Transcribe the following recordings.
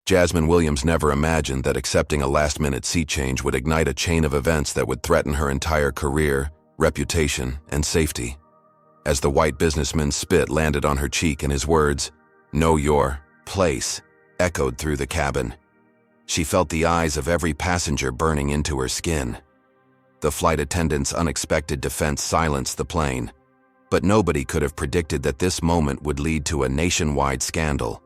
Jasmine Williams never imagined that accepting a last-minute seat change would ignite a chain of events that would threaten her entire career, reputation, and safety. As the white businessman's spit landed on her cheek and his words, "Know your place," echoed through the cabin, she felt the eyes of every passenger burning into her skin. The flight attendant's unexpected defense silenced the plane, but nobody could have predicted that this moment would lead to a nationwide scandal,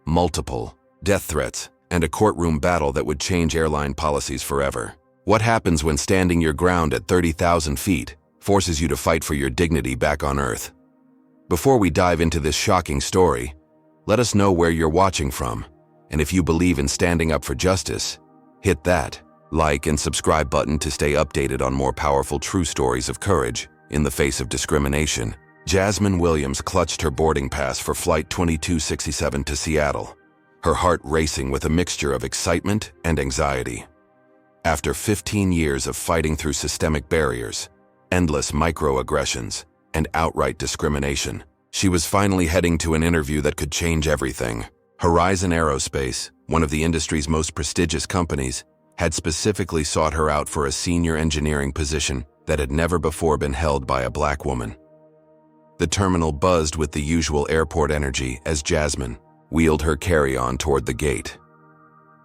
multiple death threats, and a courtroom battle that would change airline policies forever. What happens when standing your ground at 30,000 feet forces you to fight for your dignity back on Earth? Before we dive into this shocking story, let us know where you're watching from, and if you believe in standing up for justice, hit that like and subscribe button to stay updated on more powerful true stories of courage in the face of discrimination. Jasmine Williams clutched her boarding pass for Flight 2267 to Seattle, her heart racing with a mixture of excitement and anxiety. After 15 years of fighting through systemic barriers, endless microaggressions, and outright discrimination, she was finally heading to an interview that could change everything. Horizon Aerospace, one of the industry's most prestigious companies, had specifically sought her out for a senior engineering position that had never before been held by a black woman. The terminal buzzed with the usual airport energy as Jasmine wheeled her carry-on toward the gate.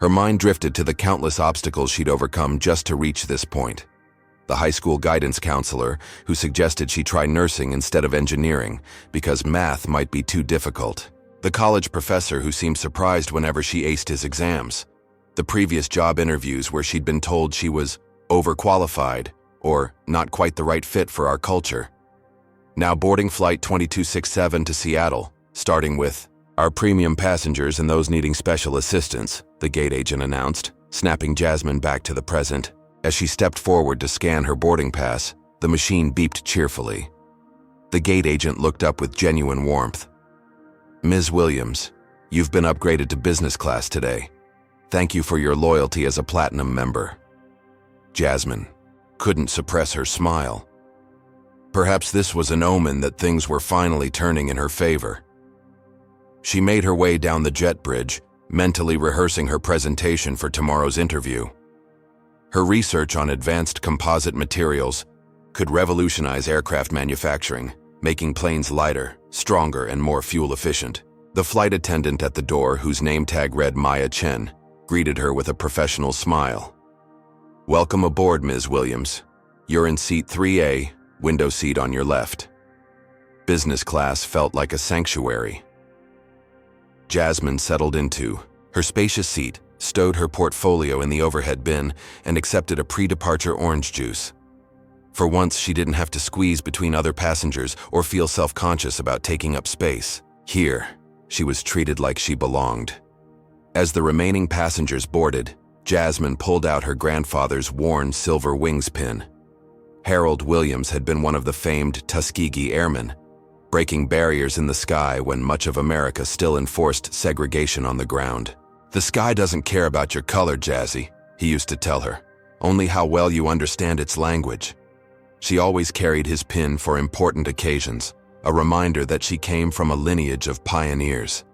Her mind drifted to the countless obstacles she'd overcome just to reach this point. The high school guidance counselor who suggested she try nursing instead of engineering because math might be too difficult. The college professor who seemed surprised whenever she aced his exams. The previous job interviews where she'd been told she was overqualified or not quite the right fit for our culture. Now boarding Flight 2267 to Seattle, starting with "Our premium passengers and those needing special assistance," the gate agent announced, snapping Jasmine back to the present. As she stepped forward to scan her boarding pass, the machine beeped cheerfully. The gate agent looked up with genuine warmth. "Ms. Williams, you've been upgraded to business class today. Thank you for your loyalty as a platinum member." Jasmine couldn't suppress her smile. Perhaps this was an omen that things were finally turning in her favor. She made her way down the jet bridge, mentally rehearsing her presentation for tomorrow's interview. Her research on advanced composite materials could revolutionize aircraft manufacturing, making planes lighter, stronger, and more fuel-efficient. The flight attendant at the door, whose name tag read Maya Chen, greeted her with a professional smile. "Welcome aboard, Ms. Williams. You're in seat 3A, window seat on your left." Business class felt like a sanctuary. Jasmine settled into her spacious seat, stowed her portfolio in the overhead bin, and accepted a pre-departure orange juice. For once, she didn't have to squeeze between other passengers or feel self-conscious about taking up space. Here, she was treated like she belonged. As the remaining passengers boarded, Jasmine pulled out her grandfather's worn silver wings pin. Harold Williams had been one of the famed Tuskegee Airmen, breaking barriers in the sky when much of America still enforced segregation on the ground. "The sky doesn't care about your color, Jazzy," he used to tell her, "only how well you understand its language." She always carried his pin for important occasions, a reminder that she came from a lineage of pioneers.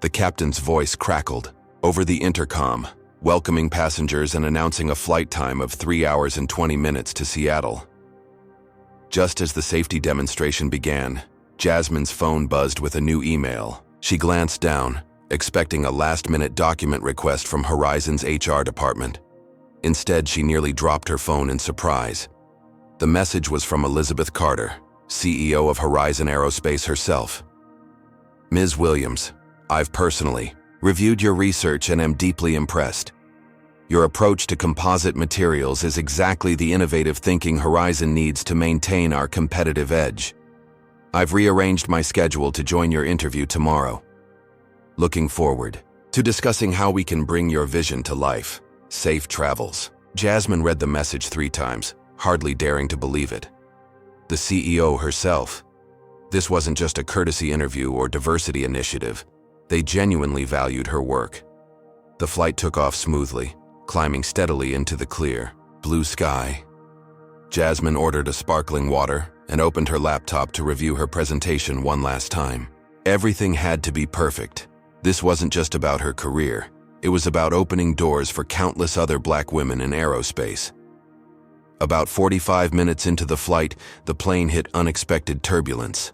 The captain's voice crackled over the intercom, welcoming passengers and announcing a flight time of 3 hours and 20 minutes to Seattle. Just as the safety demonstration began, Jasmine's phone buzzed with a new email. She glanced down, expecting a last-minute document request from Horizon's HR department. Instead, she nearly dropped her phone in surprise. The message was from Elizabeth Carter, CEO of Horizon Aerospace herself. "Ms. Williams, I've personally reviewed your research and am deeply impressed. Your approach to composite materials is exactly the innovative thinking Horizon needs to maintain our competitive edge. I've rearranged my schedule to join your interview tomorrow. Looking forward to discussing how we can bring your vision to life. Safe travels." Jasmine read the message 3 times, hardly daring to believe it. The CEO herself. This wasn't just a courtesy interview or diversity initiative. They genuinely valued her work. The flight took off smoothly, climbing steadily into the clear, blue sky. Jasmine ordered a sparkling water and opened her laptop to review her presentation one last time. Everything had to be perfect. This wasn't just about her career. It was about opening doors for countless other black women in aerospace. About 45 minutes into the flight, the plane hit unexpected turbulence.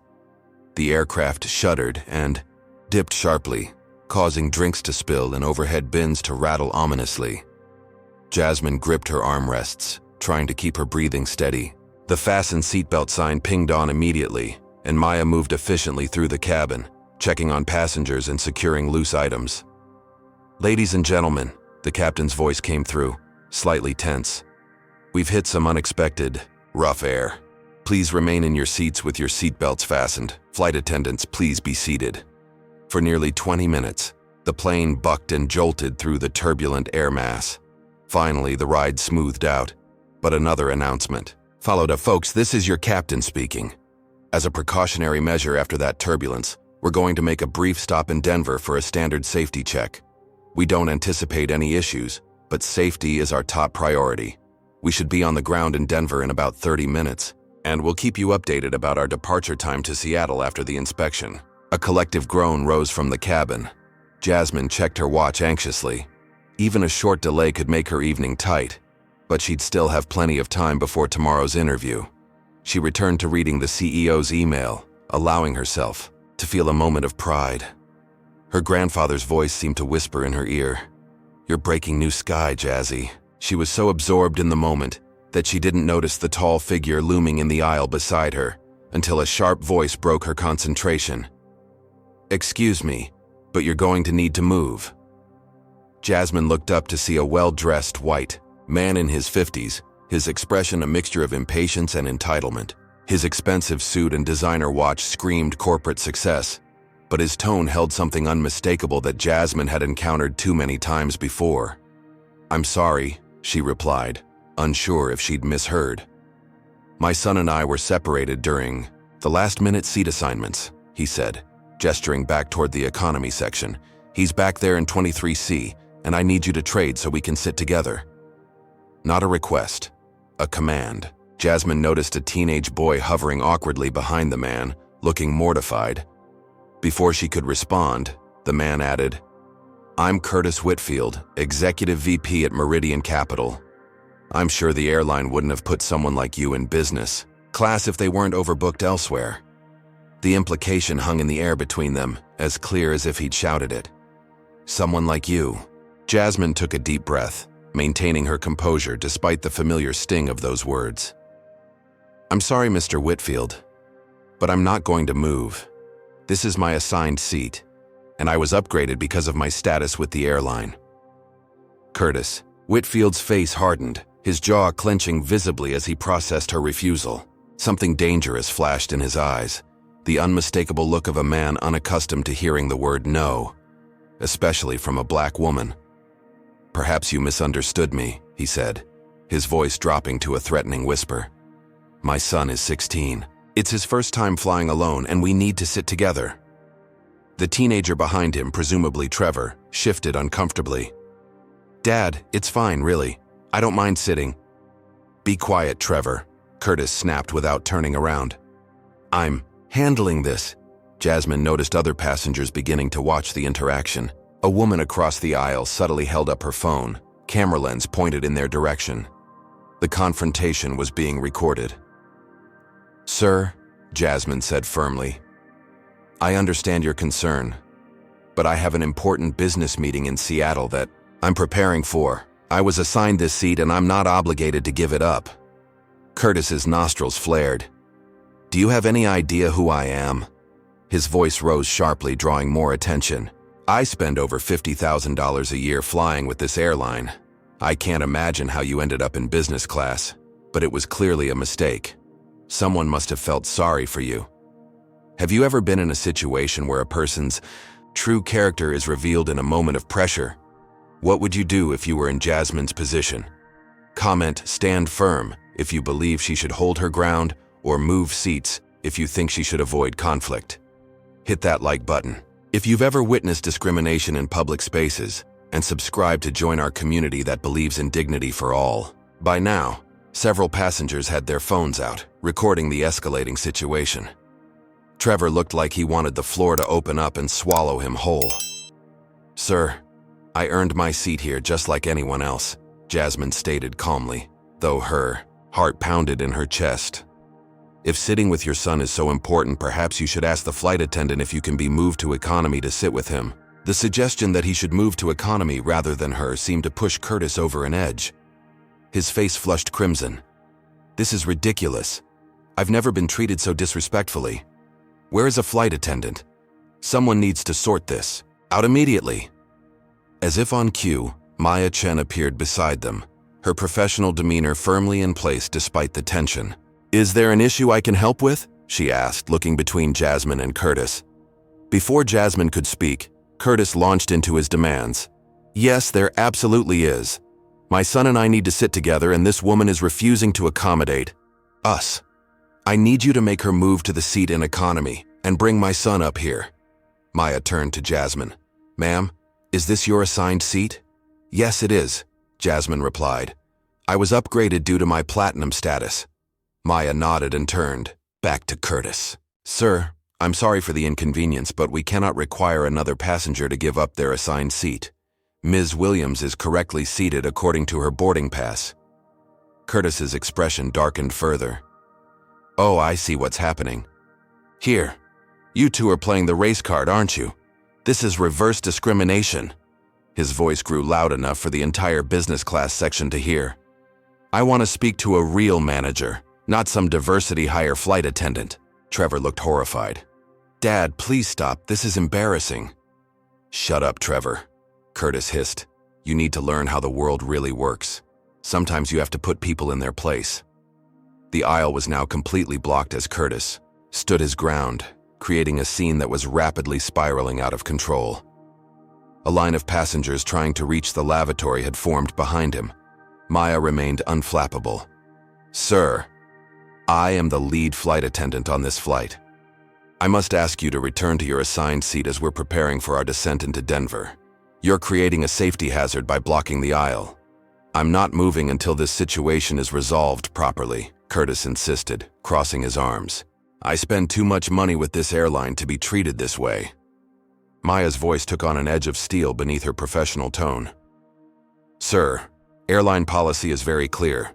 The aircraft shuddered and dipped sharply, causing drinks to spill and overhead bins to rattle ominously. Jasmine gripped her armrests, trying to keep her breathing steady. The fasten seatbelt sign pinged on immediately, and Maya moved efficiently through the cabin, checking on passengers and securing loose items. "Ladies and gentlemen," the captain's voice came through, slightly tense. "We've hit some unexpected, rough air. Please remain in your seats with your seatbelts fastened. Flight attendants, please be seated." For nearly 20 minutes, the plane bucked and jolted through the turbulent air mass. Finally, the ride smoothed out, but another announcement followed. "Folks, this is your captain speaking. As a precautionary measure after that turbulence, we're going to make a brief stop in Denver for a standard safety check. We don't anticipate any issues, but safety is our top priority. We should be on the ground in Denver in about 30 minutes, and we'll keep you updated about our departure time to Seattle after the inspection." A collective groan rose from the cabin. Jasmine checked her watch anxiously. Even a short delay could make her evening tight, but she'd still have plenty of time before tomorrow's interview. She returned to reading the CEO's email, allowing herself to feel a moment of pride. Her grandfather's voice seemed to whisper in her ear, "You're breaking new sky, Jazzy." She was so absorbed in the moment that she didn't notice the tall figure looming in the aisle beside her until a sharp voice broke her concentration. "Excuse me, but you're going to need to move." Jasmine looked up to see a well-dressed white man in his 50s, his expression a mixture of impatience and entitlement. His expensive suit and designer watch screamed corporate success, but his tone held something unmistakable that Jasmine had encountered too many times before. "I'm sorry," she replied, unsure if she'd misheard. "My son and I were separated during the last-minute seat assignments," he said, gesturing back toward the economy section. "He's back there in 23C, and I need you to trade so we can sit together." Not a request, a command. Jasmine noticed a teenage boy hovering awkwardly behind the man, looking mortified. Before she could respond, the man added, "I'm Curtis Whitfield, Executive VP at Meridian Capital. I'm sure the airline wouldn't have put someone like you in business class if they weren't overbooked elsewhere." The implication hung in the air between them, as clear as if he'd shouted it. "Someone like you." Jasmine took a deep breath, maintaining her composure despite the familiar sting of those words. "I'm sorry, Mr. Whitfield, but I'm not going to move. This is my assigned seat, and I was upgraded because of my status with the airline." Curtis Whitfield's face hardened, his jaw clenching visibly as he processed her refusal. Something dangerous flashed in his eyes, the unmistakable look of a man unaccustomed to hearing the word no, especially from a black woman. "Perhaps you misunderstood me," he said, his voice dropping to a threatening whisper. "My son is 16. It's his first time flying alone, and we need to sit together." The teenager behind him, presumably Trevor, shifted uncomfortably. "Dad, it's fine, really. I don't mind sitting." "Be quiet, Trevor," Curtis snapped without turning around. "I'm handling this." Jasmine noticed other passengers beginning to watch the interaction. A woman across the aisle subtly held up her phone, camera lens pointed in their direction. The confrontation was being recorded. "Sir," Jasmine said firmly, "I understand your concern, but I have an important business meeting in Seattle that I'm preparing for. I was assigned this seat and I'm not obligated to give it up." Curtis's nostrils flared. "Do you have any idea who I am?" His voice rose sharply, drawing more attention. "I spend over $50,000 a year flying with this airline. I can't imagine how you ended up in business class, but it was clearly a mistake. Someone must have felt sorry for you. Have you ever been in a situation where a person's true character is revealed in a moment of pressure? What would you do if you were in Jasmine's position? Comment, stand firm if you believe she should hold her ground, or move seats if you think she should avoid conflict. Hit that like button if you've ever witnessed discrimination in public spaces, and subscribe to join our community that believes in dignity for all." By now, several passengers had their phones out, recording the escalating situation. Trevor looked like he wanted the floor to open up and swallow him whole. "Sir, I earned my seat here just like anyone else, Jasmine stated calmly, though her heart pounded in her chest. If sitting with your son is so important, perhaps you should ask the flight attendant if you can be moved to economy to sit with him. The suggestion that he should move to economy rather than her seemed to push Curtis over an edge. His face flushed crimson. This is ridiculous. I've never been treated so disrespectfully. Where is a flight attendant? Someone needs to sort this out immediately. As if on cue, Maya Chen appeared beside them, her professional demeanor firmly in place despite the tension. Is there an issue I can help with? She asked, looking between Jasmine and Curtis. Before Jasmine could speak, Curtis launched into his demands. Yes, there absolutely is. My son and I need to sit together, and this woman is refusing to accommodate us. I need you to make her move to the seat in economy and bring my son up here. Maya turned to Jasmine. Ma'am, is this your assigned seat? Yes, it is, Jasmine replied. I was upgraded due to my platinum status. Maya nodded and turned back to Curtis. Sir, I'm sorry for the inconvenience, but we cannot require another passenger to give up their assigned seat. Ms. Williams is correctly seated according to her boarding pass. Curtis's expression darkened further. Oh, I see what's happening. Here, you two are playing the race card, aren't you? This is reverse discrimination. His voice grew loud enough for the entire business class section to hear. I want to speak to a real manager, not some diversity hire flight attendant. Trevor looked horrified. Dad, please stop. This is embarrassing. Shut up, Trevor. Curtis hissed. You need to learn how the world really works. Sometimes you have to put people in their place. The aisle was now completely blocked as Curtis stood his ground, creating a scene that was rapidly spiraling out of control. A line of passengers trying to reach the lavatory had formed behind him. Maya remained unflappable. Sir, I am the lead flight attendant on this flight. I must ask you to return to your assigned seat as we're preparing for our descent into Denver. You're creating a safety hazard by blocking the aisle. I'm not moving until this situation is resolved properly, Curtis insisted, crossing his arms. I spend too much money with this airline to be treated this way. Maya's voice took on an edge of steel beneath her professional tone. Sir, airline policy is very clear.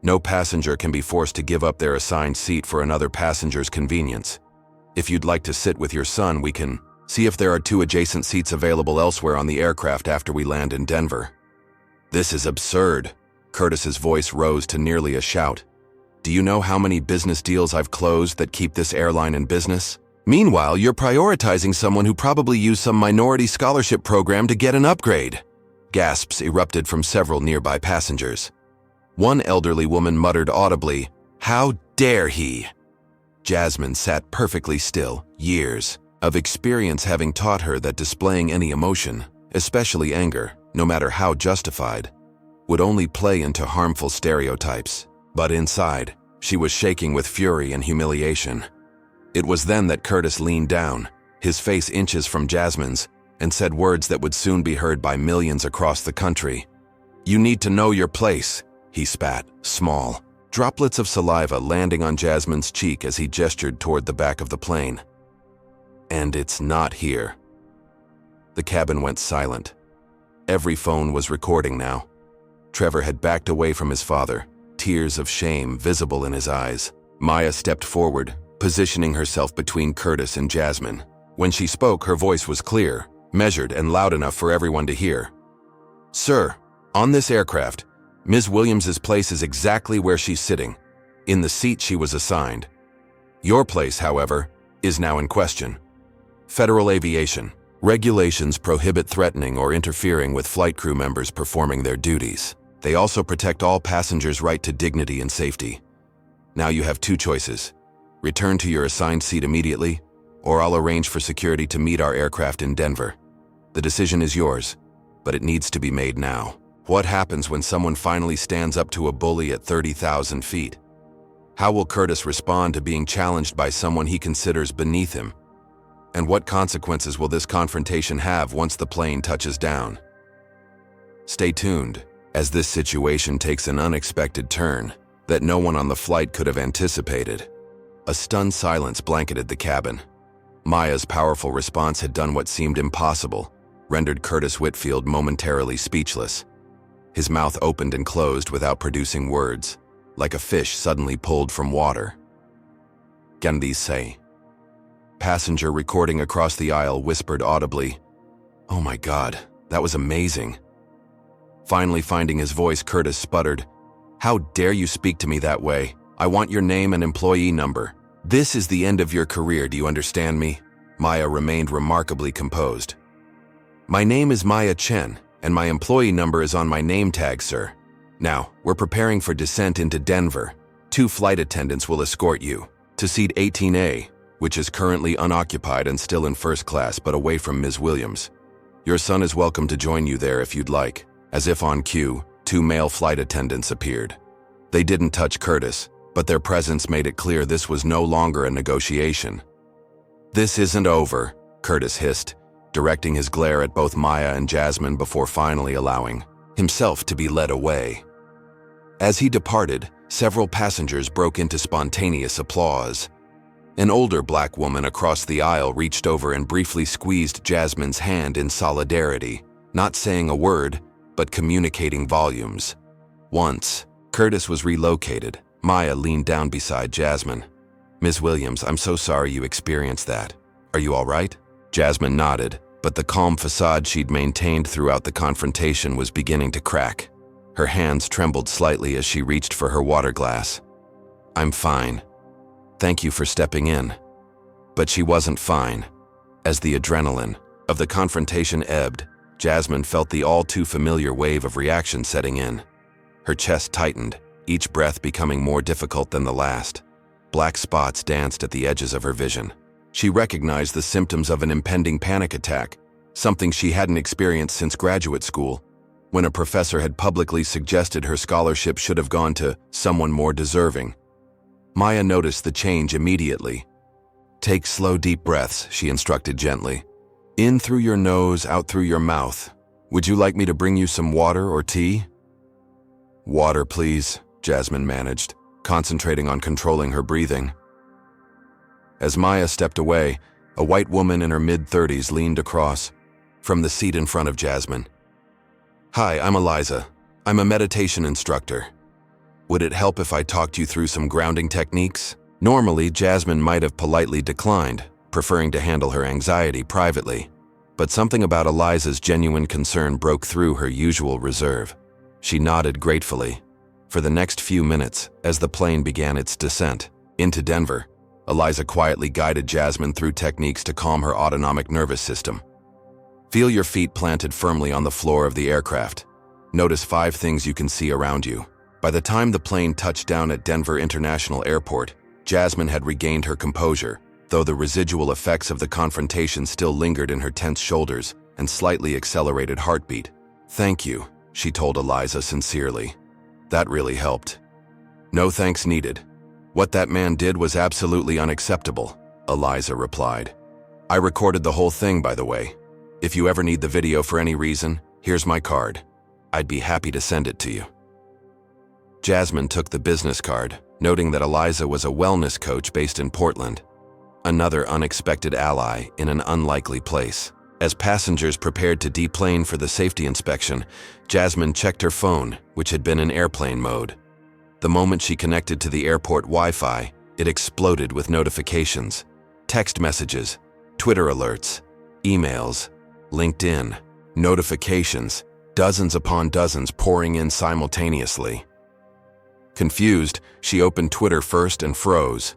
No passenger can be forced to give up their assigned seat for another passenger's convenience. If you'd like to sit with your son, we can see if there are 2 adjacent seats available elsewhere on the aircraft after we land in Denver. This is absurd. Curtis's voice rose to nearly a shout. Do you know how many business deals I've closed that keep this airline in business? Meanwhile, you're prioritizing someone who probably used some minority scholarship program to get an upgrade. Gasps erupted from several nearby passengers. One elderly woman muttered audibly, "How dare he?" Jasmine sat perfectly still, years of experience having taught her that displaying any emotion, especially anger, no matter how justified, would only play into harmful stereotypes. But inside, she was shaking with fury and humiliation. It was then that Curtis leaned down, his face inches from Jasmine's, and said words that would soon be heard by millions across the country. You need to know your place, he spat, small, droplets of saliva landing on Jasmine's cheek as he gestured toward the back of the plane. And it's not here. The cabin went silent. Every phone was recording now. Trevor had backed away from his father, tears of shame visible in his eyes. Maya stepped forward, positioning herself between Curtis and Jasmine. When she spoke, her voice was clear, measured, and loud enough for everyone to hear. Sir, on this aircraft, Ms. Williams's place is exactly where she's sitting, in the seat she was assigned. Your place, however, is now in question. Federal aviation. Regulations prohibit threatening or interfering with flight crew members performing their duties. They also protect all passengers' right to dignity and safety. Now you have 2 choices. Return to your assigned seat immediately, or I'll arrange for security to meet our aircraft in Denver. The decision is yours, but it needs to be made now. What happens when someone finally stands up to a bully at 30,000 feet? How will Curtis respond to being challenged by someone he considers beneath him? And what consequences will this confrontation have once the plane touches down? Stay tuned, as this situation takes an unexpected turn that no one on the flight could have anticipated. A stunned silence blanketed the cabin. Maya's powerful response had done what seemed impossible, rendered Curtis Whitfield momentarily speechless. His mouth opened and closed without producing words, like a fish suddenly pulled from water. "Can these say?" Passenger recording across the aisle whispered audibly, "Oh my God, that was amazing." Finally finding his voice, Curtis sputtered, "How dare you speak to me that way? I want your name and employee number. This is the end of your career, do you understand me?" Maya remained remarkably composed. "My name is Maya Chen, and my employee number is on my name tag, sir. Now, we're preparing for descent into Denver. 2 flight attendants will escort you to seat 18A, which is currently unoccupied and still in first class but away from Ms. Williams. Your son is welcome to join you there if you'd like." As if on cue, 2 male flight attendants appeared. They didn't touch Curtis, but their presence made it clear this was no longer a negotiation. "This isn't over," Curtis hissed, directing his glare at both Maya and Jasmine before finally allowing himself to be led away. As he departed, several passengers broke into spontaneous applause. An older black woman across the aisle reached over and briefly squeezed Jasmine's hand in solidarity, not saying a word, but communicating volumes. Once Curtis was relocated, Maya leaned down beside Jasmine. "Ms. Williams, I'm so sorry you experienced that. Are you all right?" Jasmine nodded, but the calm facade she'd maintained throughout the confrontation was beginning to crack. Her hands trembled slightly as she reached for her water glass. "I'm fine. Thank you for stepping in." But she wasn't fine. As the adrenaline of the confrontation ebbed, Jasmine felt the all-too-familiar wave of reaction setting in. Her chest tightened, each breath becoming more difficult than the last. Black spots danced at the edges of her vision. She recognized the symptoms of an impending panic attack, something she hadn't experienced since graduate school, when a professor had publicly suggested her scholarship should have gone to someone more deserving. Maya noticed the change immediately. "Take slow, deep breaths," she instructed gently. "In through your nose, out through your mouth. Would you like me to bring you some water or tea?" "Water, please," Jasmine managed, concentrating on controlling her breathing. As Maya stepped away, a white woman in her mid-30s leaned across from the seat in front of Jasmine. "Hi, I'm Eliza. I'm a meditation instructor. Would it help if I talked you through some grounding techniques?" Normally, Jasmine might have politely declined, preferring to handle her anxiety privately. But something about Eliza's genuine concern broke through her usual reserve. She nodded gratefully. For the next few minutes, as the plane began its descent into Denver, Eliza quietly guided Jasmine through techniques to calm her autonomic nervous system. Feel your feet planted firmly on the floor of the aircraft. Notice 5 things you can see around you. By the time the plane touched down at Denver International Airport, Jasmine had regained her composure, though the residual effects of the confrontation still lingered in her tense shoulders and slightly accelerated heartbeat. "Thank you," she told Eliza sincerely. "That really helped." "No thanks needed. What that man did was absolutely unacceptable," Eliza replied. "I recorded the whole thing, by the way. If you ever need the video for any reason, here's my card. I'd be happy to send it to you." Jasmine took the business card, noting that Eliza was a wellness coach based in Portland. Another unexpected ally in an unlikely place. As passengers prepared to deplane for the safety inspection, Jasmine checked her phone, which had been in airplane mode. The moment she connected to the airport Wi-Fi, it exploded with notifications, text messages, Twitter alerts, emails, LinkedIn, notifications, dozens upon dozens pouring in simultaneously. Confused, she opened Twitter first and froze.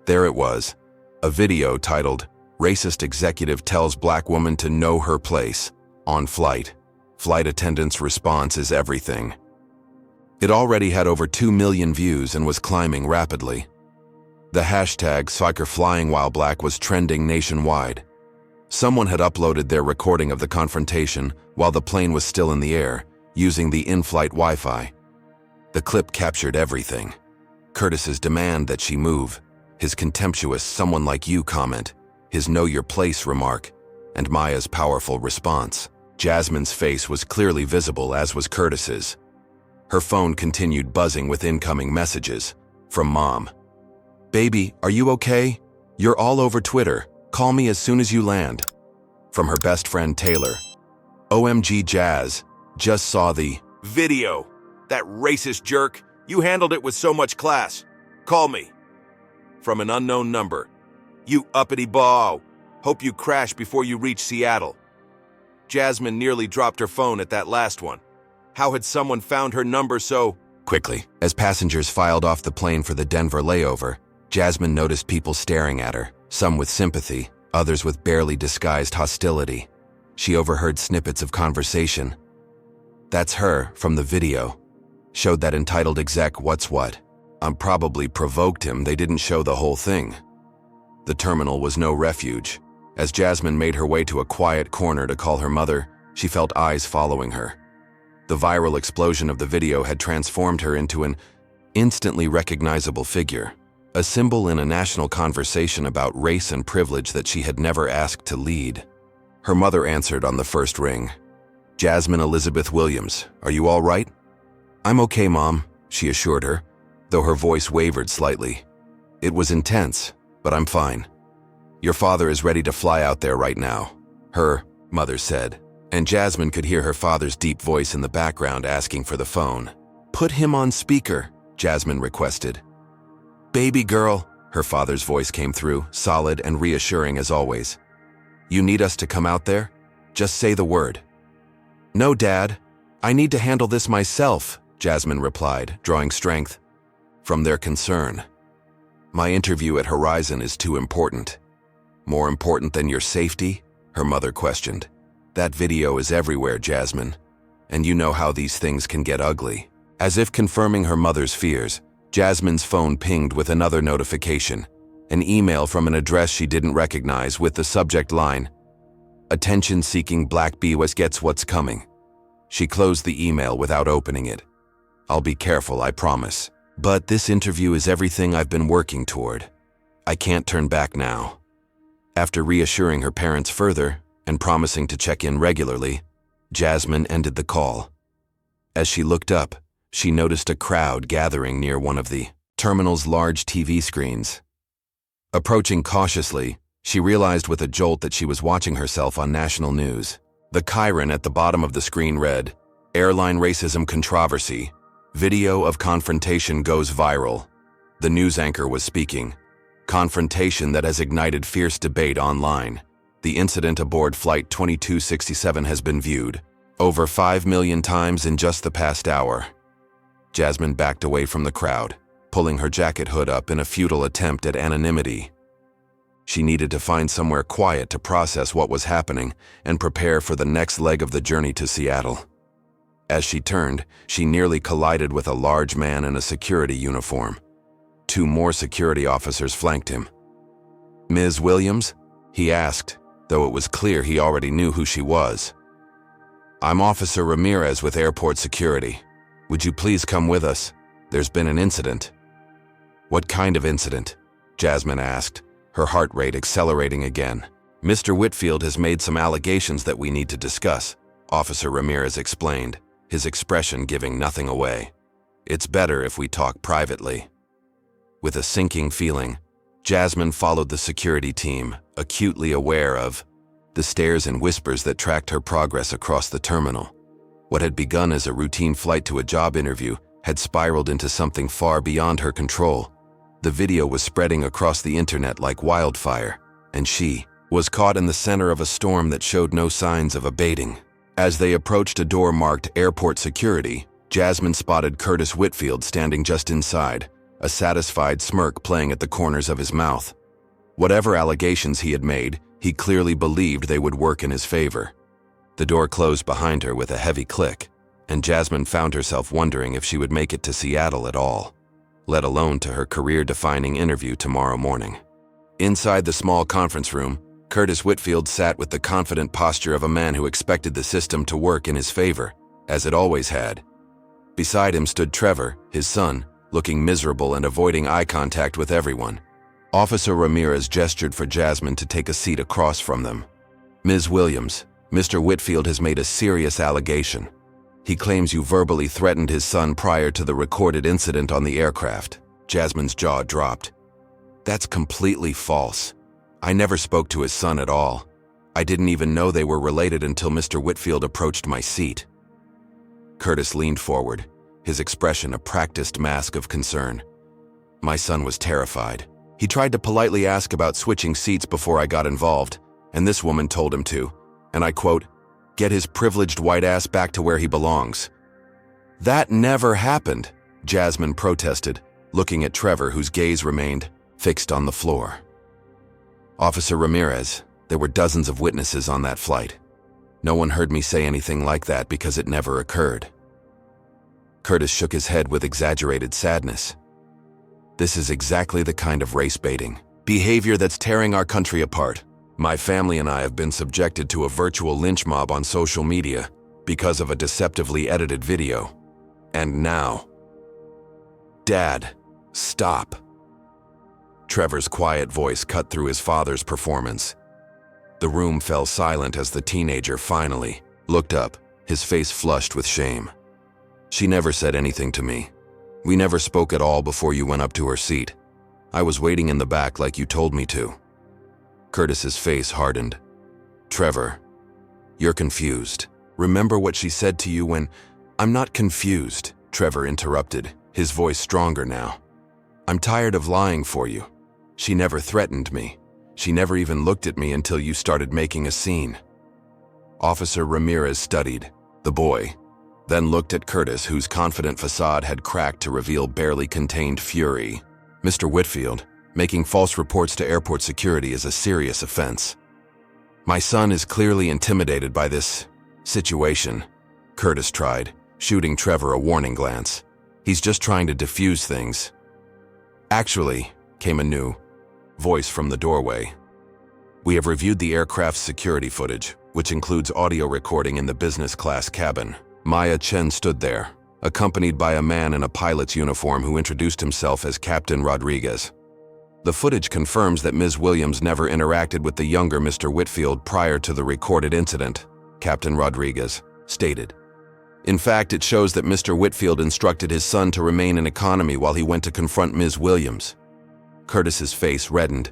There it was, a video titled, "Racist Executive Tells Black Woman to Know Her Place on Flight. Flight Attendant's Response is Everything." It already had over 2 million views and was climbing rapidly. The hashtag #SwikeRFlyingWhileBlack was trending nationwide. Someone had uploaded their recording of the confrontation while the plane was still in the air, using the in-flight Wi-Fi. The clip captured everything. Curtis's demand that she move, his contemptuous "someone like you" comment, his "know your place" remark, and Maya's powerful response. Jasmine's face was clearly visible, as was Curtis's. Her phone continued buzzing with incoming messages. From Mom. "Baby, are you okay? You're all over Twitter. Call me as soon as you land." From her best friend Taylor. OMG Jazz, just saw the video. That racist jerk. You handled it with so much class. Call me. From an unknown number. You uppity bow. Hope you crash before you reach Seattle. Jasmine nearly dropped her phone at that last one. How had someone found her number so quickly? As passengers filed off the plane for the Denver layover, Jasmine noticed people staring at her, some with sympathy, others with barely disguised hostility. She overheard snippets of conversation. That's her from the video. Showed that entitled exec what's what. Probably provoked him, they didn't show the whole thing. The terminal was no refuge. As Jasmine made her way to a quiet corner to call her mother, she felt eyes following her. The viral explosion of the video had transformed her into an instantly recognizable figure, a symbol in a national conversation about race and privilege that she had never asked to lead. Her mother answered on the first ring. Jasmine Elizabeth Williams, are you all right? I'm okay, Mom, she assured her, though her voice wavered slightly. It was intense, but I'm fine. Your father is ready to fly out there right now, her mother said, and Jasmine could hear her father's deep voice in the background asking for the phone. Put him on speaker, Jasmine requested. Baby girl, her father's voice came through, solid and reassuring as always. You need us to come out there? Just say the word. No, Dad. I need to handle this myself, Jasmine replied, drawing strength from their concern. My interview at Horizon is too important. More important than your safety? Her mother questioned. That video is everywhere, Jasmine. And you know how these things can get ugly. As if confirming her mother's fears, Jasmine's phone pinged with another notification. An email from an address she didn't recognize with the subject line, Attention-seeking Black BWS gets what's coming. She closed the email without opening it. I'll be careful, I promise. But this interview is everything I've been working toward. I can't turn back now. After reassuring her parents further and promising to check in regularly, Jasmine ended the call. As she looked up, she noticed a crowd gathering near one of the terminal's large TV screens. Approaching cautiously, she realized with a jolt that she was watching herself on national news. The chyron at the bottom of the screen read, Airline Racism Controversy. Video of confrontation goes viral. The news anchor was speaking. Confrontation that has ignited fierce debate online. The incident aboard Flight 2267 has been viewed over 5 million times in just the past hour. Jasmine backed away from the crowd, pulling her jacket hood up in a futile attempt at anonymity. She needed to find somewhere quiet to process what was happening and prepare for the next leg of the journey to Seattle. As she turned, she nearly collided with a large man in a security uniform. 2 more security officers flanked him. Ms. Williams? He asked, though it was clear he already knew who she was. I'm Officer Ramirez with Airport Security. Would you please come with us? There's been an incident. What kind of incident? Jasmine asked, her heart rate accelerating again. Mr. Whitfield has made some allegations that we need to discuss, Officer Ramirez explained, his expression giving nothing away. It's better if we talk privately. With a sinking feeling, Jasmine followed the security team, acutely aware of the stares and whispers that tracked her progress across the terminal. What had begun as a routine flight to a job interview had spiraled into something far beyond her control. The video was spreading across the internet like wildfire, and she was caught in the center of a storm that showed no signs of abating. As they approached a door marked Airport Security, Jasmine spotted Curtis Whitfield standing just inside, a satisfied smirk playing at the corners of his mouth. Whatever allegations he had made, he clearly believed they would work in his favor. The door closed behind her with a heavy click, and Jasmine found herself wondering if she would make it to Seattle at all, let alone to her career-defining interview tomorrow morning. Inside the small conference room, Curtis Whitfield sat with the confident posture of a man who expected the system to work in his favor, as it always had. Beside him stood Trevor, his son, looking miserable and avoiding eye contact with everyone. Officer Ramirez gestured for Jasmine to take a seat across from them. Ms. Williams, Mr. Whitfield has made a serious allegation. He claims you verbally threatened his son prior to the recorded incident on the aircraft. Jasmine's jaw dropped. That's completely false. I never spoke to his son at all. I didn't even know they were related until Mr. Whitfield approached my seat. Curtis leaned forward, his expression a practiced mask of concern. My son was terrified. He tried to politely ask about switching seats before I got involved, and this woman told him to, and I quote, "Get his privileged white ass back to where he belongs." "That never happened," Jasmine protested, looking at Trevor, whose gaze remained fixed on the floor. "Officer Ramirez, there were dozens of witnesses on that flight. No one heard me say anything like that because it never occurred." Curtis shook his head with exaggerated sadness. "This is exactly the kind of race baiting behavior that's tearing our country apart. My family and I have been subjected to a virtual lynch mob on social media because of a deceptively edited video. And now..." "Dad, stop." Trevor's quiet voice cut through his father's performance. The room fell silent as the teenager finally looked up, his face flushed with shame. "She never said anything to me. We never spoke at all before you went up to her seat. I was waiting in the back like you told me to." Curtis's face hardened. "Trevor, you're confused. Remember what she said to you when..." "I'm not confused," Trevor interrupted, his voice stronger now. "I'm tired of lying for you. She never threatened me. She never even looked at me until you started making a scene." Officer Ramirez studied the boy, then looked at Curtis, whose confident facade had cracked to reveal barely contained fury. "Mr. Whitfield, making false reports to airport security is a serious offense. My son is clearly intimidated by this situation," Curtis tried, shooting Trevor a warning glance. "He's just trying to defuse things." "Actually," came a new voice from the doorway, "we have reviewed the aircraft's security footage, which includes audio recording in the business class cabin." Maya Chen stood there, accompanied by a man in a pilot's uniform who introduced himself as Captain Rodriguez. "The footage confirms that Ms. Williams never interacted with the younger Mr. Whitfield prior to the recorded incident," Captain Rodriguez stated. "In fact, it shows that Mr. Whitfield instructed his son to remain in economy while he went to confront Ms. Williams." Curtis's face reddened.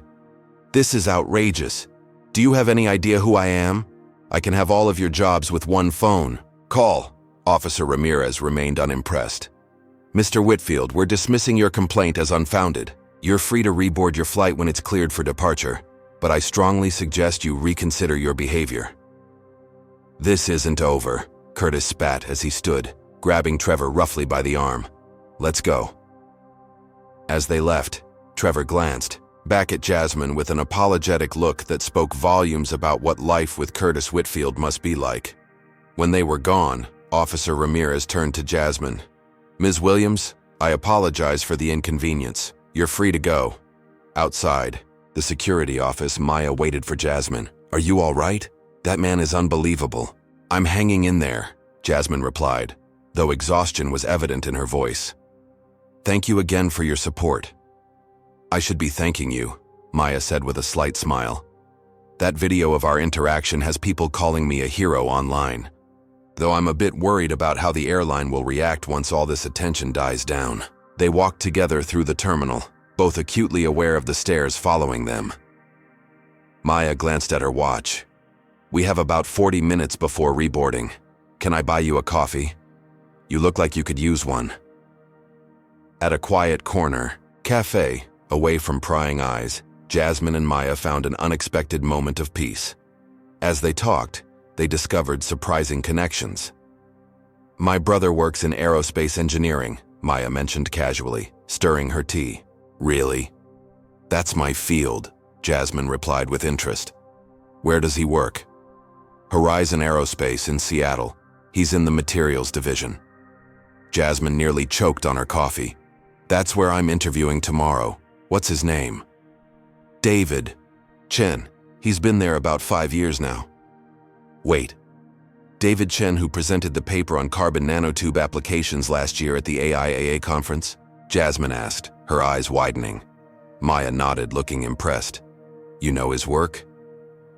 "This is outrageous. Do you have any idea who I am? I can have all of your jobs with one phone call." Officer Ramirez remained unimpressed. "Mr. Whitfield, we're dismissing your complaint as unfounded. You're free to reboard your flight when it's cleared for departure, but I strongly suggest you reconsider your behavior." "This isn't over," Curtis spat as he stood, grabbing Trevor roughly by the arm. "Let's go." As they left, Trevor glanced back at Jasmine with an apologetic look that spoke volumes about what life with Curtis Whitfield must be like. When they were gone, Officer Ramirez turned to Jasmine. "Ms. Williams, I apologize for the inconvenience. You're free to go." Outside the security office, Maya waited for Jasmine. "Are you all right? That man is unbelievable." "I'm hanging in there," Jasmine replied, though exhaustion was evident in her voice. "Thank you again for your support." "I should be thanking you," Maya said with a slight smile. "That video of our interaction has people calling me a hero online. Though I'm a bit worried about how the airline will react once all this attention dies down." They walked together through the terminal, both acutely aware of the stares following them. Maya glanced at her watch. "We have about 40 minutes before reboarding. Can I buy you a coffee? You look like you could use one." At a quiet corner cafe, away from prying eyes, Jasmine and Maya found an unexpected moment of peace. As they talked, they discovered surprising connections. "My brother works in aerospace engineering," Maya mentioned casually, stirring her tea. "Really? That's my field," Jasmine replied with interest. "Where does he work?" "Horizon Aerospace in Seattle. He's in the materials division." Jasmine nearly choked on her coffee. "That's where I'm interviewing tomorrow. What's his name?" "David Chen. He's been there about 5 years now." "Wait. David Chen, who presented the paper on carbon nanotube applications last year at the AIAA conference?" Jasmine asked, her eyes widening. Maya nodded, looking impressed. "You know his work?"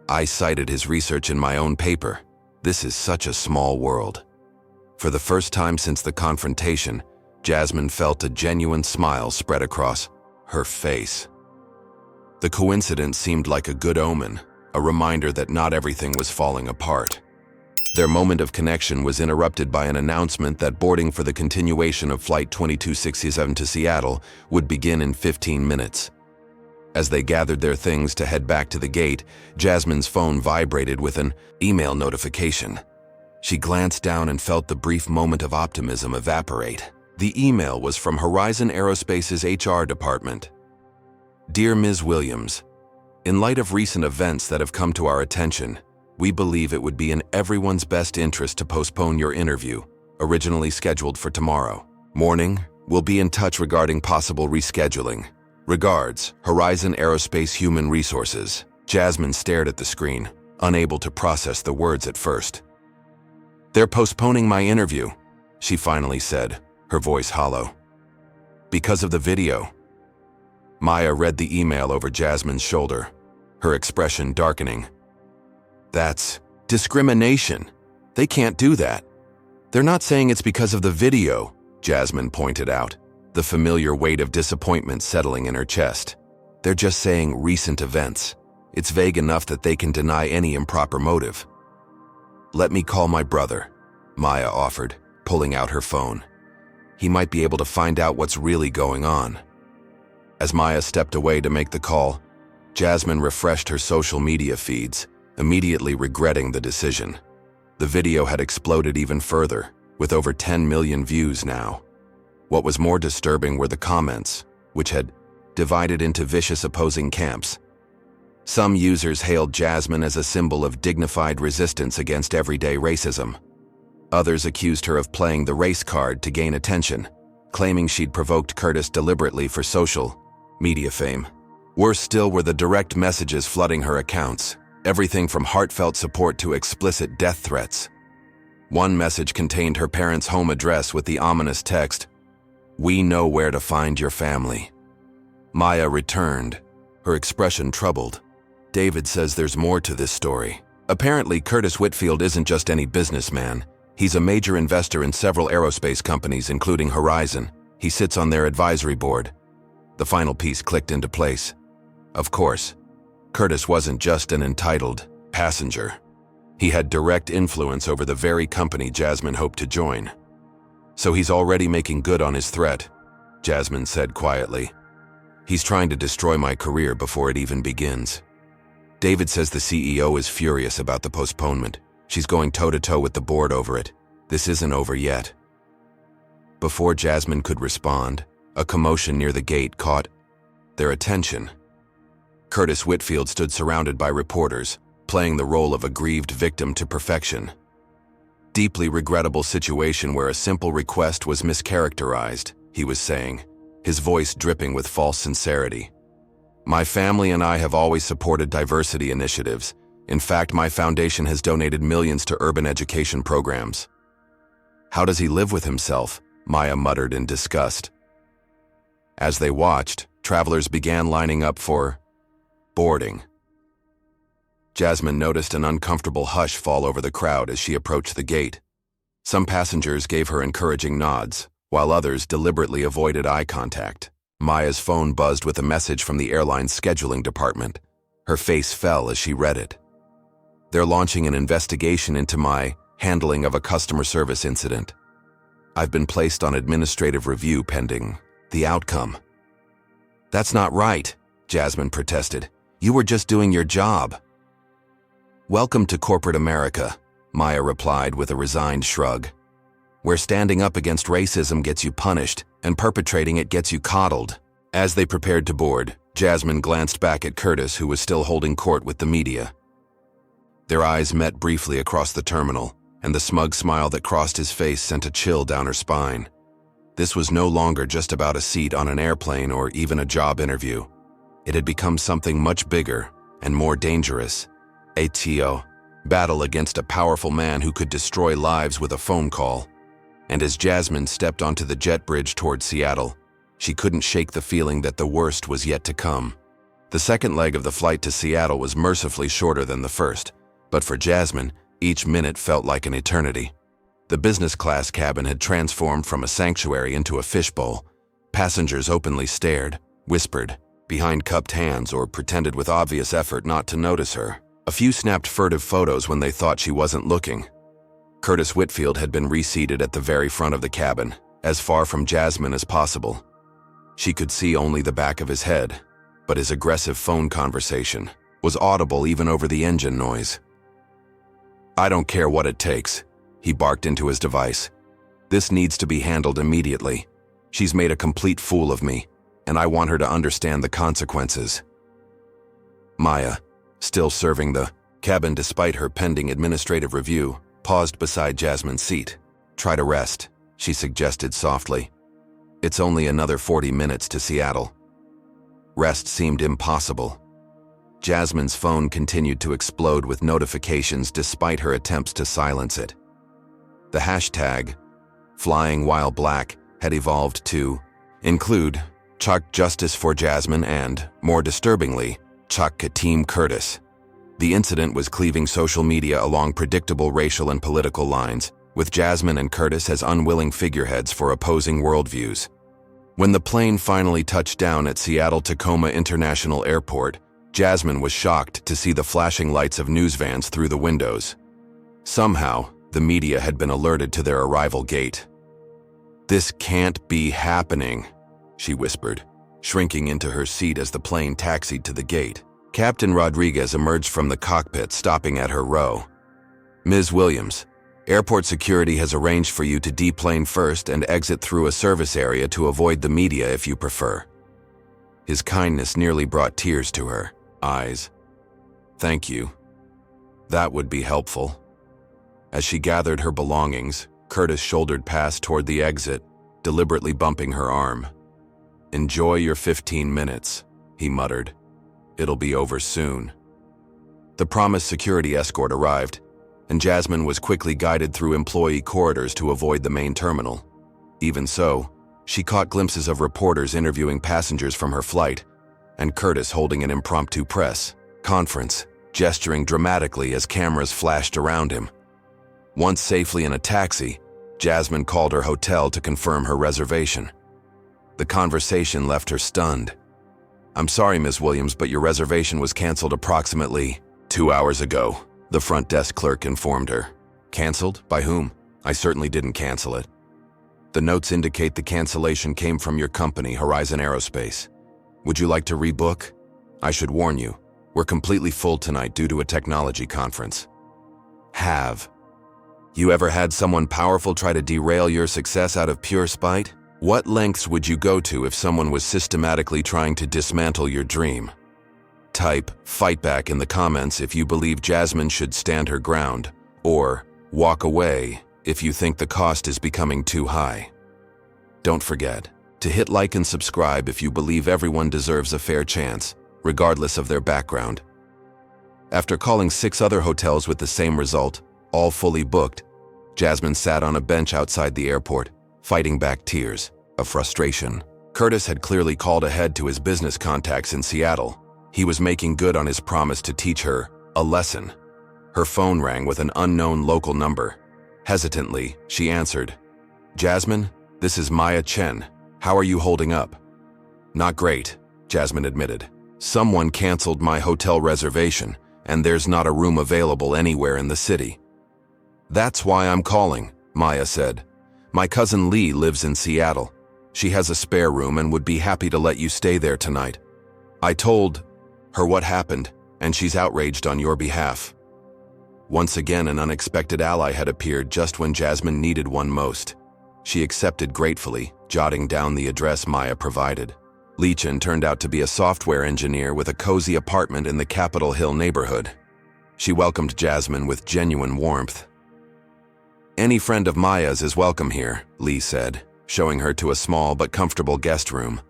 "I cited his research in my own paper. This is such a small world." For the first time since the confrontation, Jasmine felt a genuine smile spread across her face. The coincidence seemed like a good omen, a reminder that not everything was falling apart. Their moment of connection was interrupted by an announcement that boarding for the continuation of Flight 2267 to Seattle would begin in 15 minutes. As they gathered their things to head back to the gate, Jasmine's phone vibrated with an email notification. She glanced down and felt the brief moment of optimism evaporate. The email was from Horizon Aerospace's HR department. Dear Ms. Williams, in light of recent events that have come to our attention, we believe it would be in everyone's best interest to postpone your interview, originally scheduled for tomorrow morning. We'll be in touch regarding possible rescheduling. Regards, Horizon Aerospace Human Resources. Jasmine stared at the screen, unable to process the words at first. They're postponing my interview, she finally said, her voice hollow. Because of the video. Maya read the email over Jasmine's shoulder, her expression darkening. That's discrimination. They can't do that. They're not saying it's because of the video, Jasmine pointed out, the familiar weight of disappointment settling in her chest. They're just saying recent events. It's vague enough that they can deny any improper motive. Let me call my brother, Maya offered, pulling out her phone. He might be able to find out what's really going on. As Maya stepped away to make the call, Jasmine refreshed her social media feeds, immediately regretting the decision. The video had exploded even further, with over 10 million views now. What was more disturbing were the comments, which had divided into vicious opposing camps. Some users hailed Jasmine as a symbol of dignified resistance against everyday racism. Others accused her of playing the race card to gain attention, claiming she'd provoked Curtis deliberately for social media fame. Worse still were the direct messages flooding her accounts, everything from heartfelt support to explicit death threats. One message contained her parents' home address with the ominous text, "We know where to find your family." Maya returned, her expression troubled. David says there's more to this story. Apparently, Curtis Whitfield isn't just any businessman. He's a major investor in several aerospace companies, including Horizon. He sits on their advisory board. The final piece clicked into place. Of course, Curtis wasn't just an entitled passenger. He had direct influence over the very company Jasmine hoped to join. So he's already making good on his threat, Jasmine said quietly. He's trying to destroy my career before it even begins. David says the CEO is furious about the postponement. She's going toe-to-toe with the board over it. This isn't over yet. Before Jasmine could respond, a commotion near the gate caught their attention. Curtis Whitfield stood surrounded by reporters, playing the role of a grieved victim to perfection. Deeply regrettable situation where a simple request was mischaracterized, he was saying, his voice dripping with false sincerity. My family and I have always supported diversity initiatives. In fact, my foundation has donated millions to urban education programs. How does he live with himself? Maya muttered in disgust. As they watched, travelers began lining up for boarding. Jasmine noticed an uncomfortable hush fall over the crowd as she approached the gate. Some passengers gave her encouraging nods, while others deliberately avoided eye contact. Maya's phone buzzed with a message from the airline's scheduling department. Her face fell as she read it. They're launching an investigation into my handling of a customer service incident. I've been placed on administrative review pending the outcome. That's not right, Jasmine protested. You were just doing your job. Welcome to corporate America, Maya replied with a resigned shrug. Where standing up against racism gets you punished and perpetrating it gets you coddled. As they prepared to board, Jasmine glanced back at Curtis, who was still holding court with the media. Their eyes met briefly across the terminal, and the smug smile that crossed his face sent a chill down her spine. This was no longer just about a seat on an airplane or even a job interview. It had become something much bigger and more dangerous. A battle against a powerful man who could destroy lives with a phone call. And as Jasmine stepped onto the jet bridge toward Seattle, she couldn't shake the feeling that the worst was yet to come. The second leg of the flight to Seattle was mercifully shorter than the first, but for Jasmine, each minute felt like an eternity. The business class cabin had transformed from a sanctuary into a fishbowl. Passengers openly stared, whispered, behind cupped hands, or pretended with obvious effort not to notice her. A few snapped furtive photos when they thought she wasn't looking. Curtis Whitfield had been reseated at the very front of the cabin, as far from Jasmine as possible. She could see only the back of his head, but his aggressive phone conversation was audible even over the engine noise. "I don't care what it takes," he barked into his device. "This needs to be handled immediately. She's made a complete fool of me, and I want her to understand the consequences." Maya, still serving the cabin despite her pending administrative review, paused beside Jasmine's seat. "Try to rest," she suggested softly. "It's only another 40 minutes to Seattle." Rest seemed impossible. Jasmine's phone continued to explode with notifications despite her attempts to silence it. The hashtag, Flying While Black, had evolved to include Chuck Justice for Jasmine and, more disturbingly, Chuck Team Curtis. The incident was cleaving social media along predictable racial and political lines, with Jasmine and Curtis as unwilling figureheads for opposing worldviews. When the plane finally touched down at Seattle-Tacoma International Airport, Jasmine was shocked to see the flashing lights of news vans through the windows. Somehow, the media had been alerted to their arrival gate. "This can't be happening," she whispered, shrinking into her seat as the plane taxied to the gate. Captain Rodriguez emerged from the cockpit, stopping at her row. "Ms. Williams, airport security has arranged for you to deplane first and exit through a service area to avoid the media if you prefer." His kindness nearly brought tears to her eyes. "Thank you. That would be helpful." As she gathered her belongings, Curtis shouldered past toward the exit, deliberately bumping her arm. "Enjoy your 15 minutes, he muttered. "It'll be over soon." The promised security escort arrived, and Jasmine was quickly guided through employee corridors to avoid the main terminal. Even so, she caught glimpses of reporters interviewing passengers from her flight, and Curtis holding an impromptu press conference, gesturing dramatically as cameras flashed around him. Once safely in a taxi, Jasmine called her hotel to confirm her reservation. The conversation left her stunned. "I'm sorry, Ms. Williams, but your reservation was canceled approximately 2 hours ago," the front desk clerk informed her. "Canceled? By whom? I certainly didn't cancel it." "The notes indicate the cancellation came from your company, Horizon Aerospace. Would you like to rebook? I should warn you, we're completely full tonight due to a technology conference." Have you ever had someone powerful try to derail your success out of pure spite? What lengths would you go to if someone was systematically trying to dismantle your dream? Type "fight back" in the comments if you believe Jasmine should stand her ground, or walk away if you think the cost is becoming too high. Don't forget to hit like and subscribe if you believe everyone deserves a fair chance, regardless of their background. After calling 6 other hotels with the same result, all fully booked, Jasmine sat on a bench outside the airport, fighting back tears of frustration. Curtis had clearly called ahead to his business contacts in Seattle. He was making good on his promise to teach her a lesson. Her phone rang with an unknown local number. Hesitantly, she answered. "Jasmine, this is Maya Chen. How are you holding up?" "Not great," Jasmine admitted. "Someone canceled my hotel reservation, and there's not a room available anywhere in the city." "That's why I'm calling," Maya said. "My cousin Lee lives in Seattle. She has a spare room and would be happy to let you stay there tonight. I told her what happened, and she's outraged on your behalf." Once again, an unexpected ally had appeared just when Jasmine needed one most. She accepted gratefully, jotting down the address Maya provided. Lee Chen turned out to be a software engineer with a cozy apartment in the Capitol Hill neighborhood. She welcomed Jasmine with genuine warmth. "Any friend of Maya's is welcome here," Lee said, showing her to a small but comfortable guest room.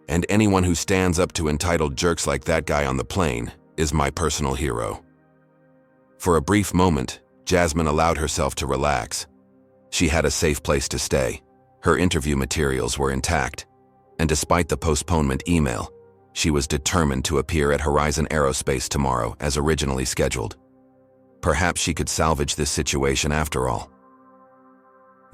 "And anyone who stands up to entitled jerks like that guy on the plane is my personal hero." For a brief moment, Jasmine allowed herself to relax. She had a safe place to stay. Her interview materials were intact, and despite the postponement email, she was determined to appear at Horizon Aerospace tomorrow as originally scheduled. Perhaps she could salvage this situation after all.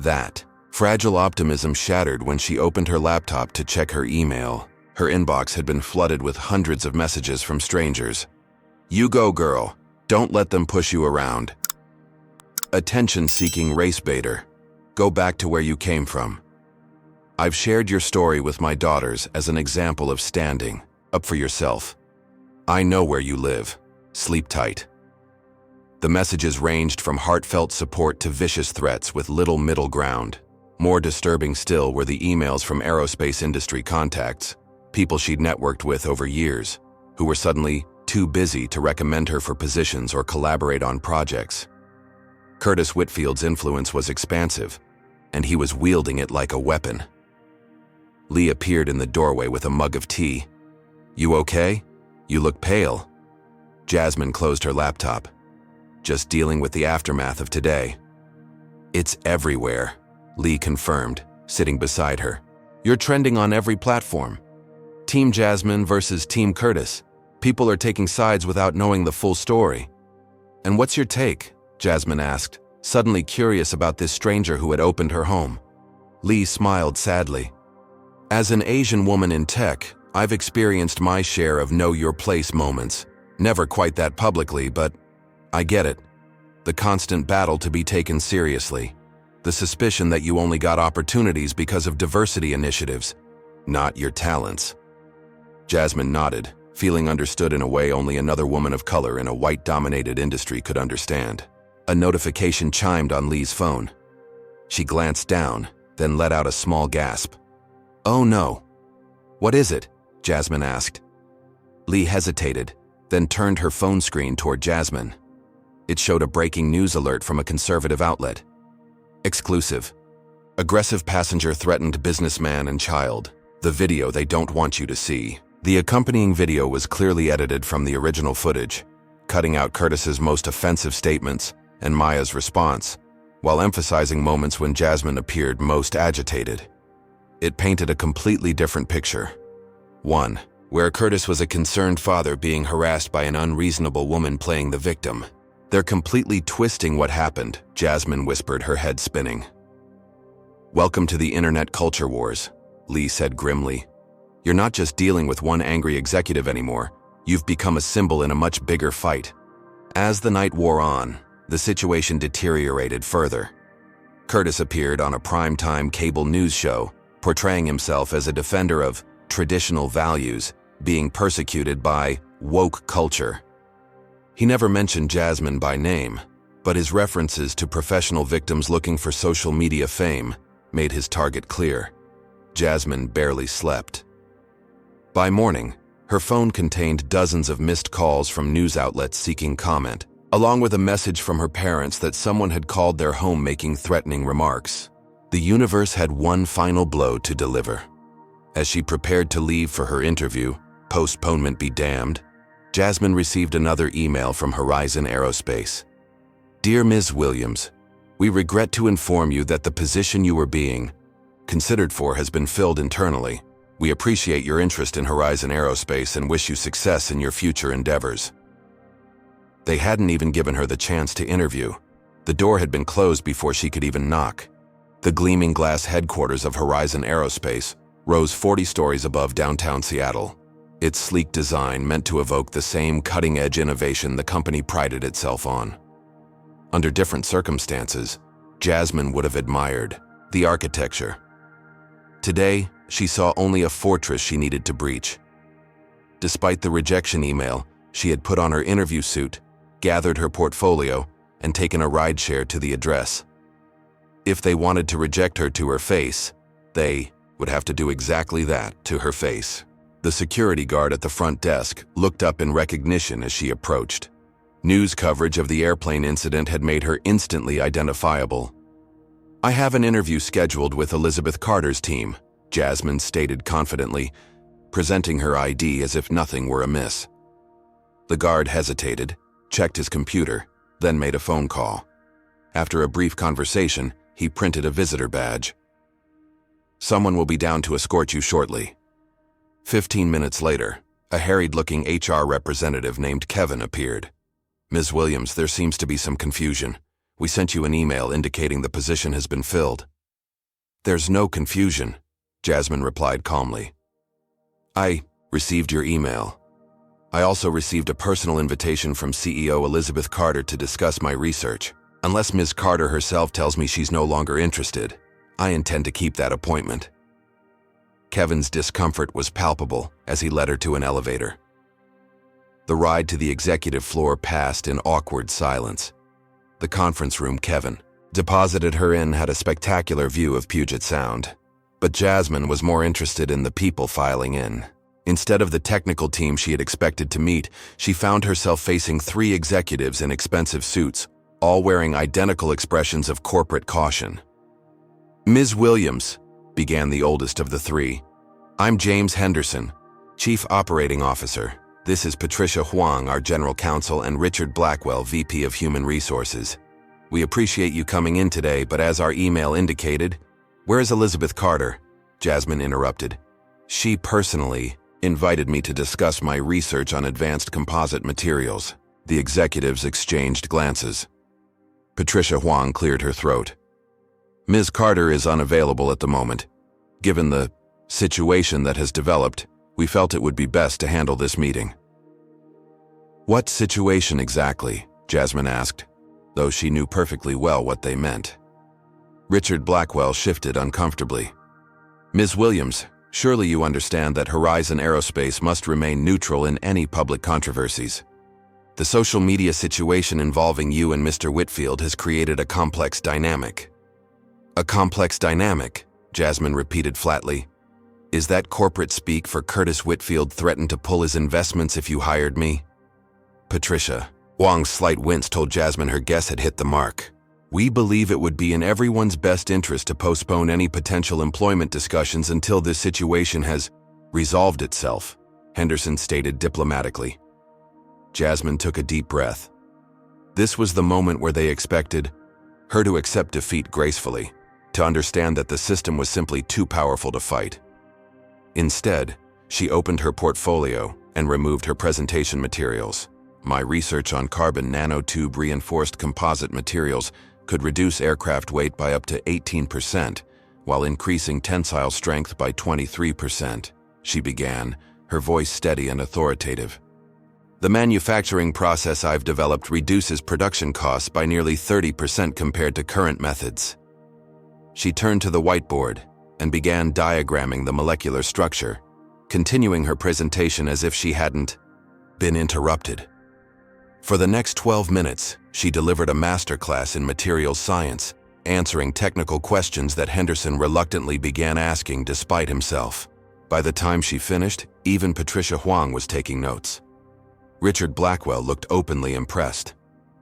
That fragile optimism shattered when she opened her laptop to check her email. Her inbox had been flooded with hundreds of messages from strangers. "You go, girl. Don't let them push you around. Attention-seeking race baiter. Go back to where you came from. I've shared your story with my daughters as an example of standing up for yourself. I know where you live. Sleep tight. The messages ranged from heartfelt support to vicious threats with little middle ground. More disturbing still were the emails from aerospace industry contacts, people she'd networked with over years, who were suddenly too busy to recommend her for positions or collaborate on projects. Curtis Whitfield's influence was expansive, and he was wielding it like a weapon. Lee appeared in the doorway with a mug of tea. "You okay? You look pale." Jasmine closed her laptop. "Just dealing with the aftermath of today." "It's everywhere," Lee confirmed, sitting beside her. "You're trending on every platform. Team Jasmine versus Team Curtis. People are taking sides without knowing the full story." "And what's your take?" Jasmine asked, suddenly curious about this stranger who had opened her home. Lee smiled sadly. "As an Asian woman in tech, I've experienced my share of know-your-place moments. Never quite that publicly, but I get it. The constant battle to be taken seriously. The suspicion that you only got opportunities because of diversity initiatives, not your talents." Jasmine nodded, feeling understood in a way only another woman of color in a white-dominated industry could understand. A notification chimed on Lee's phone. She glanced down, then let out a small gasp. "Oh no." "What is it?" Jasmine asked. Lee hesitated, then turned her phone screen toward Jasmine. It showed a breaking news alert from a conservative outlet. Exclusive. Aggressive passenger threatened businessman and child. The video they don't want you to see. The accompanying video was clearly edited from the original footage, cutting out Curtis's most offensive statements and Maya's response, while emphasizing moments when Jasmine appeared most agitated. It painted a completely different picture. One, where Curtis was a concerned father being harassed by an unreasonable woman playing the victim. "They're completely twisting what happened," Jasmine whispered, her head spinning. "Welcome to the internet culture wars," Lee said grimly. "You're not just dealing with one angry executive anymore. You've become a symbol in a much bigger fight." As the night wore on, the situation deteriorated further. Curtis appeared on a primetime cable news show, portraying himself as a defender of traditional values, being persecuted by woke culture. He never mentioned Jasmine by name, but his references to professional victims looking for social media fame made his target clear. Jasmine barely slept. By morning, her phone contained dozens of missed calls from news outlets seeking comment, along with a message from her parents that someone had called their home making threatening remarks. The universe had one final blow to deliver. As she prepared to leave for her interview, postponement be damned, Jasmine received another email from Horizon Aerospace. "Dear Ms. Williams, we regret to inform you that the position you were being considered for has been filled internally. We appreciate your interest in Horizon Aerospace and wish you success in your future endeavors." They hadn't even given her the chance to interview. The door had been closed before she could even knock. The gleaming glass headquarters of Horizon Aerospace rose 40 stories above downtown Seattle. Its sleek design meant to evoke the same cutting-edge innovation the company prided itself on. Under different circumstances, Jasmine would have admired the architecture. Today, she saw only a fortress she needed to breach. Despite the rejection email, she had put on her interview suit, gathered her portfolio, and taken a rideshare to the address. If they wanted to reject her to her face, they would have to do exactly that to her face. The security guard at the front desk looked up in recognition as she approached. News coverage of the airplane incident had made her instantly identifiable. "I have an interview scheduled with Elizabeth Carter's team," Jasmine stated confidently, presenting her ID as if nothing were amiss. The guard hesitated, checked his computer, then made a phone call. After a brief conversation, he printed a visitor badge. "Someone will be down to escort you shortly." 15 minutes later, a harried-looking HR representative named Kevin appeared. "Ms. Williams, there seems to be some confusion. We sent you an email indicating the position has been filled." "There's no confusion," Jasmine replied calmly. "I received your email." I also received a personal invitation from CEO Elizabeth Carter to discuss my research. Unless Ms. Carter herself tells me she's no longer interested, I intend to keep that appointment. Kevin's discomfort was palpable as he led her to an elevator. The ride to the executive floor passed in awkward silence. The conference room Kevin deposited her in had a spectacular view of Puget Sound, but Jasmine was more interested in the people filing in. Instead of the technical team she had expected to meet, she found herself facing 3 executives in expensive suits, all wearing identical expressions of corporate caution. "Ms. Williams," began the oldest of the 3, "I'm James Henderson, Chief Operating Officer. This is Patricia Huang, our General Counsel, and Richard Blackwell, VP of Human Resources. We appreciate you coming in today, but as our email indicated—" "Where is Elizabeth Carter?" Jasmine interrupted. "She personally invited me to discuss my research on advanced composite materials." The executives exchanged glances. Patricia Huang cleared her throat. "Ms. Carter is unavailable at the moment. Given the situation that has developed, we felt it would be best to handle this meeting." "What situation exactly?" Jasmine asked, though she knew perfectly well what they meant. Richard Blackwell shifted uncomfortably. "Ms. Williams, surely you understand that Horizon Aerospace must remain neutral in any public controversies. The social media situation involving you and Mr. Whitfield has created a complex dynamic." "A complex dynamic," Jasmine repeated flatly. "Is that corporate speak for Curtis Whitfield threatened to pull his investments if you hired me?" "Patricia." Huang's slight wince told Jasmine her guess had hit the mark. "We believe it would be in everyone's best interest to postpone any potential employment discussions until this situation has resolved itself," Henderson stated diplomatically. Jasmine took a deep breath. This was the moment where they expected her to accept defeat gracefully, to understand that the system was simply too powerful to fight. Instead, she opened her portfolio and removed her presentation materials. "My research on carbon nanotube reinforced composite materials could reduce aircraft weight by up to 18%, while increasing tensile strength by 23%, she began, her voice steady and authoritative. "The manufacturing process I've developed reduces production costs by nearly 30% compared to current methods." She turned to the whiteboard and began diagramming the molecular structure, continuing her presentation as if she hadn't been interrupted. For the next 12 minutes, she delivered a masterclass in materials science, answering technical questions that Henderson reluctantly began asking despite himself. By the time she finished, even Patricia Huang was taking notes. Richard Blackwell looked openly impressed.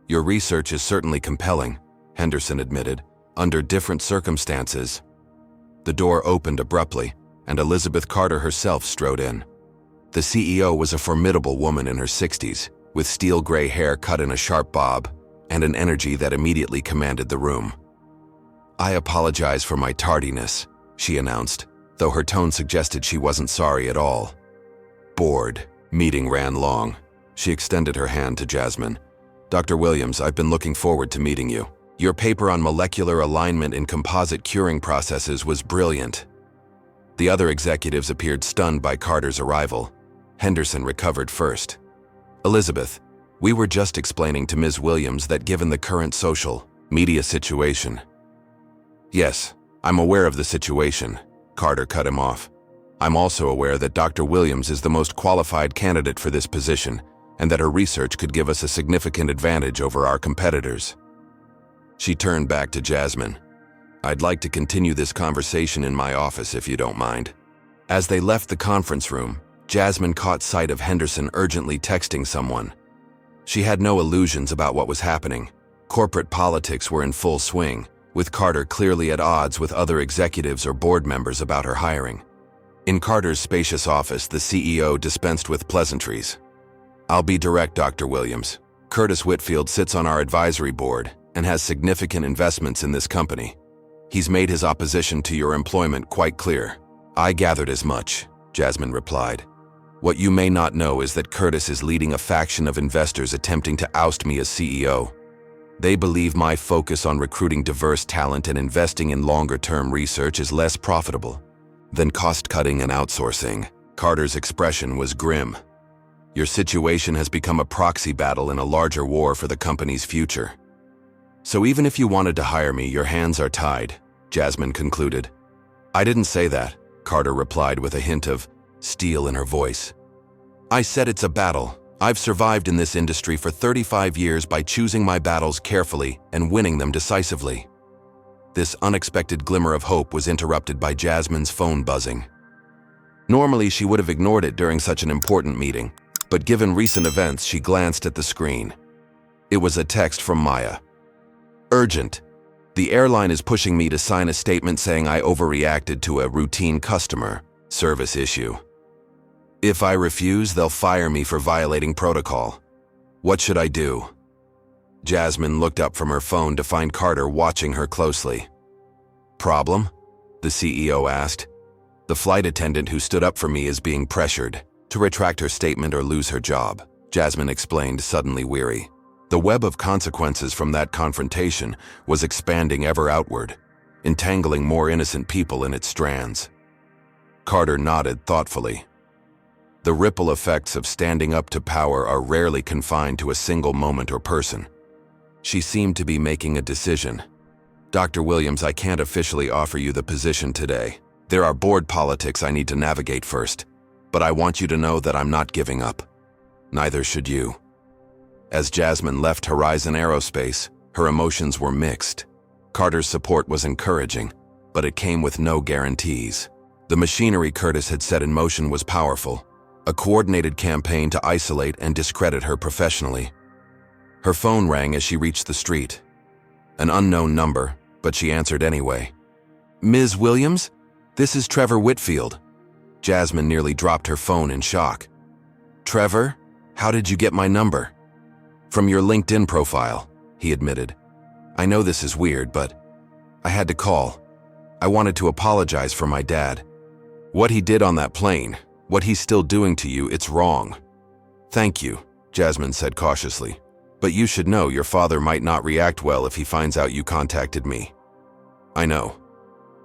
"Your research is certainly compelling," Henderson admitted, "under different circumstances." The door opened abruptly, and Elizabeth Carter herself strode in. The CEO was a formidable woman in her 60s, with steel gray hair cut in a sharp bob, and an energy that immediately commanded the room. "I apologize for my tardiness," she announced, though her tone suggested she wasn't sorry at all. Bored. Meeting ran long. She extended her hand to Jasmine. "Dr. Williams, I've been looking forward to meeting you. Your paper on molecular alignment in composite curing processes was brilliant." The other executives appeared stunned by Carter's arrival. Henderson recovered first. "Elizabeth, we were just explaining to Ms. Williams that given the current social media situation—" "Yes, I'm aware of the situation," Carter cut him off. "I'm also aware that Dr. Williams is the most qualified candidate for this position, and that her research could give us a significant advantage over our competitors." She turned back to Jasmine. "I'd like to continue this conversation in my office if you don't mind." As they left the conference room, Jasmine caught sight of Henderson urgently texting someone. She had no illusions about what was happening. Corporate politics were in full swing, with Carter clearly at odds with other executives or board members about her hiring. In Carter's spacious office, the CEO dispensed with pleasantries. "I'll be direct, Dr. Williams. Curtis Whitfield sits on our advisory board and has significant investments in this company. He's made his opposition to your employment quite clear." "I gathered as much," Jasmine replied. "What you may not know is that Curtis is leading a faction of investors attempting to oust me as CEO. They believe my focus on recruiting diverse talent and investing in longer-term research is less profitable than cost-cutting and outsourcing." Carter's expression was grim. Your situation has become a proxy battle in a larger war for the company's future. So even if you wanted to hire me, your hands are tied, Jasmine concluded. I didn't say that, Carter replied with a hint of steel in her voice. I said it's a battle. I've survived in this industry for 35 years by choosing my battles carefully and winning them decisively. This unexpected glimmer of hope was interrupted by Jasmine's phone buzzing. Normally, she would have ignored it during such an important meeting, but given recent events, she glanced at the screen. It was a text from Maya. Urgent. The airline is pushing me to sign a statement saying I overreacted to a routine customer service issue. If I refuse, they'll fire me for violating protocol. What should I do? Jasmine looked up from her phone to find Carter watching her closely. Problem? The CEO asked. The flight attendant who stood up for me is being pressured to retract her statement or lose her job, Jasmine explained, suddenly weary. The web of consequences from that confrontation was expanding ever outward, entangling more innocent people in its strands. Carter nodded thoughtfully. The ripple effects of standing up to power are rarely confined to a single moment or person. She seemed to be making a decision. Dr. Williams, I can't officially offer you the position today. There are board politics I need to navigate first, but I want you to know that I'm not giving up. Neither should you. As Jasmine left Horizon Aerospace, her emotions were mixed. Carter's support was encouraging, but it came with no guarantees. The machinery Curtis had set in motion was powerful, a coordinated campaign to isolate and discredit her professionally. Her phone rang as she reached the street. An unknown number, but she answered anyway. Ms. Williams? This is Trevor Whitfield. Jasmine nearly dropped her phone in shock. Trevor? How did you get my number? From your LinkedIn profile, he admitted. I know this is weird, but I had to call. I wanted to apologize for my dad. What he did on that plane, what he's still doing to you, it's wrong. Thank you, Jasmine said cautiously. But you should know your father might not react well if he finds out you contacted me. I know.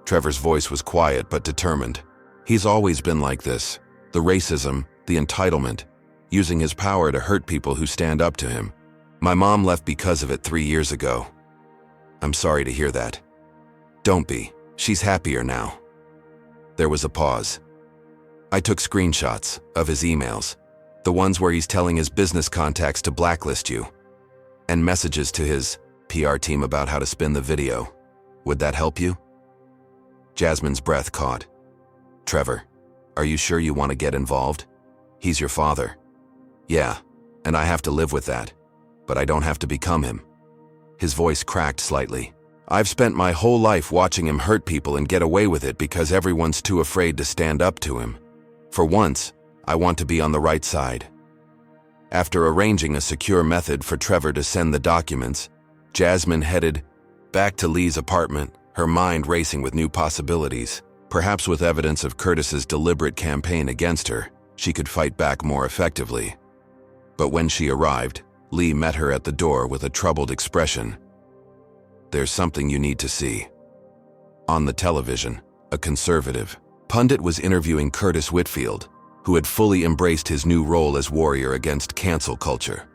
Trevor's voice was quiet but determined. He's always been like this. The racism, the entitlement, using his power to hurt people who stand up to him. My mom left because of it 3 years ago. I'm sorry to hear that. Don't be. She's happier now. There was a pause. I took screenshots of his emails, the ones where he's telling his business contacts to blacklist you, and messages to his PR team about how to spin the video. Would that help you? Jasmine's breath caught. Trevor, are you sure you want to get involved? He's your father. Yeah, and I have to live with that, but I don't have to become him. His voice cracked slightly. I've spent my whole life watching him hurt people and get away with it because everyone's too afraid to stand up to him. For once, I want to be on the right side. After arranging a secure method for Trevor to send the documents, Jasmine headed back to Lee's apartment, her mind racing with new possibilities. Perhaps with evidence of Curtis's deliberate campaign against her, she could fight back more effectively. But when she arrived, Lee met her at the door with a troubled expression. There's something you need to see. On the television, a conservative pundit was interviewing Curtis Whitfield, who had fully embraced his new role as warrior against cancel culture.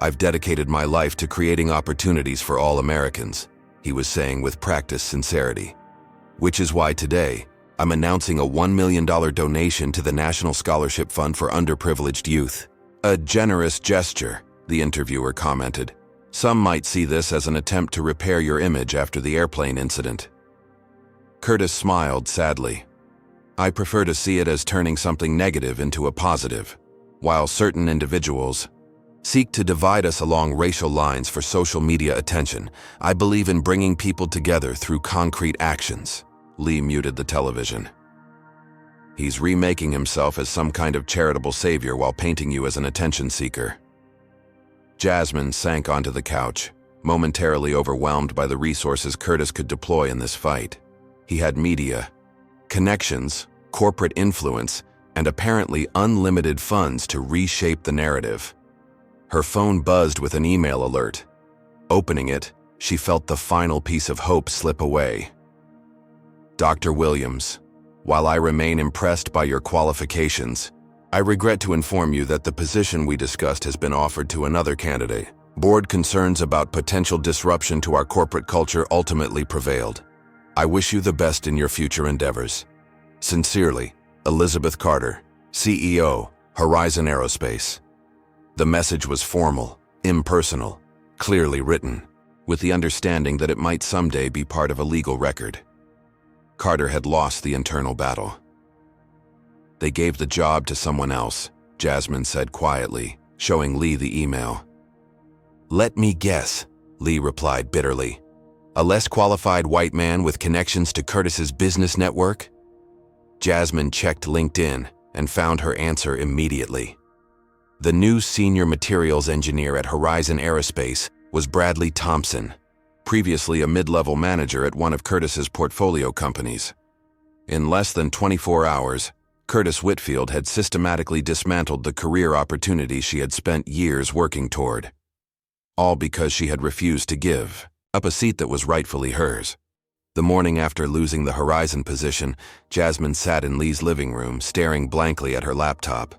I've dedicated my life to creating opportunities for all Americans, he was saying with practiced sincerity. Which is why today, I'm announcing a $1 million donation to the National Scholarship Fund for Underprivileged Youth. A generous gesture, the interviewer commented. Some might see this as an attempt to repair your image after the airplane incident. Curtis smiled sadly. I prefer to see it as turning something negative into a positive. While certain individuals seek to divide us along racial lines for social media attention, I believe in bringing people together through concrete actions. Lee muted the television. He's remaking himself as some kind of charitable savior while painting you as an attention seeker. Jasmine sank onto the couch, momentarily overwhelmed by the resources Curtis could deploy in this fight. He had media, connections, corporate influence, and apparently unlimited funds to reshape the narrative. Her phone buzzed with an email alert. Opening it, she felt the final piece of hope slip away. Dr. Williams, while I remain impressed by your qualifications, I regret to inform you that the position we discussed has been offered to another candidate. Board concerns about potential disruption to our corporate culture ultimately prevailed. I wish you the best in your future endeavors. Sincerely, Elizabeth Carter, CEO, Horizon Aerospace. The message was formal, impersonal, clearly written, with the understanding that it might someday be part of a legal record. Carter had lost the internal battle. They gave the job to someone else, Jasmine said quietly, showing Lee the email. Let me guess, Lee replied bitterly. A less qualified white man with connections to Curtis's business network? Jasmine checked LinkedIn and found her answer immediately. The new senior materials engineer at Horizon Aerospace was Bradley Thompson, previously a mid-level manager at one of Curtis's portfolio companies. In less than 24 hours, Curtis Whitfield had systematically dismantled the career opportunity she had spent years working toward. All because she had refused to give up a seat that was rightfully hers. The morning after losing the Horizon position, Jasmine sat in Lee's living room, staring blankly at her laptop.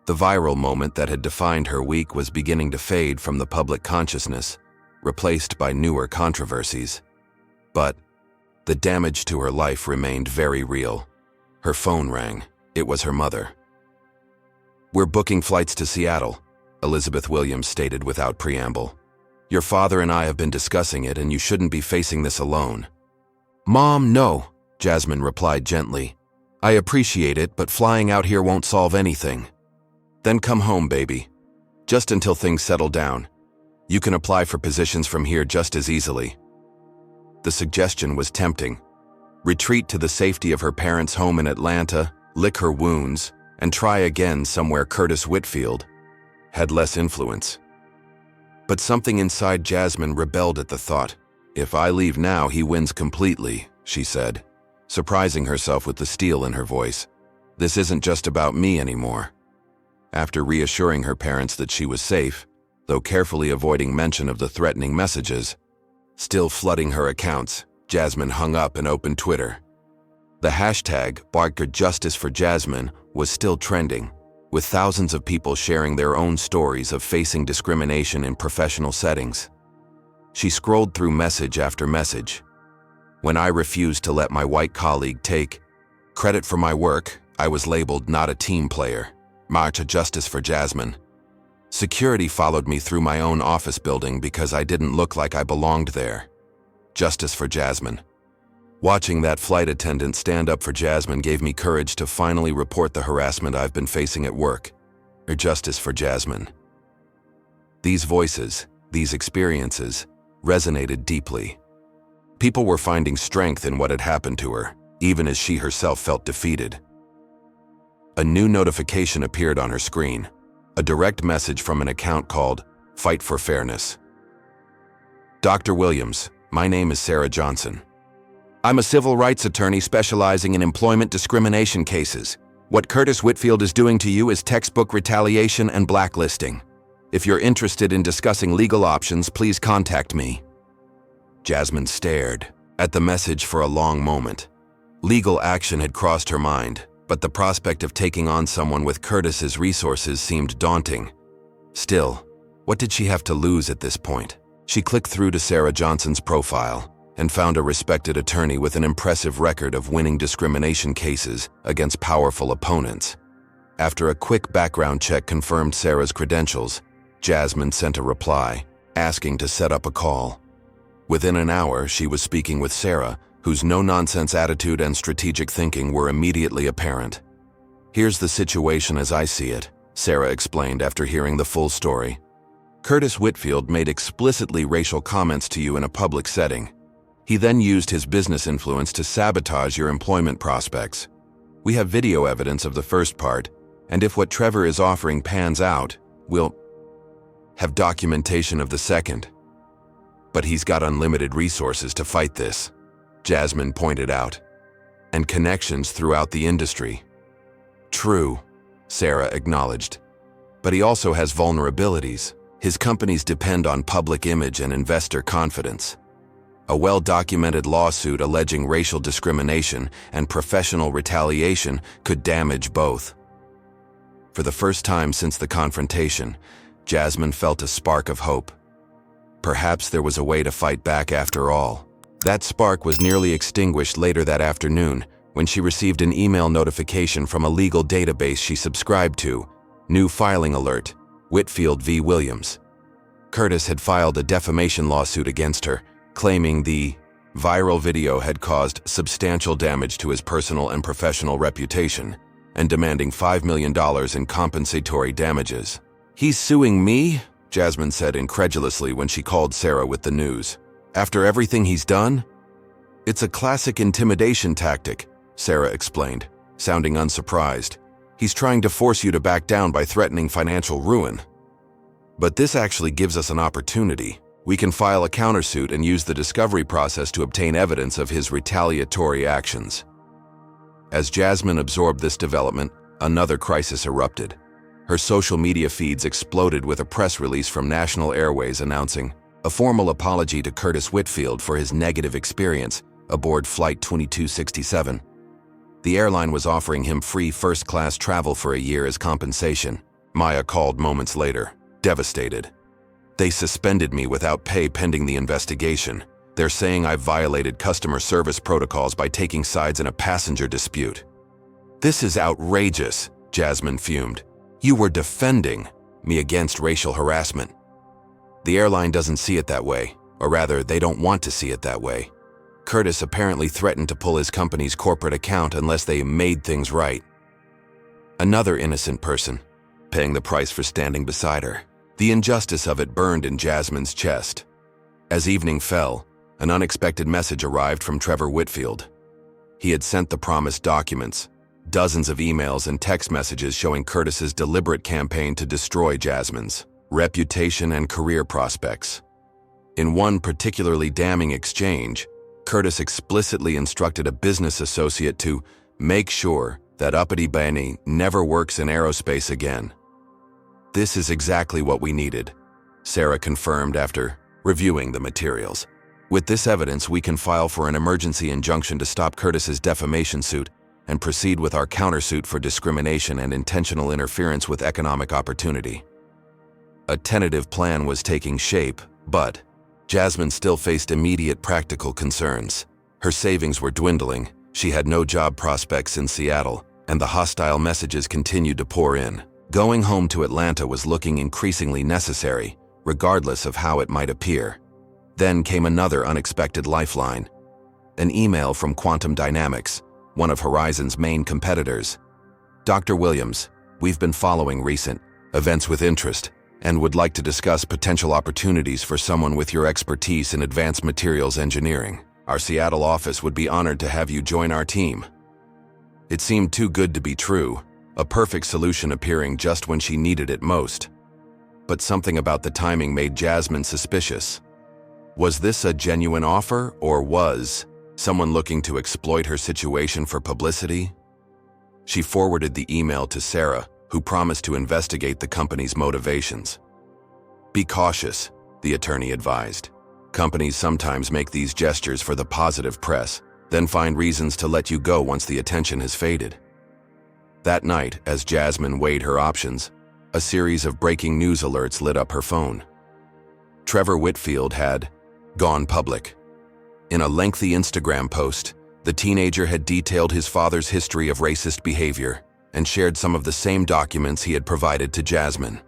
The viral moment that had defined her week was beginning to fade from the public consciousness, replaced by newer controversies. But the damage to her life remained very real. Her phone rang. It was her mother. We're booking flights to Seattle, Elizabeth Williams stated without preamble. Your father and I have been discussing it, and you shouldn't be facing this alone. Mom, no, Jasmine replied gently. I appreciate it, but flying out here won't solve anything. Then come home, baby. Just until things settle down. You can apply for positions from here just as easily. The suggestion was tempting. Retreat to the safety of her parents' home in Atlanta, lick her wounds, and try again somewhere Curtis Whitfield had less influence. But something inside Jasmine rebelled at the thought. If I leave now, he wins completely, she said, surprising herself with the steel in her voice. This isn't just about me anymore. After reassuring her parents that she was safe, though carefully avoiding mention of the threatening messages, still flooding her accounts, Jasmine hung up and opened Twitter. The hashtag #JusticeForJasmine was still trending, with thousands of people sharing their own stories of facing discrimination in professional settings. She scrolled through message after message. When I refused to let my white colleague take credit for my work, I was labeled not a team player. March to justice for Jasmine. Security followed me through my own office building because I didn't look like I belonged there. Justice for Jasmine. Watching that flight attendant stand up for Jasmine gave me courage to finally report the harassment I've been facing at work. Justice for Jasmine. These voices, these experiences, resonated deeply. People were finding strength in what had happened to her, even as she herself felt defeated. A new notification appeared on her screen, a direct message from an account called Fight for Fairness. Dr. Williams, my name is Sarah Johnson. I'm a civil rights attorney specializing in employment discrimination cases. What Curtis Whitfield is doing to you is textbook retaliation and blacklisting. If you're interested in discussing legal options, please contact me. Jasmine stared at the message for a long moment. Legal action had crossed her mind, but the prospect of taking on someone with Curtis's resources seemed daunting. Still, what did she have to lose at this point? She clicked through to Sarah Johnson's profile and found a respected attorney with an impressive record of winning discrimination cases against powerful opponents. After a quick background check confirmed Sarah's credentials, Jasmine sent a reply, asking to set up a call. Within an hour, she was speaking with Sarah, whose no-nonsense attitude and strategic thinking were immediately apparent. Here's the situation as I see it, Sarah explained after hearing the full story. Curtis Whitfield made explicitly racial comments to you in a public setting. He then used his business influence to sabotage your employment prospects. We have video evidence of the first part, and if what Trevor is offering pans out, we'll have documentation of the second. But he's got unlimited resources to fight this, Jasmine pointed out, and connections throughout the industry. True, Sarah acknowledged. But he also has vulnerabilities. His companies depend on public image and investor confidence. A well-documented lawsuit alleging racial discrimination and professional retaliation could damage both. For the first time since the confrontation, Jasmine felt a spark of hope. Perhaps there was a way to fight back after all. That spark was nearly extinguished later that afternoon when she received an email notification from a legal database she subscribed to. New filing alert, Whitfield v. Williams. Curtis had filed a defamation lawsuit against her, claiming the viral video had caused substantial damage to his personal and professional reputation, and demanding $5 million in compensatory damages. "He's suing me?" Jasmine said incredulously when she called Sarah with the news. "After everything he's done?" "It's a classic intimidation tactic," Sarah explained, sounding unsurprised. "He's trying to force you to back down by threatening financial ruin. But this actually gives us an opportunity. We can file a countersuit and use the discovery process to obtain evidence of his retaliatory actions." As Jasmine absorbed this development, another crisis erupted. Her social media feeds exploded with a press release from National Airways announcing a formal apology to Curtis Whitfield for his negative experience aboard Flight 2267. The airline was offering him free first-class travel for a year as compensation. Maya called moments later, devastated. "They suspended me without pay pending the investigation. They're saying I've violated customer service protocols by taking sides in a passenger dispute." "This is outrageous," Jasmine fumed. "You were defending me against racial harassment." "The airline doesn't see it that way, or rather, they don't want to see it that way. Curtis apparently threatened to pull his company's corporate account unless they made things right." Another innocent person, paying the price for standing beside her. The injustice of it burned in Jasmine's chest. As evening fell, an unexpected message arrived from Trevor Whitfield. He had sent the promised documents, dozens of emails and text messages showing Curtis's deliberate campaign to destroy Jasmine's reputation and career prospects. In one particularly damning exchange, Curtis explicitly instructed a business associate to make sure that uppity Benny never works in aerospace again. "This is exactly what we needed," Sarah confirmed after reviewing the materials. "With this evidence, we can file for an emergency injunction to stop Curtis's defamation suit and proceed with our countersuit for discrimination and intentional interference with economic opportunity." A tentative plan was taking shape, but Jasmine still faced immediate practical concerns. Her savings were dwindling, she had no job prospects in Seattle, and the hostile messages continued to pour in. Going home to Atlanta was looking increasingly necessary, regardless of how it might appear. Then came another unexpected lifeline. An email from Quantum Dynamics, one of Horizon's main competitors. "Dr. Williams, we've been following recent events with interest and would like to discuss potential opportunities for someone with your expertise in advanced materials engineering. Our Seattle office would be honored to have you join our team." It seemed too good to be true, a perfect solution appearing just when she needed it most. But something about the timing made Jasmine suspicious. Was this a genuine offer, or was someone looking to exploit her situation for publicity? She forwarded the email to Sarah, who promised to investigate the company's motivations. "Be cautious," the attorney advised. "Companies sometimes make these gestures for the positive press, then find reasons to let you go once the attention has faded." That night, as Jasmine weighed her options, a series of breaking news alerts lit up her phone. Trevor Whitfield had gone public. In a lengthy Instagram post, the teenager had detailed his father's history of racist behavior and shared some of the same documents he had provided to Jasmine.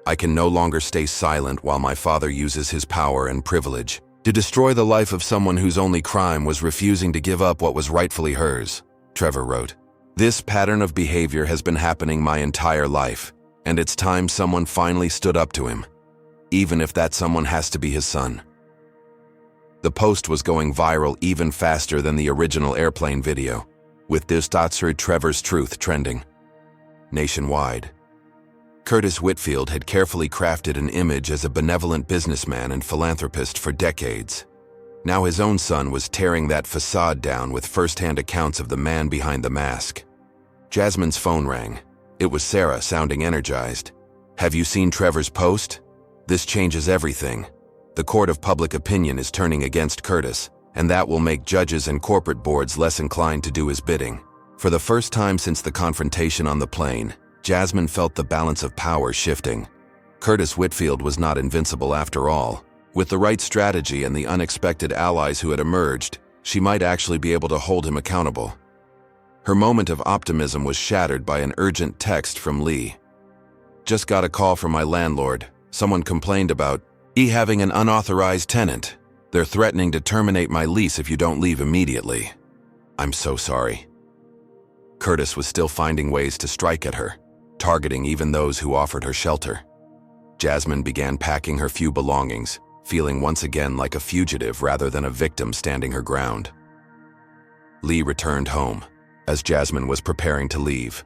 "I can no longer stay silent while my father uses his power and privilege to destroy the life of someone whose only crime was refusing to give up what was rightfully hers," Trevor wrote. "This pattern of behavior has been happening my entire life, and it's time someone finally stood up to him, even if that someone has to be his son." The post was going viral even faster than the original airplane video, with this Trevor's truth trending nationwide. Curtis Whitfield had carefully crafted an image as a benevolent businessman and philanthropist for decades. Now his own son was tearing that facade down with first-hand accounts of the man behind the mask. Jasmine's phone rang. It was Sarah, sounding energized. "Have you seen Trevor's post? This changes everything. The court of public opinion is turning against Curtis, and that will make judges and corporate boards less inclined to do his bidding." For the first time since the confrontation on the plane, Jasmine felt the balance of power shifting. Curtis Whitfield was not invincible after all. With the right strategy and the unexpected allies who had emerged, she might actually be able to hold him accountable. Her moment of optimism was shattered by an urgent text from Lee. "Just got a call from my landlord. Someone complained about having an unauthorized tenant. They're threatening to terminate my lease if you don't leave immediately. I'm so sorry." Curtis was still finding ways to strike at her, targeting even those who offered her shelter. Jasmine began packing her few belongings, feeling once again like a fugitive rather than a victim standing her ground. Lee returned home as Jasmine was preparing to leave.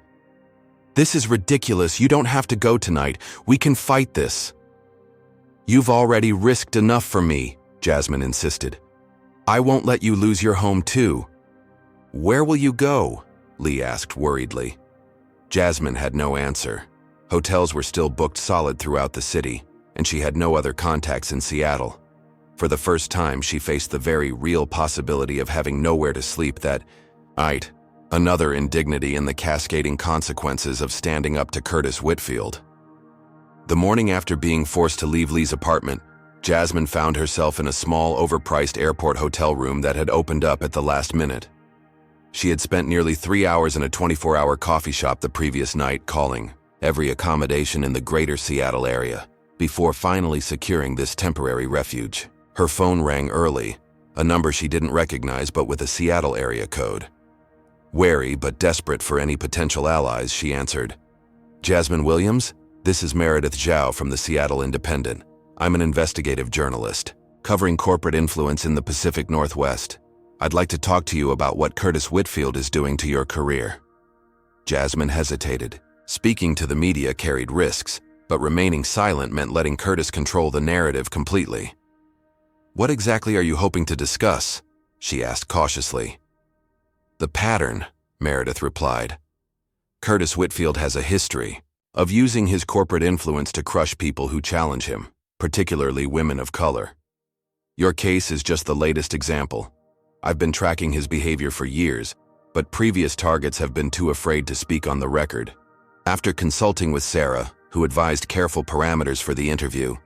"This is ridiculous. You don't have to go tonight. We can fight this." "You've already risked enough for me," Jasmine insisted. "I won't let you lose your home too." "Where will you go?" Lee asked worriedly. Jasmine had no answer. Hotels were still booked solid throughout the city, and she had no other contacts in Seattle. For the first time, she faced the very real possibility of having nowhere to sleep another indignity in the cascading consequences of standing up to Curtis Whitfield. The morning after being forced to leave Lee's apartment, Jasmine found herself in a small, overpriced airport hotel room that had opened up at the last minute. She had spent nearly 3 hours in a 24-hour coffee shop the previous night calling every accommodation in the greater Seattle area before finally securing this temporary refuge. Her phone rang early, a number she didn't recognize but with a Seattle area code. Wary but desperate for any potential allies, she answered. "Jasmine Williams? This is Meredith Zhao from the Seattle Independent. I'm an investigative journalist, covering corporate influence in the Pacific Northwest. I'd like to talk to you about what Curtis Whitfield is doing to your career." Jasmine hesitated. Speaking to the media carried risks, but remaining silent meant letting Curtis control the narrative completely. "What exactly are you hoping to discuss?" she asked cautiously. "The pattern," Meredith replied. "Curtis Whitfield has a history of using his corporate influence to crush people who challenge him, particularly women of color. Your case is just the latest example. I've been tracking his behavior for years, but previous targets have been too afraid to speak on the record. After consulting with Sarah, who advised careful parameters for the interview,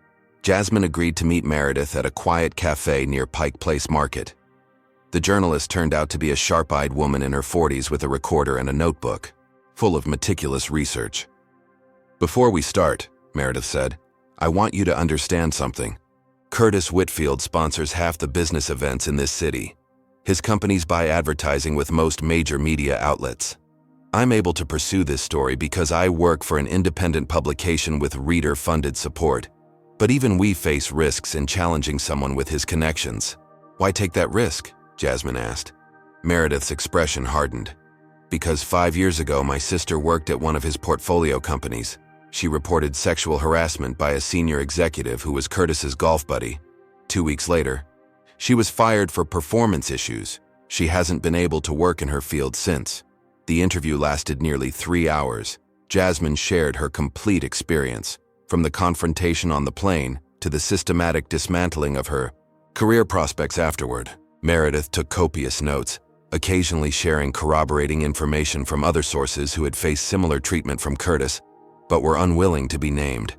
Jasmine agreed to meet Meredith at a quiet cafe near Pike Place Market. The journalist turned out to be a sharp-eyed woman in her 40s with a recorder and a notebook, full of meticulous research. "Before we start," Meredith said, "I want you to understand something. Curtis Whitfield sponsors half the business events in this city. His companies buy advertising with most major media outlets. I'm able to pursue this story because I work for an independent publication with reader-funded support. But even we face risks in challenging someone with his connections." "Why take that risk?" Jasmine asked. Meredith's expression hardened. "Because 5 years ago my sister worked at one of his portfolio companies. She reported sexual harassment by a senior executive who was Curtis's golf buddy. 2 weeks later, she was fired for performance issues. She hasn't been able to work in her field since." The interview lasted nearly 3 hours. Jasmine shared her complete experience, from the confrontation on the plane to the systematic dismantling of her career prospects afterward. Meredith took copious notes, occasionally sharing corroborating information from other sources who had faced similar treatment from Curtis, but were unwilling to be named.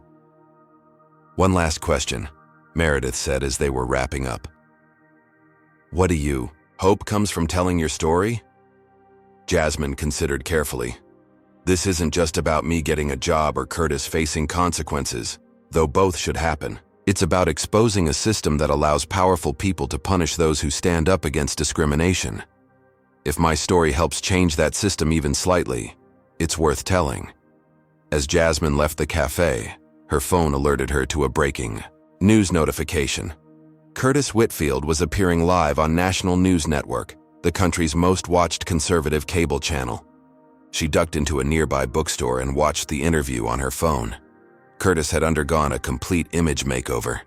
"One last question," Meredith said as they were wrapping up. "What do you hope comes from telling your story?" Jasmine considered carefully. "This isn't just about me getting a job or Curtis facing consequences, though both should happen. It's about exposing a system that allows powerful people to punish those who stand up against discrimination. If my story helps change that system even slightly, it's worth telling." As Jasmine left the cafe, her phone alerted her to a breaking news notification. Curtis Whitfield was appearing live on National News Network, the country's most watched conservative cable channel. She ducked into a nearby bookstore and watched the interview on her phone. Curtis had undergone a complete image makeover.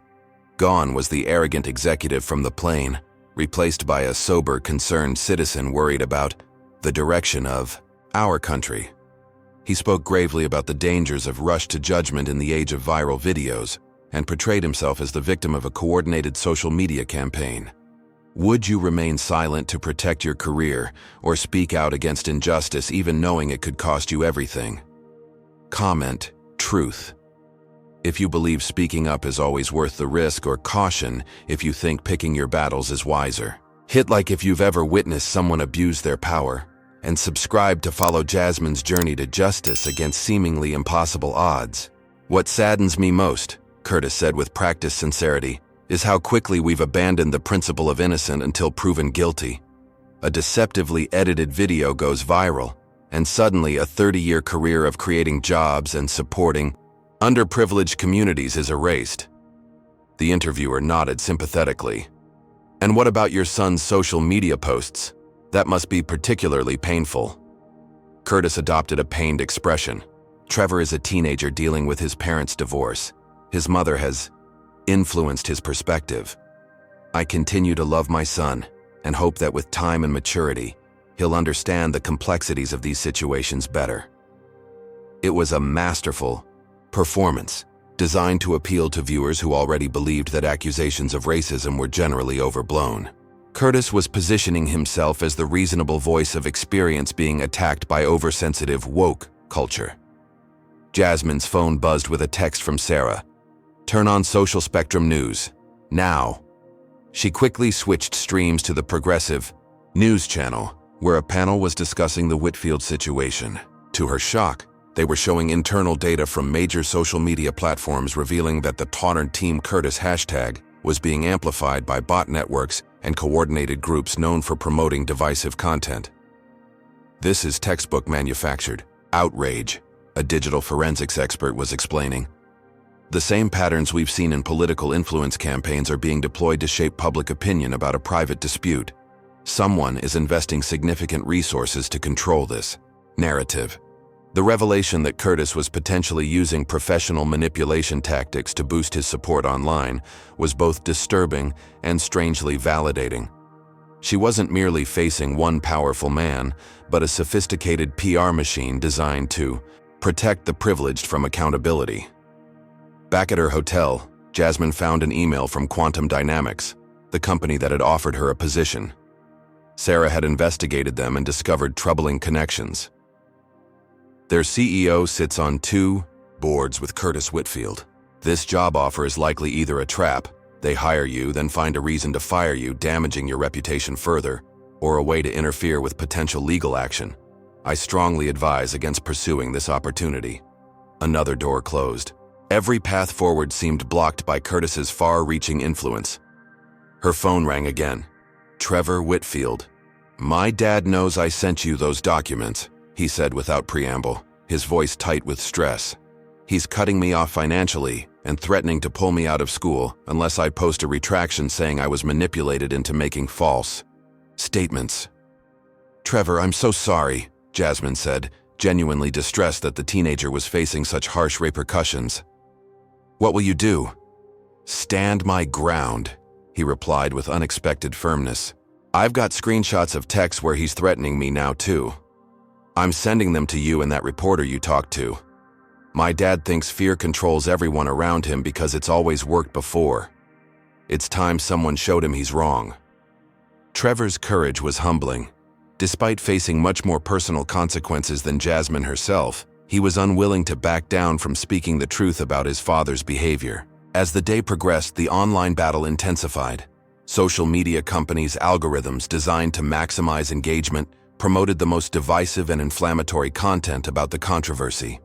Gone was the arrogant executive from the plane, replaced by a sober, concerned citizen worried about the direction of our country. He spoke gravely about the dangers of rush to judgment in the age of viral videos, and portrayed himself as the victim of a coordinated social media campaign. Would you remain silent to protect your career, or speak out against injustice even knowing it could cost you everything? Comment, truth. If you believe speaking up is always worth the risk, or caution if you think picking your battles is wiser. Hit like if you've ever witnessed someone abuse their power, and subscribe to follow Jasmine's journey to justice against seemingly impossible odds. What saddens me most, Curtis said with practiced sincerity, is how quickly we've abandoned the principle of innocent until proven guilty. A deceptively edited video goes viral, and suddenly a 30-year career of creating jobs and supporting underprivileged communities is erased. The interviewer nodded sympathetically. And what about your son's social media posts? That must be particularly painful. Curtis adopted a pained expression. Trevor is a teenager dealing with his parents' divorce. His mother has influenced his perspective. I continue to love my son and hope that with time and maturity, he'll understand the complexities of these situations better. It was a masterful performance designed to appeal to viewers who already believed that accusations of racism were generally overblown. Curtis was positioning himself as the reasonable voice of experience being attacked by oversensitive woke culture. Jasmine's phone buzzed with a text from Sarah. Turn on Social Spectrum News. Now. She quickly switched streams to the Progressive News channel, where a panel was discussing the Whitfield situation. To her shock, they were showing internal data from major social media platforms revealing that the Taunton Team Curtis hashtag was being amplified by bot networks and coordinated groups known for promoting divisive content. This is textbook manufactured outrage, a digital forensics expert was explaining. The same patterns we've seen in political influence campaigns are being deployed to shape public opinion about a private dispute. Someone is investing significant resources to control this narrative. The revelation that Curtis was potentially using professional manipulation tactics to boost his support online was both disturbing and strangely validating. She wasn't merely facing one powerful man, but a sophisticated PR machine designed to protect the privileged from accountability. Back at her hotel, Jasmine found an email from Quantum Dynamics, the company that had offered her a position. Sarah had investigated them and discovered troubling connections. Their CEO sits on 2 boards with Curtis Whitfield. This job offer is likely either a trap, they hire you, then find a reason to fire you, damaging your reputation further, or a way to interfere with potential legal action. I strongly advise against pursuing this opportunity. Another door closed. Every path forward seemed blocked by Curtis's far-reaching influence. Her phone rang again. Trevor Whitfield. My dad knows I sent you those documents, he said without preamble, his voice tight with stress. He's cutting me off financially and threatening to pull me out of school unless I post a retraction saying I was manipulated into making false statements. Trevor, I'm so sorry, Jasmine said, genuinely distressed that the teenager was facing such harsh repercussions. What will you do? Stand my ground, he replied with unexpected firmness. I've got screenshots of texts where he's threatening me now too. I'm sending them to you and that reporter you talked to. My dad thinks fear controls everyone around him because it's always worked before. It's time someone showed him he's wrong. Trevor's courage was humbling. Despite facing much more personal consequences than Jasmine herself, he was unwilling to back down from speaking the truth about his father's behavior. As the day progressed, the online battle intensified. Social media companies' algorithms designed to maximize engagement promoted the most divisive and inflammatory content about the controversy.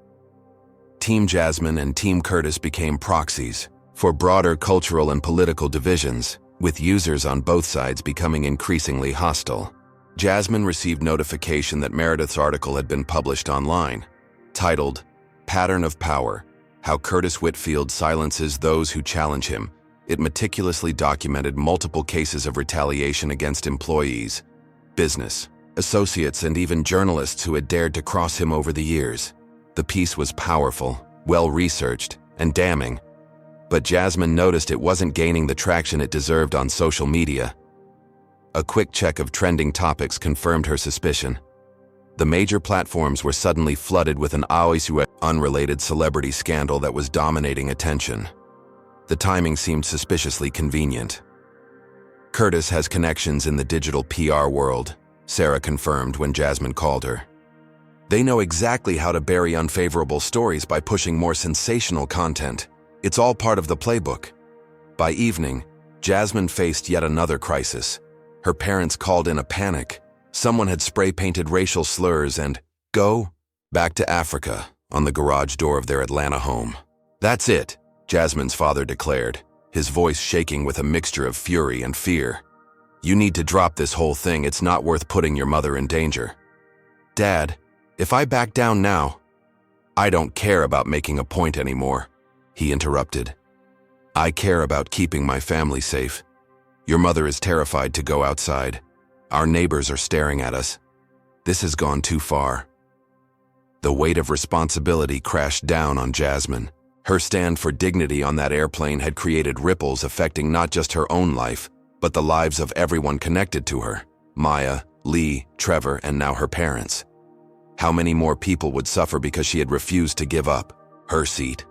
Team Jasmine and Team Curtis became proxies for broader cultural and political divisions, with users on both sides becoming increasingly hostile. Jasmine received notification that Meredith's article had been published online, titled, Pattern of Power, How Curtis Whitfield Silences Those Who Challenge Him. It meticulously documented multiple cases of retaliation against employees, business, associates, and even journalists who had dared to cross him over the years. The piece was powerful, well-researched, and damning, but Jasmine noticed it wasn't gaining the traction it deserved on social media. A quick check of trending topics confirmed her suspicion. The major platforms were suddenly flooded with an unrelated celebrity scandal that was dominating attention. The timing seemed suspiciously convenient. Curtis has connections in the digital PR world, Sarah confirmed when Jasmine called her. They know exactly how to bury unfavorable stories by pushing more sensational content. It's all part of the playbook. By evening, Jasmine faced yet another crisis. Her parents called in a panic. Someone had spray-painted racial slurs and "Go back to Africa" on the garage door of their Atlanta home. "That's it," Jasmine's father declared, his voice shaking with a mixture of fury and fear. "You need to drop this whole thing. It's not worth putting your mother in danger." "Dad, if I back down now—" "I don't care about making a point anymore," he interrupted. "I care about keeping my family safe. Your mother is terrified to go outside. Our neighbors are staring at us. This has gone too far." The weight of responsibility crashed down on Jasmine. Her stand for dignity on that airplane had created ripples affecting not just her own life, but the lives of everyone connected to her: Maya, Lee, Trevor, and now her parents. How many more people would suffer because she had refused to give up her seat?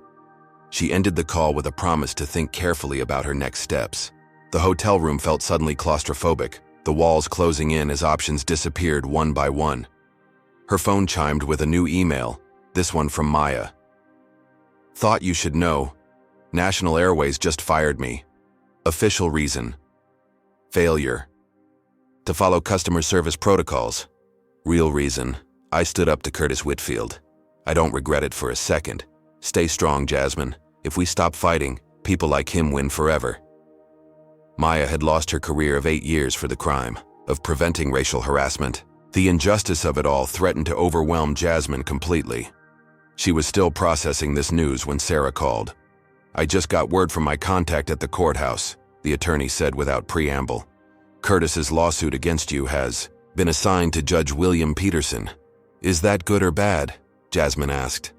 She ended the call with a promise to think carefully about her next steps. The hotel room felt suddenly claustrophobic, the walls closing in as options disappeared one by one. Her phone chimed with a new email, this one from Maya. "Thought you should know. National Airways just fired me. Official reason: failure to follow customer service protocols. Real reason: I stood up to Curtis Whitfield. I don't regret it for a second. Stay strong, Jasmine. If we stop fighting, people like him win forever." Maya had lost her career of 8 years for the crime of preventing racial harassment. The injustice of it all threatened to overwhelm Jasmine completely. She was still processing this news when Sarah called. "I just got word from my contact at the courthouse," the attorney said without preamble. "Curtis's lawsuit against you has been assigned to Judge William Peterson." "Is that good or bad?" Jasmine asked.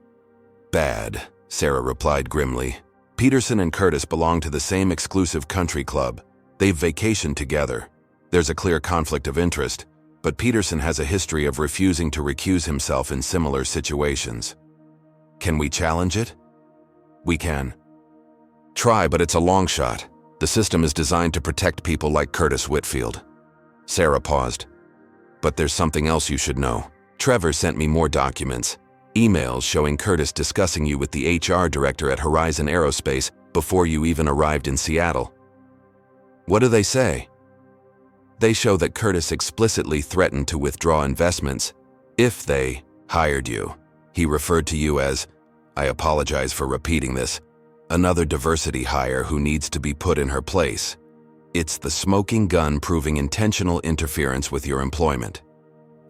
"Bad," Sarah replied grimly. "Peterson and Curtis belong to the same exclusive country club. They've vacationed together. There's a clear conflict of interest, but Peterson has a history of refusing to recuse himself in similar situations." "Can we challenge it?" "We can. Try, but it's a long shot. The system is designed to protect people like Curtis Whitfield." Sarah paused. "But there's something else you should know. Trevor sent me more documents. Emails showing Curtis discussing you with the HR director at Horizon Aerospace before you even arrived in Seattle." "What do they say?" "They show that Curtis explicitly threatened to withdraw investments if they hired you. He referred to you as, I apologize for repeating this, another diversity hire who needs to be put in her place. It's the smoking gun proving intentional interference with your employment."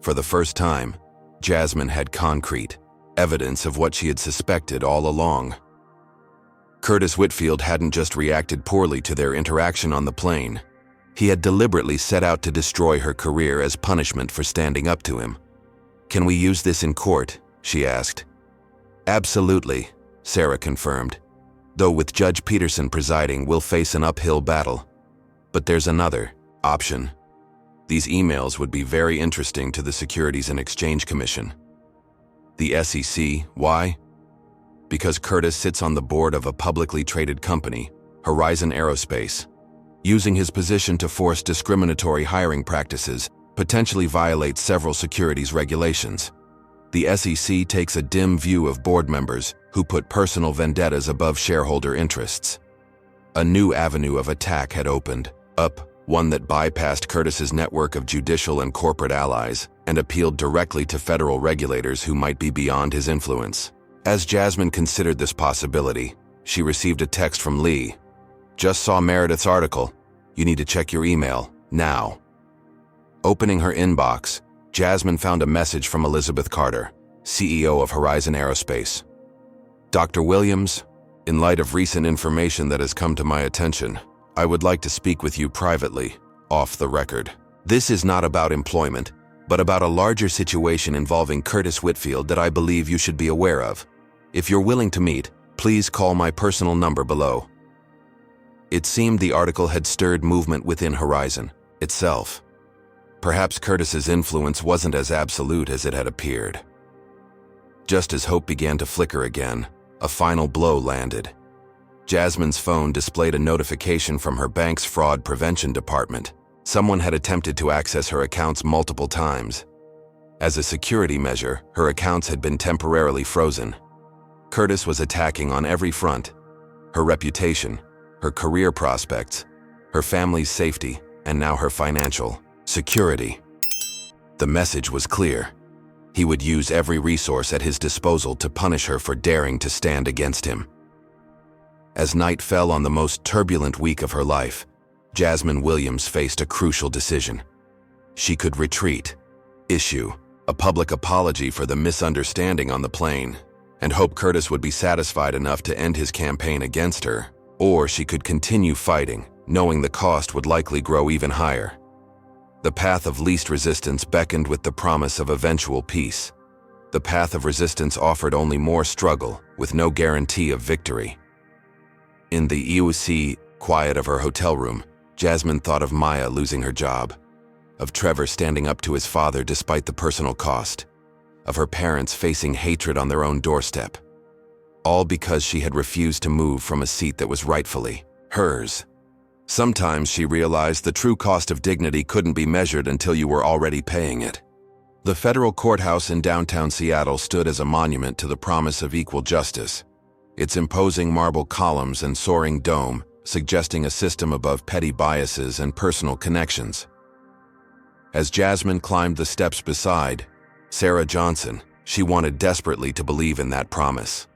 For the first time, Jasmine had concrete evidence of what she had suspected all along. Curtis Whitfield hadn't just reacted poorly to their interaction on the plane. He had deliberately set out to destroy her career as punishment for standing up to him. "Can we use this in court?" she asked. "Absolutely," Sarah confirmed. "Though with Judge Peterson presiding, we'll face an uphill battle. But there's another option. These emails would be very interesting to the Securities and Exchange Commission." "The SEC, why?" "Because Curtis sits on the board of a publicly traded company, Horizon Aerospace. Using his position to force discriminatory hiring practices potentially violates several securities regulations. The SEC takes a dim view of board members who put personal vendettas above shareholder interests." A new avenue of attack had opened up, one that bypassed Curtis's network of judicial and corporate allies and appealed directly to federal regulators who might be beyond his influence. As Jasmine considered this possibility, she received a text from Lee. "Just saw Meredith's article. You need to check your email, now." Opening her inbox, Jasmine found a message from Elizabeth Carter, CEO of Horizon Aerospace. "Dr. Williams, in light of recent information that has come to my attention, I would like to speak with you privately, off the record. This is not about employment, but about a larger situation involving Curtis Whitfield that I believe you should be aware of. If you're willing to meet, please call my personal number below." It seemed the article had stirred movement within Horizon itself. Perhaps Curtis's influence wasn't as absolute as it had appeared. Just as hope began to flicker again, a final blow landed. Jasmine's phone displayed a notification from her bank's fraud prevention department. Someone had attempted to access her accounts multiple times. As a security measure, her accounts had been temporarily frozen. Curtis was attacking on every front: her reputation, her career prospects, her family's safety, and now her financial security. The message was clear. He would use every resource at his disposal to punish her for daring to stand against him. As night fell on the most turbulent week of her life, Jasmine Williams faced a crucial decision. She could retreat, issue a public apology for the misunderstanding on the plane, and hope Curtis would be satisfied enough to end his campaign against her, or she could continue fighting, knowing the cost would likely grow even higher. The path of least resistance beckoned with the promise of eventual peace. The path of resistance offered only more struggle, with no guarantee of victory. In the EOC quiet of her hotel room, Jasmine thought of Maya losing her job, of Trevor standing up to his father despite the personal cost, of her parents facing hatred on their own doorstep, all because she had refused to move from a seat that was rightfully hers. Sometimes she realized the true cost of dignity couldn't be measured until you were already paying it. The federal courthouse in downtown Seattle stood as a monument to the promise of equal justice, its imposing marble columns and soaring dome suggesting a system above petty biases and personal connections. As Jasmine climbed the steps beside Sarah Johnson, she wanted desperately to believe in that promise.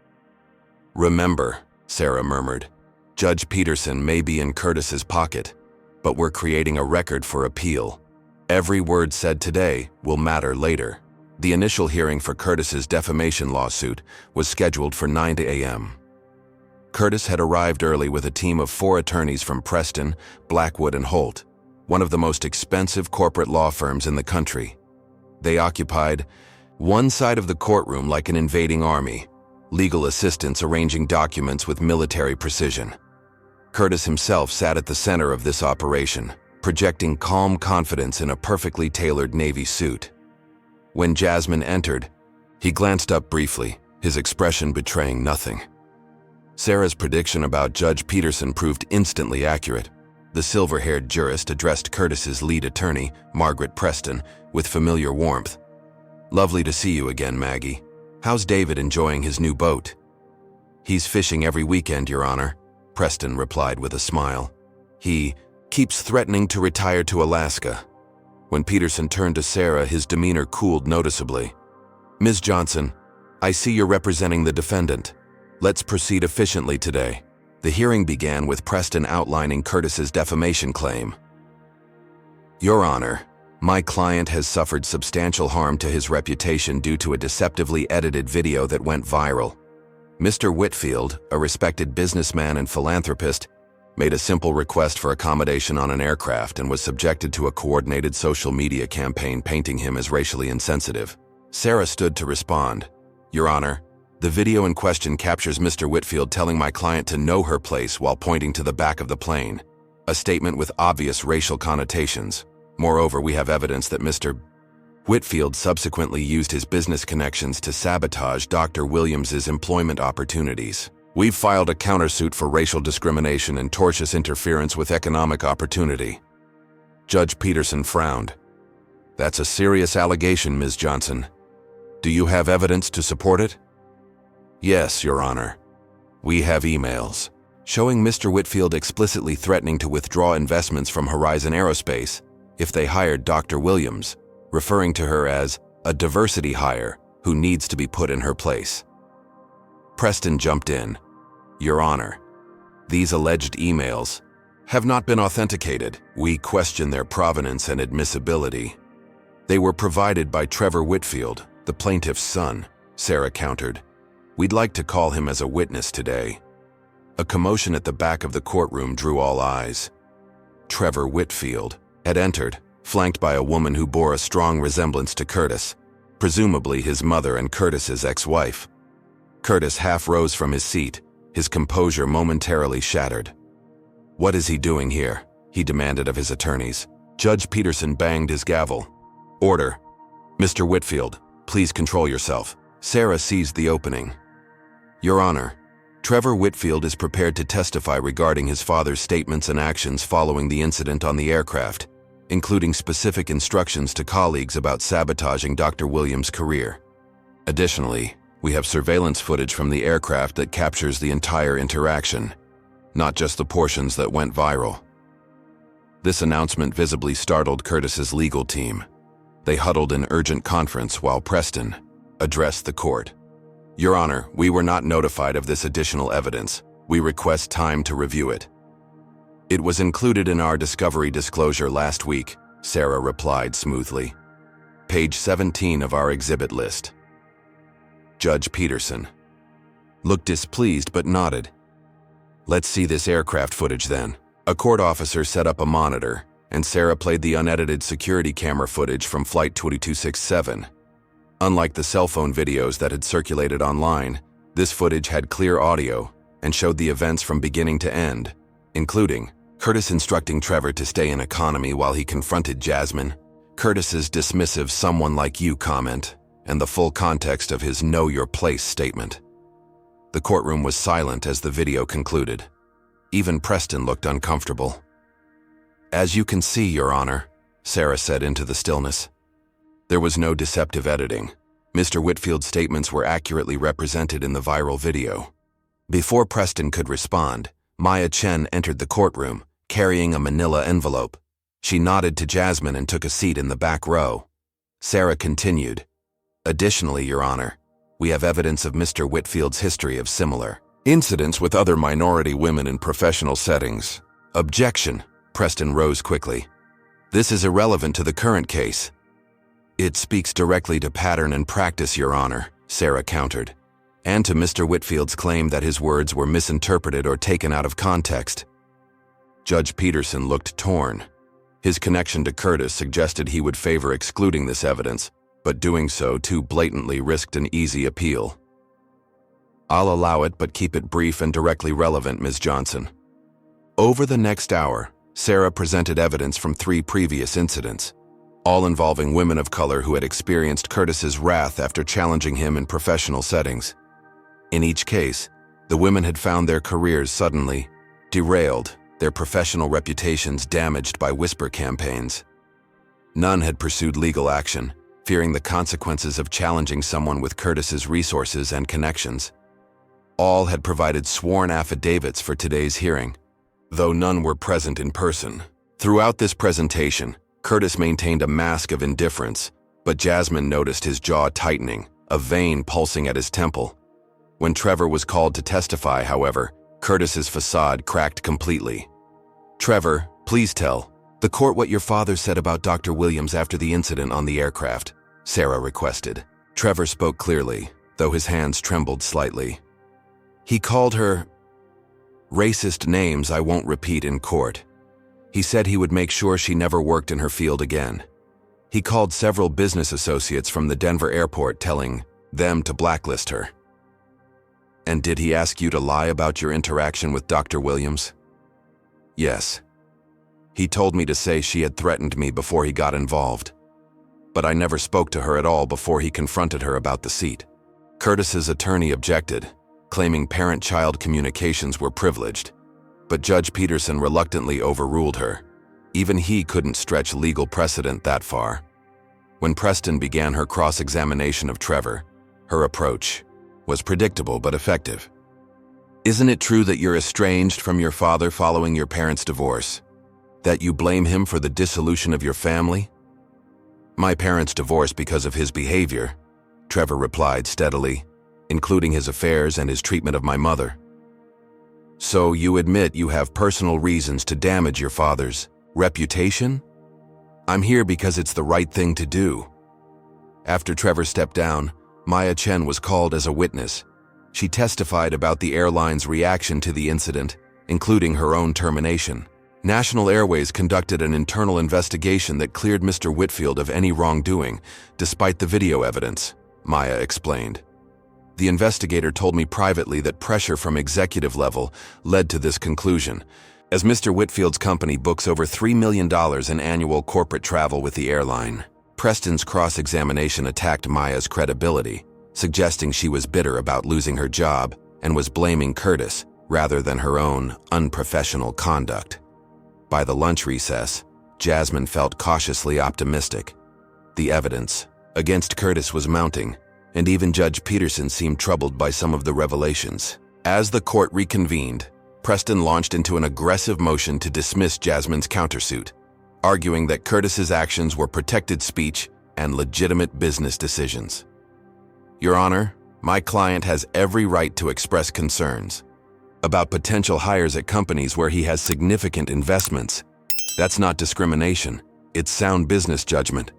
"Remember," Sarah murmured, "Judge Peterson may be in Curtis's pocket, but we're creating a record for appeal. Every word said today will matter later." The initial hearing for Curtis's defamation lawsuit was scheduled for 9 a.m. Curtis had arrived early with a team of 4 attorneys from Preston, Blackwood, and Holt, one of the most expensive corporate law firms in the country. They occupied one side of the courtroom like an invading army, legal assistants arranging documents with military precision. Curtis himself sat at the center of this operation, projecting calm confidence in a perfectly tailored navy suit. When Jasmine entered, he glanced up briefly, his expression betraying nothing. Sarah's prediction about Judge Peterson proved instantly accurate. The silver-haired jurist addressed Curtis's lead attorney, Margaret Preston, with familiar warmth. "Lovely to see you again, Maggie. How's David enjoying his new boat?" "He's fishing every weekend, Your Honor," Preston replied with a smile. "He keeps threatening to retire to Alaska." When Peterson turned to Sarah, his demeanor cooled noticeably. "Ms. Johnson, I see you're representing the defendant. Let's proceed efficiently today." The hearing began with Preston outlining Curtis's defamation claim. "Your Honor, my client has suffered substantial harm to his reputation due to a deceptively edited video that went viral. Mr. Whitfield, a respected businessman and philanthropist, made a simple request for accommodation on an aircraft and was subjected to a coordinated social media campaign painting him as racially insensitive." Sarah stood to respond. "Your Honor, the video in question captures Mr. Whitfield telling my client to know her place while pointing to the back of the plane, a statement with obvious racial connotations. Moreover, we have evidence that Mr. Whitfield subsequently used his business connections to sabotage Dr. Williams's employment opportunities. We've filed a countersuit for racial discrimination and tortious interference with economic opportunity." Judge Peterson frowned. "That's a serious allegation, Ms. Johnson. Do you have evidence to support it?" "Yes, Your Honor. We have emails showing Mr. Whitfield explicitly threatening to withdraw investments from Horizon Aerospace if they hired Dr. Williams, referring to her as a diversity hire who needs to be put in her place." Preston jumped in. "Your Honor, these alleged emails have not been authenticated. We question their provenance and admissibility." "They were provided by Trevor Whitfield, the plaintiff's son," Sarah countered. "We'd like to call him as a witness today." A commotion at the back of the courtroom drew all eyes. Trevor Whitfield had entered, flanked by a woman who bore a strong resemblance to Curtis, presumably his mother and Curtis's ex-wife. Curtis half rose from his seat, his composure momentarily shattered. "What is he doing here?" he demanded of his attorneys. Judge Peterson banged his gavel. "Order. Mr. Whitfield, please control yourself." Sarah seized the opening. "Your Honor, Trevor Whitfield is prepared to testify regarding his father's statements and actions following the incident on the aircraft. including specific instructions to colleagues about sabotaging Dr. Williams' career. Additionally, we have surveillance footage from the aircraft that captures the entire interaction, not just the portions that went viral. This announcement visibly startled Curtis's legal team. They huddled in urgent conference while Preston addressed the court. "Your Honor, we were not notified of this additional evidence. We request time to review it." "It was included in our discovery disclosure last week," Sarah replied smoothly. "Page 17 of our exhibit list." Judge Peterson looked displeased but nodded. "Let's see this aircraft footage then." A court officer set up a monitor, and Sarah played the unedited security camera footage from Flight 2267. Unlike the cell phone videos that had circulated online, this footage had clear audio and showed the events from beginning to end, including Curtis instructing Trevor to stay in economy while he confronted Jasmine, Curtis's dismissive "someone like you" comment, and the full context of his "know your place" statement. The courtroom was silent as the video concluded. Even Preston looked uncomfortable. "As you can see, Your Honor," Sarah said into the stillness. There was no deceptive editing. Mr. Whitfield's statements were accurately represented in the viral video. Before Preston could respond, Maya Chen entered the courtroom, carrying a manila envelope. She nodded to Jasmine and took a seat in the back row. Sarah continued, "Additionally, Your Honor, we have evidence of Mr. Whitfield's history of similar incidents with other minority women in professional settings." "Objection," Preston rose quickly. "This is irrelevant to the current case." "It speaks directly to pattern and practice, Your Honor," Sarah countered, "and to Mr. Whitfield's claim that his words were misinterpreted or taken out of context." Judge Peterson looked torn. His connection to Curtis suggested he would favor excluding this evidence, but doing so too blatantly risked an easy appeal. "I'll allow it, but keep it brief and directly relevant, Ms. Johnson." Over the next hour, Sarah presented evidence from 3 previous incidents, all involving women of color who had experienced Curtis's wrath after challenging him in professional settings. In each case, the women had found their careers suddenly derailed, their professional reputations damaged by whisper campaigns. None had pursued legal action, fearing the consequences of challenging someone with Curtis's resources and connections. All had provided sworn affidavits for today's hearing, though none were present in person. Throughout this presentation, Curtis maintained a mask of indifference, but Jasmine noticed his jaw tightening, a vein pulsing at his temple. When Trevor was called to testify, however, Curtis's facade cracked completely. "Trevor, please tell the court what your father said about Dr. Williams after the incident on the aircraft," Sarah requested. Trevor spoke clearly, though his hands trembled slightly. "He called her racist names I won't repeat in court. He said he would make sure she never worked in her field again. He called several business associates from the Denver airport telling them to blacklist her." "And did he ask you to lie about your interaction with Dr. Williams?" "Yes. He told me to say she had threatened me before he got involved. But I never spoke to her at all before he confronted her about the seat." Curtis's attorney objected, claiming parent-child communications were privileged. But Judge Peterson reluctantly overruled her. Even he couldn't stretch legal precedent that far. When Preston began her cross-examination of Trevor, her approach was predictable but effective. "Isn't it true that you're estranged from your father following your parents' divorce? That you blame him for the dissolution of your family?" "My parents divorced because of his behavior," Trevor replied steadily, "including his affairs and his treatment of my mother." "So you admit you have personal reasons to damage your father's reputation?" "I'm here because it's the right thing to do." After Trevor stepped down, Maya Chen was called as a witness. She testified about the airline's reaction to the incident, including her own termination. National Airways conducted an internal investigation that cleared Mr. Whitfield of any wrongdoing, despite the video evidence, Maya explained. "The investigator told me privately that pressure from executive level led to this conclusion, as Mr. Whitfield's company books over $3 million in annual corporate travel with the airline." Preston's cross-examination attacked Maya's credibility, suggesting she was bitter about losing her job and was blaming Curtis rather than her own unprofessional conduct. By the lunch recess, Jasmine felt cautiously optimistic. The evidence against Curtis was mounting, and even Judge Peterson seemed troubled by some of the revelations. As the court reconvened, Preston launched into an aggressive motion to dismiss Jasmine's countersuit, arguing that Curtis's actions were protected speech and legitimate business decisions. Your Honor, my client has every right to express concerns about potential hires at companies where he has significant investments. That's not discrimination, it's sound business judgment.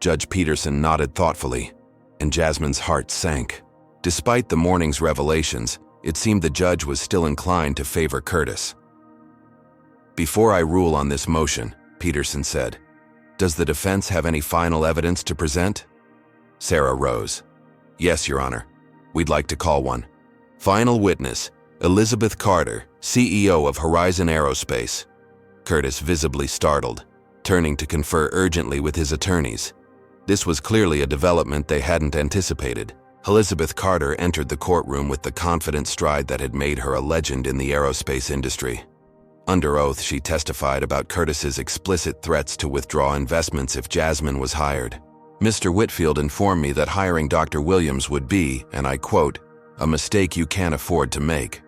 Judge Peterson nodded thoughtfully, and Jasmine's heart sank. Despite the morning's revelations, it seemed the judge was still inclined to favor Curtis. Before I rule on this motion, Peterson said, does the defense have any final evidence to present? Sarah rose. Yes, Your Honor. We'd like to call one. Final witness, Elizabeth Carter, CEO of Horizon Aerospace. Curtis visibly startled, turning to confer urgently with his attorneys. This was clearly a development they hadn't anticipated. Elizabeth Carter entered the courtroom with the confident stride that had made her a legend in the aerospace industry. Under oath, she testified about Curtis's explicit threats to withdraw investments if Jasmine was hired. Mr. Whitfield informed me that hiring Dr. Williams would be, and I quote, a mistake you can't afford to make.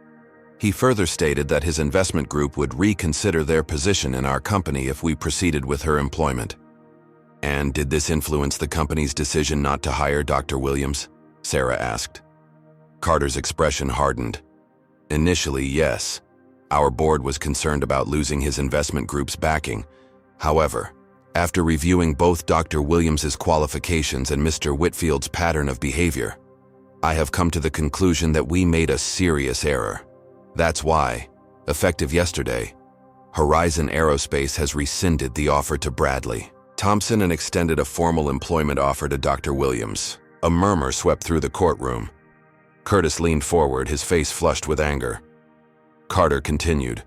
He further stated that his investment group would reconsider their position in our company if we proceeded with her employment. And did this influence the company's decision not to hire Dr. Williams? Sarah asked. Carter's expression hardened. Initially, yes. Our board was concerned about losing his investment group's backing. However, after reviewing both Dr. Williams's qualifications and Mr. Whitfield's pattern of behavior, I have come to the conclusion that we made a serious error. That's why, effective yesterday, Horizon Aerospace has rescinded the offer to Bradley Thompson and extended a formal employment offer to Dr. Williams. A murmur swept through the courtroom. Curtis leaned forward, his face flushed with anger. Carter continued.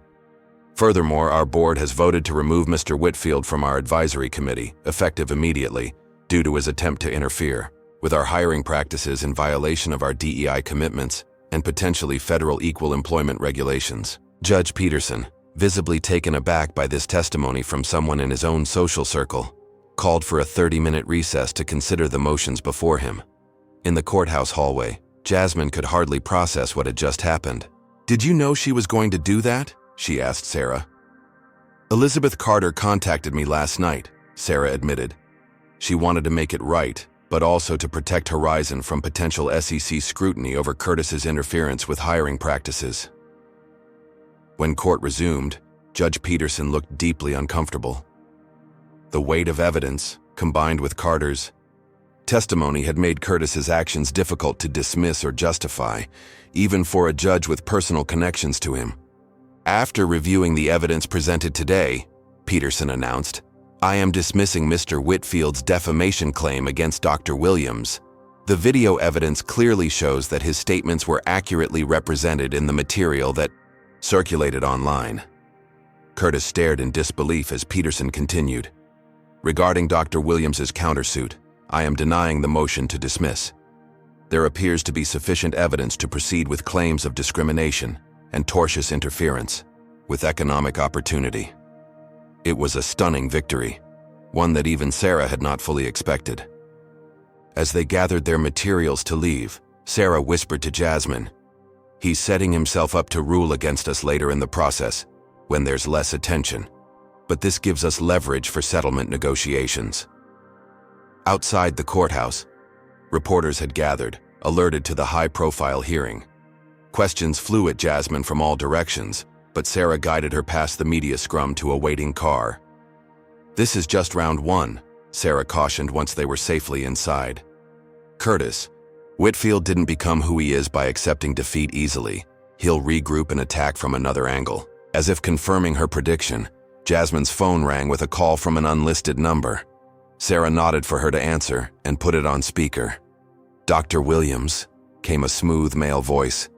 Furthermore, our board has voted to remove Mr. Whitfield from our advisory committee, effective immediately, due to his attempt to interfere with our hiring practices in violation of our DEI commitments and potentially federal equal employment regulations. Judge Peterson, visibly taken aback by this testimony from someone in his own social circle, called for a 30-minute recess to consider the motions before him. In the courthouse hallway, Jasmine could hardly process what had just happened. Did you know she was going to do that? She asked Sarah. Elizabeth Carter contacted me last night, Sarah admitted. She wanted to make it right, but also to protect Horizon from potential SEC scrutiny over Curtis's interference with hiring practices. When court resumed, Judge Peterson looked deeply uncomfortable. The weight of evidence, combined with Carter's testimony, had made Curtis's actions difficult to dismiss or justify, even for a judge with personal connections to him. After reviewing the evidence presented today, Peterson announced, I am dismissing Mr. Whitfield's defamation claim against Dr. Williams. The video evidence clearly shows that his statements were accurately represented in the material that circulated online. Curtis stared in disbelief as Peterson continued. Regarding Dr. Williams's countersuit, I am denying the motion to dismiss. There appears to be sufficient evidence to proceed with claims of discrimination and tortious interference with economic opportunity. It was a stunning victory, one that even Sarah had not fully expected. As they gathered their materials to leave, Sarah whispered to Jasmine, he's setting himself up to rule against us later in the process, when there's less attention. But this gives us leverage for settlement negotiations. Outside the courthouse, reporters had gathered, alerted to the high-profile hearing. Questions flew at Jasmine from all directions, but Sarah guided her past the media scrum to a waiting car. This is just round one, Sarah cautioned once they were safely inside. Curtis, Whitfield didn't become who he is by accepting defeat easily. He'll regroup and attack from another angle. As if confirming her prediction, Jasmine's phone rang with a call from an unlisted number. Sarah nodded for her to answer and put it on speaker. Dr. Williams, came a smooth male voice.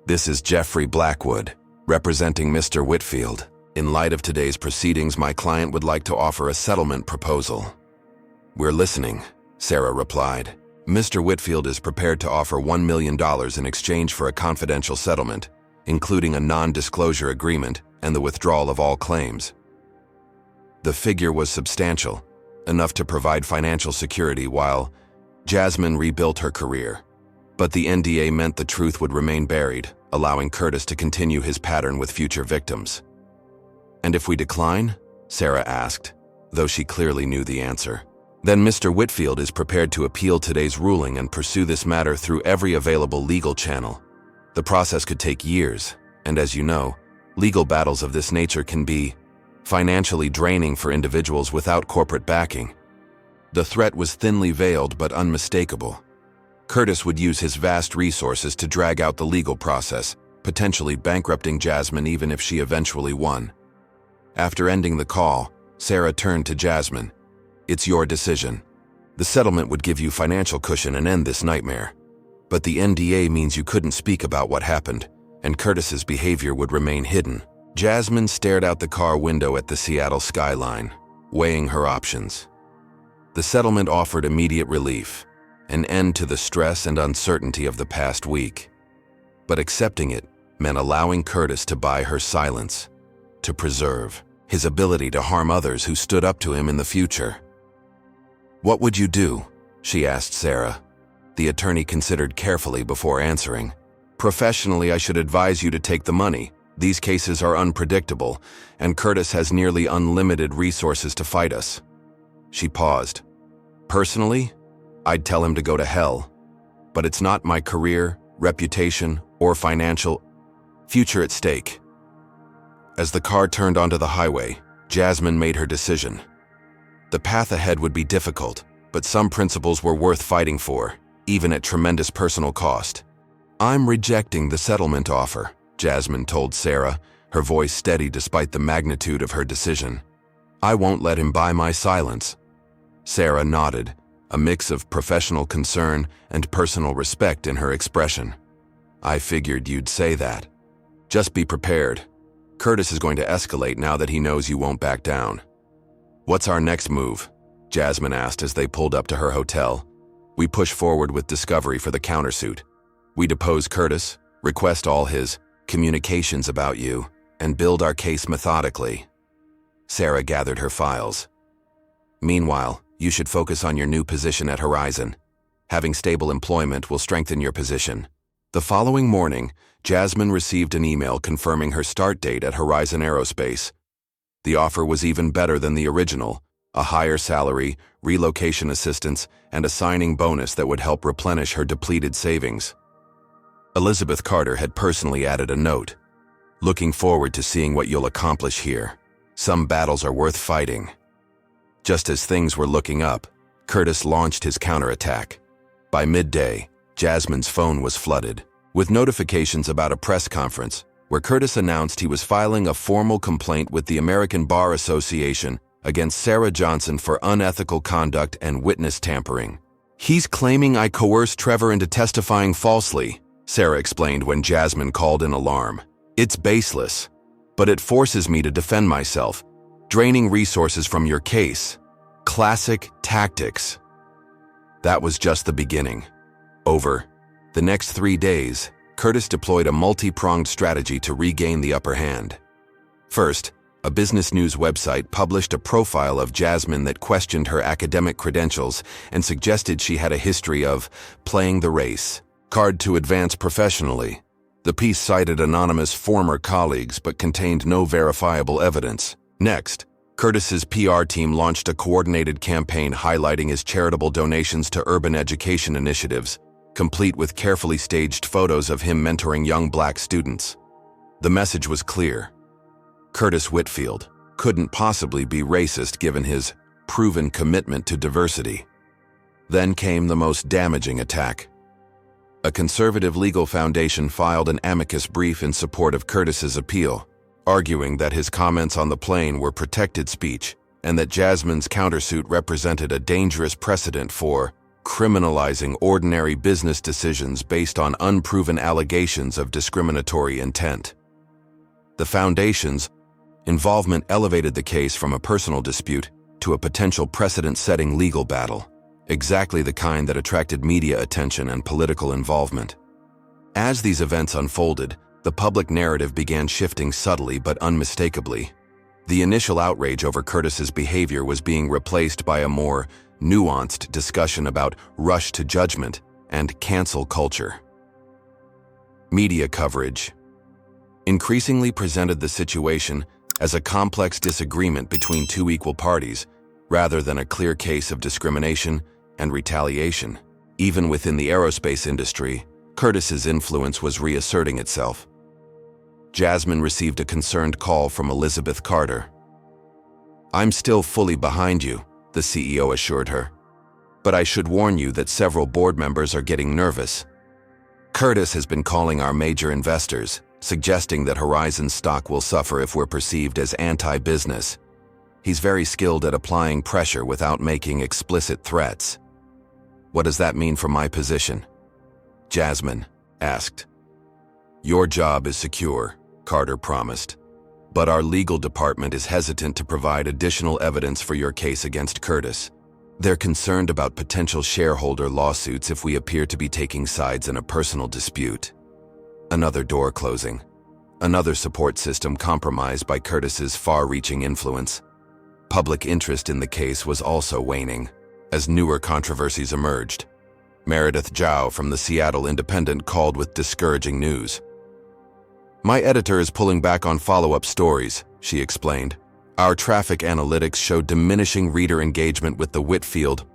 This is Jeffrey Blackwood, representing Mr. Whitfield. In light of today's proceedings, my client would like to offer a settlement proposal. We're listening, Sarah replied. Mr. Whitfield is prepared to offer $1 million in exchange for a confidential settlement, including a non-disclosure agreement and the withdrawal of all claims. The figure was substantial, enough to provide financial security while Jasmine rebuilt her career. But the NDA meant the truth would remain buried, allowing Curtis to continue his pattern with future victims. "And if we decline?" Sarah asked, though she clearly knew the answer. "Then Mr. Whitfield is prepared to appeal today's ruling and pursue this matter through every available legal channel. The process could take years, and as you know, legal battles of this nature can be financially draining for individuals without corporate backing." The threat was thinly veiled but unmistakable. Curtis would use his vast resources to drag out the legal process, potentially bankrupting Jasmine even if she eventually won. After ending the call, Sarah turned to Jasmine. "It's your decision. The settlement would give you financial cushion and end this nightmare. But the NDA means you couldn't speak about what happened, and Curtis's behavior would remain hidden." Jasmine stared out the car window at the Seattle skyline, weighing her options. The settlement offered immediate relief, an end to the stress and uncertainty of the past week. But accepting it meant allowing Curtis to buy her silence, to preserve his ability to harm others who stood up to him in the future. "What would you do?" she asked Sarah. The attorney considered carefully before answering. "Professionally, I should advise you to take the money. These cases are unpredictable, and Curtis has nearly unlimited resources to fight us." She paused. "Personally, I'd tell him to go to hell. But it's not my career, reputation, or financial future at stake." As the car turned onto the highway, Jasmine made her decision. The path ahead would be difficult, but some principles were worth fighting for, even at tremendous personal cost. "I'm rejecting the settlement offer," Jasmine told Sarah, her voice steady despite the magnitude of her decision. "I won't let him buy my silence." Sarah nodded, a mix of professional concern and personal respect in her expression. "I figured you'd say that. Just be prepared. Curtis is going to escalate now that he knows you won't back down." "What's our next move?" Jasmine asked as they pulled up to her hotel. "We push forward with discovery for the countersuit. We depose Curtis, request all his communications about you, and build our case methodically." Sarah gathered her files. "Meanwhile, you should focus on your new position at Horizon. Having stable employment will strengthen your position." The following morning, Jasmine received an email confirming her start date at Horizon Aerospace. The offer was even better than the original, a higher salary, relocation assistance, and a signing bonus that would help replenish her depleted savings. Elizabeth Carter had personally added a note. "Looking forward to seeing what you'll accomplish here. Some battles are worth fighting." Just as things were looking up, Curtis launched his counterattack. By midday, Jasmine's phone was flooded with notifications about a press conference where Curtis announced he was filing a formal complaint with the American Bar Association against Sarah Johnson for unethical conduct and witness tampering. "He's claiming I coerced Trevor into testifying falsely," Sarah explained when Jasmine called in alarm. "It's baseless, but it forces me to defend myself, draining resources from your case. Classic tactics." That was just the beginning. Over the next 3 days, Curtis deployed a multi-pronged strategy to regain the upper hand. First, a business news website published a profile of Jasmine that questioned her academic credentials and suggested she had a history of playing the race card to advance professionally. The piece cited anonymous former colleagues but contained no verifiable evidence. Next, Curtis's PR team launched a coordinated campaign highlighting his charitable donations to urban education initiatives, complete with carefully staged photos of him mentoring young Black students. The message was clear. Curtis Whitfield couldn't possibly be racist given his proven commitment to diversity. Then came the most damaging attack. A conservative legal foundation filed an amicus brief in support of Curtis's appeal, arguing that his comments on the plane were protected speech and that Jasmine's countersuit represented a dangerous precedent for criminalizing ordinary business decisions based on unproven allegations of discriminatory intent. The foundation's involvement elevated the case from a personal dispute to a potential precedent-setting legal battle, exactly the kind that attracted media attention and political involvement. As these events unfolded, the public narrative began shifting subtly but unmistakably. The initial outrage over Curtis's behavior was being replaced by a more nuanced discussion about rush to judgment and cancel culture. Media coverage increasingly presented the situation as a complex disagreement between two equal parties, rather than a clear case of discrimination and retaliation. Even within the aerospace industry, Curtis's influence was reasserting itself. Jasmine received a concerned call from Elizabeth Carter. "I'm still fully behind you," the CEO assured her. "But I should warn you that several board members are getting nervous. Curtis has been calling our major investors, suggesting that Horizon stock will suffer if we're perceived as anti-business. He's very skilled at applying pressure without making explicit threats." "What does that mean for my position?" Jasmine asked. "Your job is secure," Carter promised. "But our legal department is hesitant to provide additional evidence for your case against Curtis. They're concerned about potential shareholder lawsuits if we appear to be taking sides in a personal dispute." Another door closing. Another support system compromised by Curtis's far-reaching influence. Public interest in the case was also waning, as newer controversies emerged. Meredith Zhao from the Seattle Independent called with discouraging news. "My editor is pulling back on follow-up stories," she explained. "Our traffic analytics show diminishing reader engagement with the Whitfield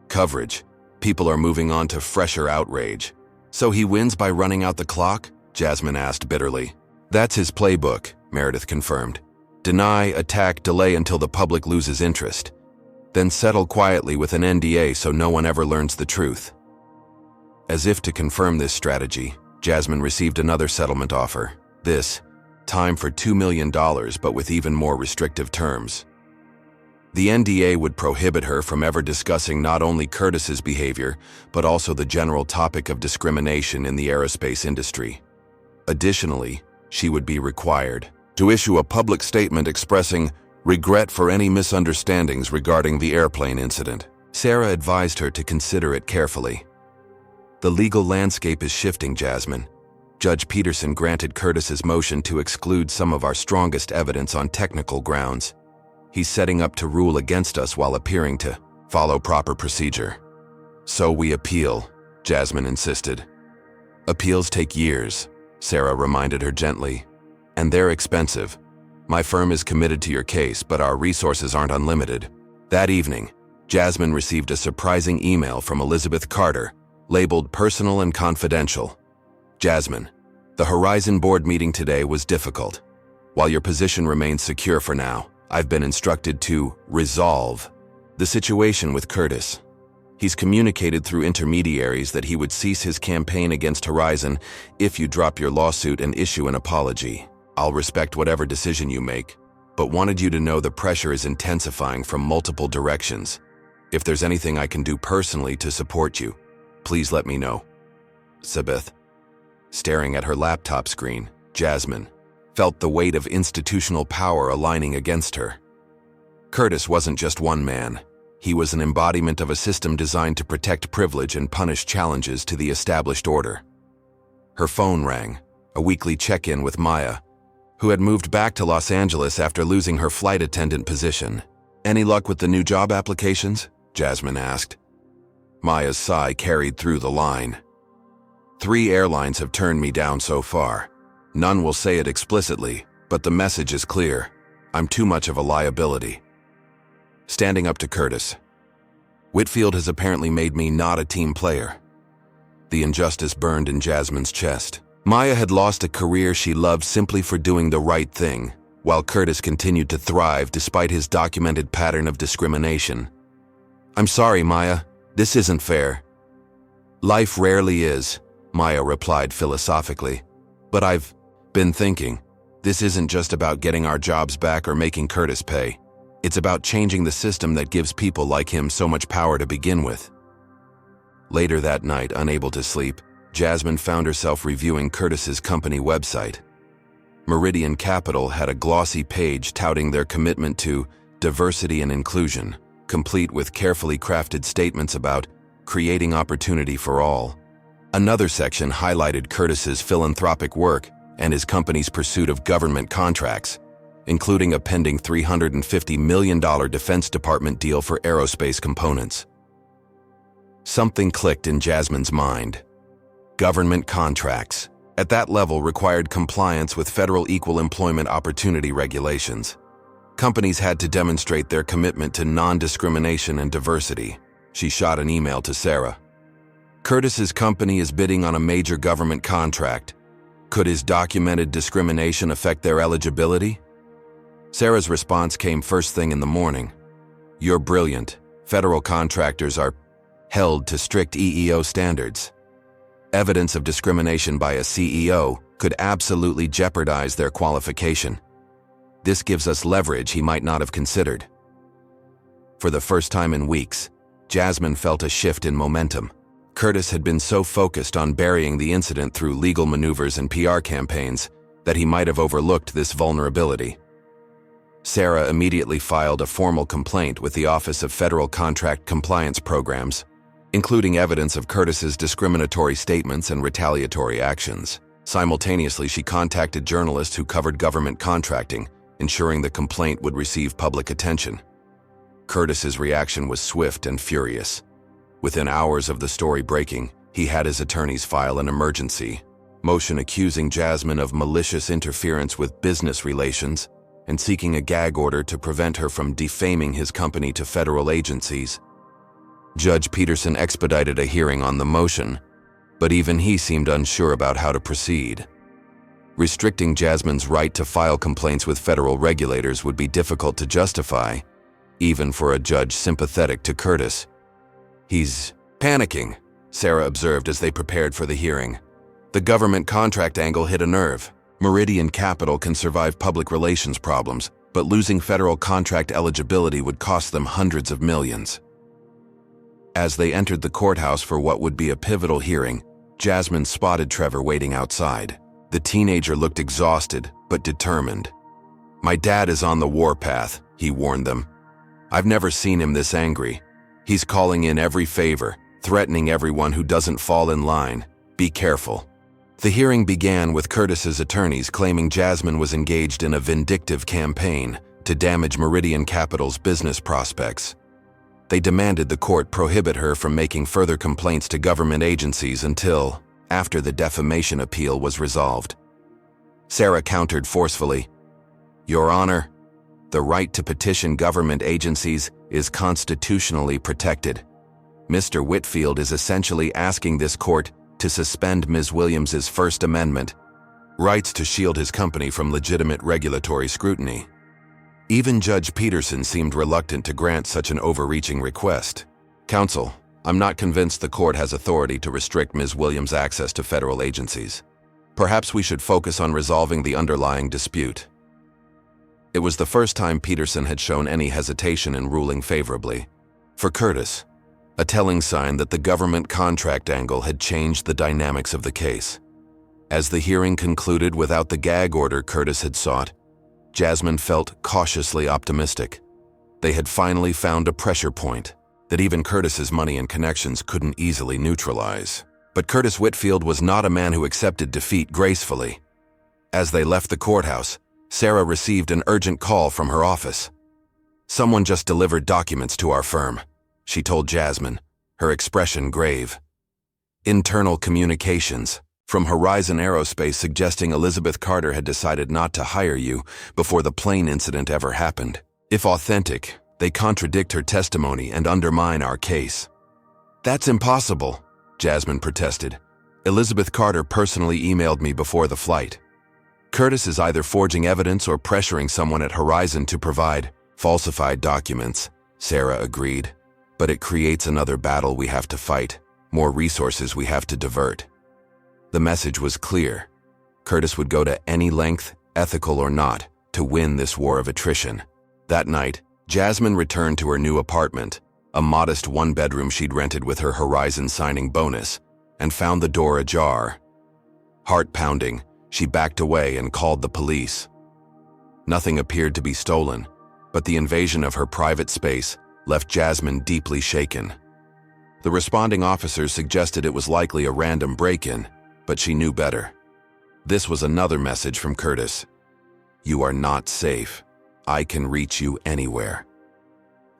coverage. People are moving on to fresher outrage." "So he wins by running out the clock?" Jasmine asked bitterly. "That's his playbook," Meredith confirmed. "Deny, attack, delay until the public loses interest. Then settle quietly with an NDA so no one ever learns the truth." As if to confirm this strategy, Jasmine received another settlement offer. This time for $2 million, but with even more restrictive terms. The NDA would prohibit her from ever discussing not only Curtis's behavior, but also the general topic of discrimination in the aerospace industry. Additionally, she would be required to issue a public statement expressing regret for any misunderstandings regarding the airplane incident. Sarah advised her to consider it carefully. "The legal landscape is shifting, Jasmine. Judge Peterson granted Curtis's motion to exclude some of our strongest evidence on technical grounds. He's setting up to rule against us while appearing to follow proper procedure." "So we appeal," Jasmine insisted. "Appeals take years," Sarah reminded her gently. "And they're expensive. My firm is committed to your case, but our resources aren't unlimited." That evening, Jasmine received a surprising email from Elizabeth Carter, labeled personal and confidential. "Jasmine, the Horizon board meeting today was difficult. While your position remains secure for now, I've been instructed to resolve the situation with Curtis. He's communicated through intermediaries that he would cease his campaign against Horizon if you drop your lawsuit and issue an apology. I'll respect whatever decision you make, but wanted you to know the pressure is intensifying from multiple directions. If there's anything I can do personally to support you, please let me know. Sabeth." Staring at her laptop screen, Jasmine felt the weight of institutional power aligning against her. Curtis wasn't just one man. He was an embodiment of a system designed to protect privilege and punish challenges to the established order. Her phone rang, a weekly check-in with Maya, who had moved back to Los Angeles after losing her flight attendant position. "Any luck with the new job applications?" Jasmine asked. Maya's sigh carried through the line. "3 airlines have turned me down so far. None will say it explicitly, but the message is clear. I'm too much of a liability." Standing up to Curtis. "Whitfield has apparently made me not a team player." The injustice burned in Jasmine's chest. Maya had lost a career she loved simply for doing the right thing, while Curtis continued to thrive despite his documented pattern of discrimination. "I'm sorry, Maya. This isn't fair." "Life rarely is," Maya replied philosophically. "But I've been thinking, this isn't just about getting our jobs back or making Curtis pay. It's about changing the system that gives people like him so much power to begin with." Later that night, unable to sleep, Jasmine found herself reviewing Curtis's company website. Meridian Capital had a glossy page touting their commitment to diversity and inclusion, complete with carefully crafted statements about creating opportunity for all. Another section highlighted Curtis's philanthropic work and his company's pursuit of government contracts. including a pending $350 million Defense Department deal for aerospace components. Something clicked in Jasmine's mind. Government contracts, at that level, required compliance with federal equal employment opportunity regulations. Companies had to demonstrate their commitment to non-discrimination and diversity. She shot an email to Sarah. Curtis's company is bidding on a major government contract. Could his documented discrimination affect their eligibility? Sarah's response came first thing in the morning. You're brilliant. Federal contractors are held to strict EEO standards. Evidence of discrimination by a CEO could absolutely jeopardize their qualification. This gives us leverage he might not have considered. For the first time in weeks, Jasmine felt a shift in momentum. Curtis had been so focused on burying the incident through legal maneuvers and PR campaigns that he might have overlooked this vulnerability. Sarah immediately filed a formal complaint with the Office of Federal Contract Compliance Programs, including evidence of Curtis's discriminatory statements and retaliatory actions. Simultaneously, she contacted journalists who covered government contracting, ensuring the complaint would receive public attention. Curtis's reaction was swift and furious. Within hours of the story breaking, he had his attorneys file an emergency motion accusing Jasmine of malicious interference with business relations and seeking a gag order to prevent her from defaming his company to federal agencies. Judge Peterson expedited a hearing on the motion, but even he seemed unsure about how to proceed. Restricting Jasmine's right to file complaints with federal regulators would be difficult to justify, even for a judge sympathetic to Curtis. He's panicking, Sarah observed as they prepared for the hearing. The government contract angle hit a nerve. Meridian Capital can survive public relations problems, but losing federal contract eligibility would cost them hundreds of millions. As they entered the courthouse for what would be a pivotal hearing, Jasmine spotted Trevor waiting outside. The teenager looked exhausted, but determined. My dad is on the warpath, he warned them. I've never seen him this angry. He's calling in every favor, threatening everyone who doesn't fall in line. Be careful. The hearing began with Curtis's attorneys claiming Jasmine was engaged in a vindictive campaign to damage Meridian Capital's business prospects. They demanded the court prohibit her from making further complaints to government agencies until after the defamation appeal was resolved. Sarah countered forcefully, Your Honor, the right to petition government agencies is constitutionally protected. Mr. Whitfield is essentially asking this court to suspend Ms. Williams's First Amendment rights to shield his company from legitimate regulatory scrutiny. Even Judge Peterson seemed reluctant to grant such an overreaching request. Counsel, I'm not convinced the court has authority to restrict Ms. Williams' access to federal agencies. Perhaps we should focus on resolving the underlying dispute. It was the first time Peterson had shown any hesitation in ruling favorably. For Curtis, a telling sign that the government contract angle had changed the dynamics of the case. As the hearing concluded without the gag order Curtis had sought, Jasmine felt cautiously optimistic. They had finally found a pressure point that even Curtis's money and connections couldn't easily neutralize. But Curtis Whitfield was not a man who accepted defeat gracefully. As they left the courthouse, Sarah received an urgent call from her office. Someone just delivered documents to our firm, she told Jasmine, her expression grave. Internal communications from Horizon Aerospace suggesting Elizabeth Carter had decided not to hire you before the plane incident ever happened. If authentic, they contradict her testimony and undermine our case. That's impossible, Jasmine protested. Elizabeth Carter personally emailed me before the flight. Curtis is either forging evidence or pressuring someone at Horizon to provide falsified documents, Sarah agreed. But it creates another battle we have to fight, more resources we have to divert. The message was clear. Curtis would go to any length, ethical or not, to win this war of attrition. That night, Jasmine returned to her new apartment, a modest one-bedroom she'd rented with her Horizon signing bonus, and found the door ajar. Heart pounding, she backed away and called the police. Nothing appeared to be stolen, but the invasion of her private space left Jasmine deeply shaken. The responding officers suggested it was likely a random break-in, but she knew better. This was another message from Curtis. "You are not safe. I can reach you anywhere."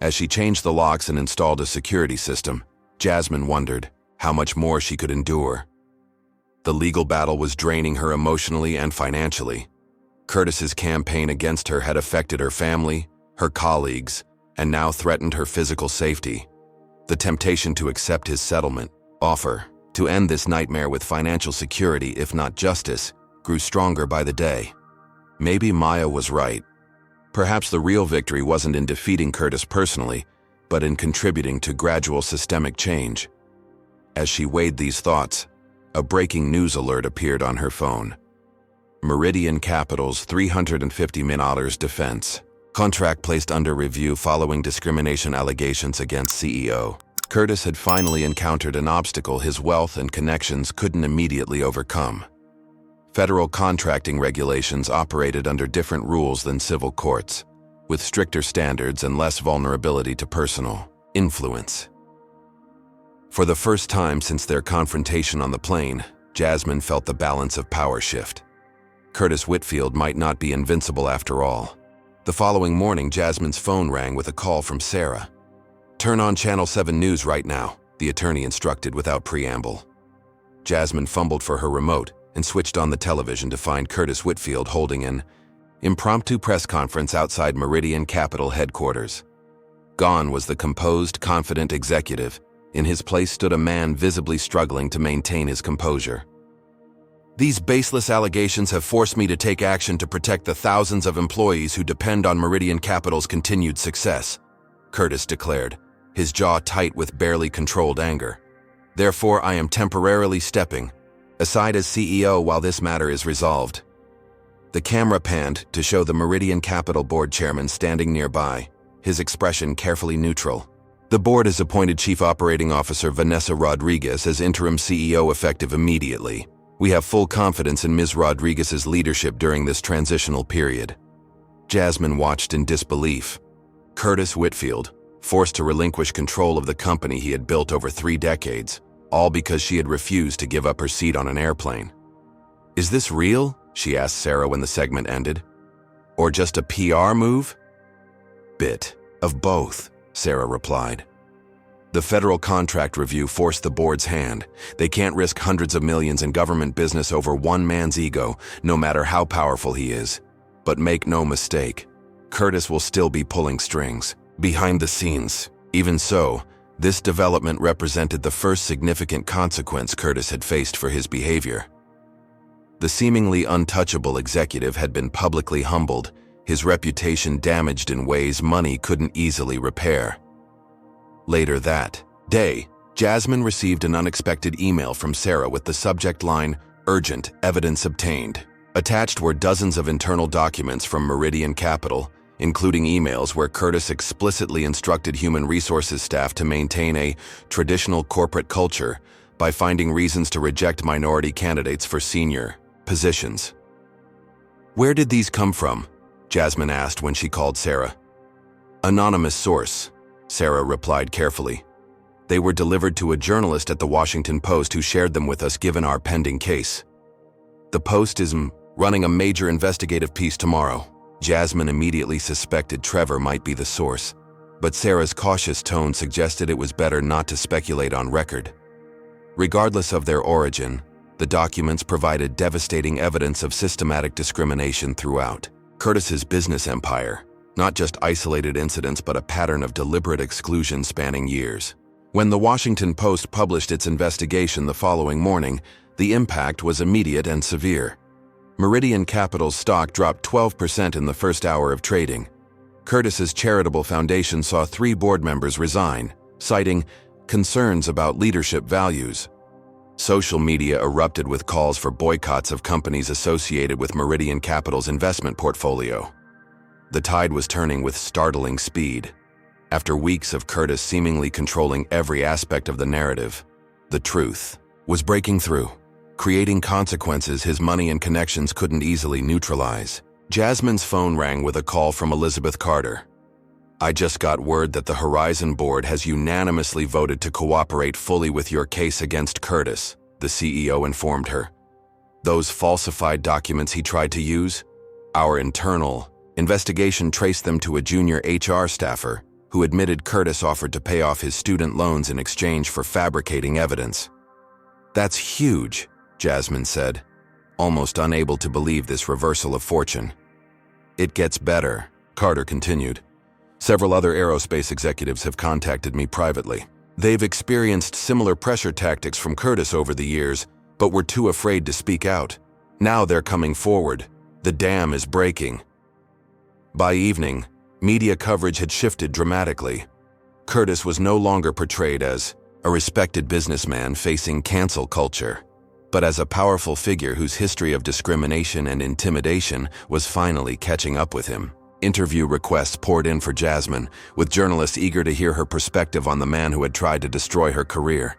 As she changed the locks and installed a security system, Jasmine wondered how much more she could endure. The legal battle was draining her emotionally and financially. Curtis's campaign against her had affected her family, her colleagues, and now threatened her physical safety. The temptation to accept his settlement offer to end this nightmare with financial security, if not justice, grew stronger by the day. Maybe Maya was right. Perhaps the real victory wasn't in defeating Curtis personally, but in contributing to gradual systemic change. As she weighed these thoughts, a breaking news alert appeared on her phone. Meridian Capital's $350 million defense contract placed under review following discrimination allegations against CEO. Curtis had finally encountered an obstacle his wealth and connections couldn't immediately overcome. Federal contracting regulations operated under different rules than civil courts, with stricter standards and less vulnerability to personal influence. For the first time since their confrontation on the plane, Jasmine felt the balance of power shift. Curtis Whitfield might not be invincible after all. The following morning, Jasmine's phone rang with a call from Sarah. "Turn on Channel 7 News right now," the attorney instructed without preamble. Jasmine fumbled for her remote and switched on the television to find Curtis Whitfield holding an impromptu press conference outside Meridian Capital headquarters. Gone was the composed, confident executive. In his place stood a man visibly struggling to maintain his composure. "These baseless allegations have forced me to take action to protect the thousands of employees who depend on Meridian Capital's continued success," Curtis declared, his jaw tight with barely controlled anger. "Therefore, I am temporarily stepping aside as CEO while this matter is resolved." The camera panned to show the Meridian Capital board chairman standing nearby, his expression carefully neutral. "The board has appointed Chief Operating Officer Vanessa Rodriguez as interim CEO effective immediately. We have full confidence in Ms. Rodriguez's leadership during this transitional period." Jasmine watched in disbelief. Curtis Whitfield, forced to relinquish control of the company he had built over 3 decades, all because she had refused to give up her seat on an airplane. "Is this real?" she asked Sarah when the segment ended. "Or just a PR move?" "Bit of both," Sarah replied. The federal contract review forced the board's hand. They can't risk hundreds of millions in government business over one man's ego, no matter how powerful he is. But make no mistake, Curtis will still be pulling strings, behind the scenes. Even so, this development represented the first significant consequence Curtis had faced for his behavior. The seemingly untouchable executive had been publicly humbled, his reputation damaged in ways money couldn't easily repair. Later that day, Jasmine received an unexpected email from Sarah with the subject line, "Urgent, evidence obtained." Attached were dozens of internal documents from Meridian Capital, including emails where Curtis explicitly instructed human resources staff to maintain a traditional corporate culture by finding reasons to reject minority candidates for senior positions. "Where did these come from?" Jasmine asked when she called Sarah. "Anonymous source," Sarah replied carefully. "They were delivered to a journalist at the Washington Post who shared them with us given our pending case. The Post is running a major investigative piece tomorrow." Jasmine immediately suspected Trevor might be the source, but Sarah's cautious tone suggested it was better not to speculate on record. Regardless of their origin, the documents provided devastating evidence of systematic discrimination throughout Curtis's business empire. Not just isolated incidents, but a pattern of deliberate exclusion spanning years. When the Washington Post published its investigation the following morning, the impact was immediate and severe. Meridian Capital's stock dropped 12% in the first hour of trading. Curtis's charitable foundation saw 3 board members resign, citing concerns about leadership values. Social media erupted with calls for boycotts of companies associated with Meridian Capital's investment portfolio. The tide was turning with startling speed. After weeks of Curtis seemingly controlling every aspect of the narrative, the truth was breaking through, creating consequences his money and connections couldn't easily neutralize. Jasmine's phone rang with a call from Elizabeth Carter. "I just got word that the Horizon Board has unanimously voted to cooperate fully with your case against Curtis," the CEO informed her. "Those falsified documents he tried to use? Our internal investigation traced them to a junior HR staffer who admitted Curtis offered to pay off his student loans in exchange for fabricating evidence. "That's huge," Jasmine said, almost unable to believe this reversal of fortune. "It gets better," Carter continued. "Several other aerospace executives have contacted me privately. They've experienced similar pressure tactics from Curtis over the years, but were too afraid to speak out. Now they're coming forward. The dam is breaking." By evening, media coverage had shifted dramatically. Curtis was no longer portrayed as a respected businessman facing cancel culture, but as a powerful figure whose history of discrimination and intimidation was finally catching up with him. Interview requests poured in for Jasmine, with journalists eager to hear her perspective on the man who had tried to destroy her career.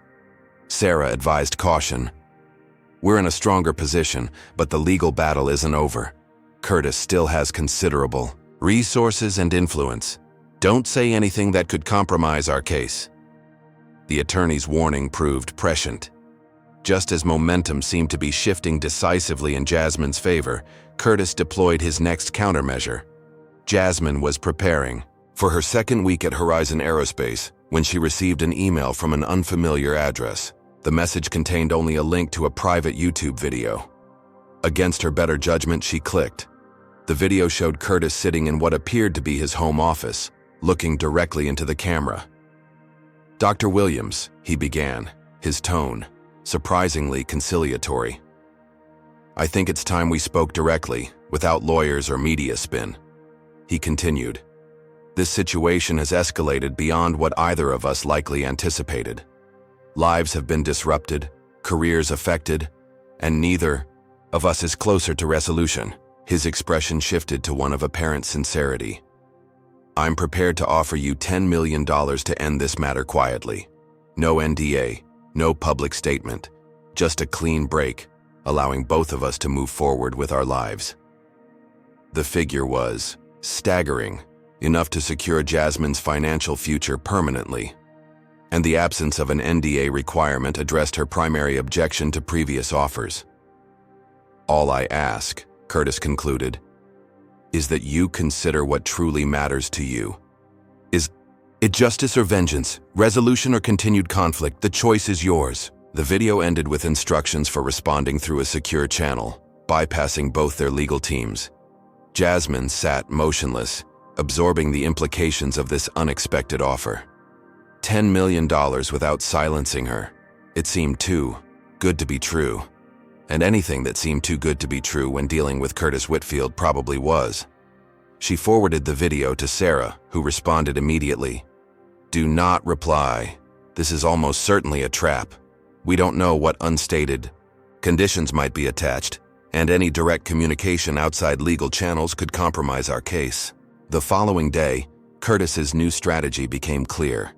Sarah advised caution. "We're in a stronger position, but the legal battle isn't over. Curtis still has considerable resources and influence. Don't say anything that could compromise our case." The attorney's warning proved prescient. Just as momentum seemed to be shifting decisively in Jasmine's favor, Curtis deployed his next countermeasure. Jasmine was preparing for her second week at Horizon Aerospace when she received an email from an unfamiliar address. The message contained only a link to a private YouTube video. Against her better judgment, she clicked. The video showed Curtis sitting in what appeared to be his home office, looking directly into the camera. "Dr. Williams," he began, his tone surprisingly conciliatory. "I think it's time we spoke directly, without lawyers or media spin." He continued, "This situation has escalated beyond what either of us likely anticipated. Lives have been disrupted, careers affected, and neither of us is closer to resolution." His expression shifted to one of apparent sincerity. "I'm prepared to offer you $10 million to end this matter quietly. No NDA, no public statement, just a clean break, allowing both of us to move forward with our lives." The figure was staggering, enough to secure Jasmine's financial future permanently. And the absence of an NDA requirement addressed her primary objection to previous offers. "All I ask," Curtis concluded, "is that you consider what truly matters to you. Is it justice or vengeance, resolution or continued conflict? The choice is yours." The video ended with instructions for responding through a secure channel, bypassing both their legal teams. Jasmine sat motionless, absorbing the implications of this unexpected offer. $10 million without silencing her. It seemed too good to be true. And anything that seemed too good to be true when dealing with Curtis Whitfield probably was. She forwarded the video to Sarah, who responded immediately. "Do not reply. This is almost certainly a trap. We don't know what unstated conditions might be attached, and any direct communication outside legal channels could compromise our case." The following day, Curtis's new strategy became clear.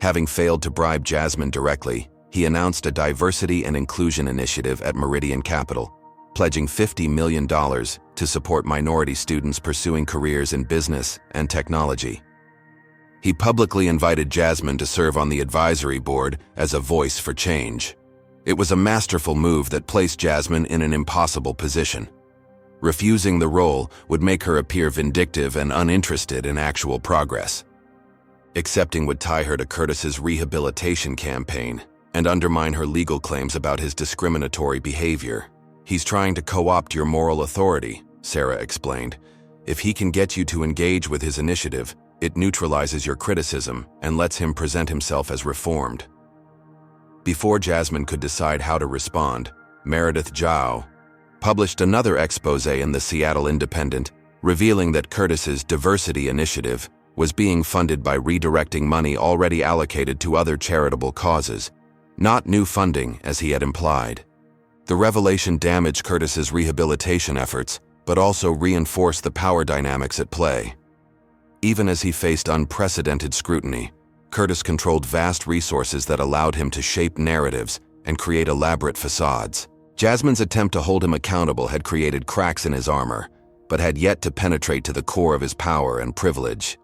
Having failed to bribe Jasmine directly, he announced a diversity and inclusion initiative at Meridian Capital, pledging $50 million to support minority students pursuing careers in business and technology. He publicly invited Jasmine to serve on the advisory board as a voice for change. It was a masterful move that placed Jasmine in an impossible position. Refusing the role would make her appear vindictive and uninterested in actual progress. Accepting would tie her to Curtis's rehabilitation campaign and undermine her legal claims about his discriminatory behavior. "He's trying to co-opt your moral authority," Sarah explained. "If he can get you to engage with his initiative, it neutralizes your criticism and lets him present himself as reformed." Before Jasmine could decide how to respond, Meredith Zhao published another expose in the Seattle Independent, revealing that Curtis's diversity initiative was being funded by redirecting money already allocated to other charitable causes, not new funding as he had implied. The revelation damaged Curtis's rehabilitation efforts, but also reinforced the power dynamics at play. Even as he faced unprecedented scrutiny, Curtis controlled vast resources that allowed him to shape narratives and create elaborate facades. Jasmine's attempt to hold him accountable had created cracks in his armor, but had yet to penetrate to the core of his power and privilege.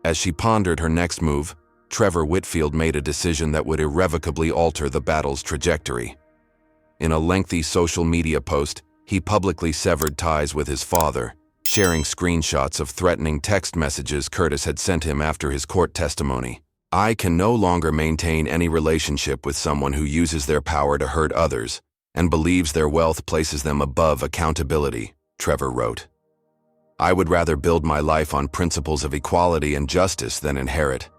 As she pondered her next move, Trevor Whitfield made a decision that would irrevocably alter the battle's trajectory. In a lengthy social media post, he publicly severed ties with his father, sharing screenshots of threatening text messages Curtis had sent him after his court testimony. "I can no longer maintain any relationship with someone who uses their power to hurt others and believes their wealth places them above accountability," Trevor wrote. "I would rather build my life on principles of equality and justice than inherit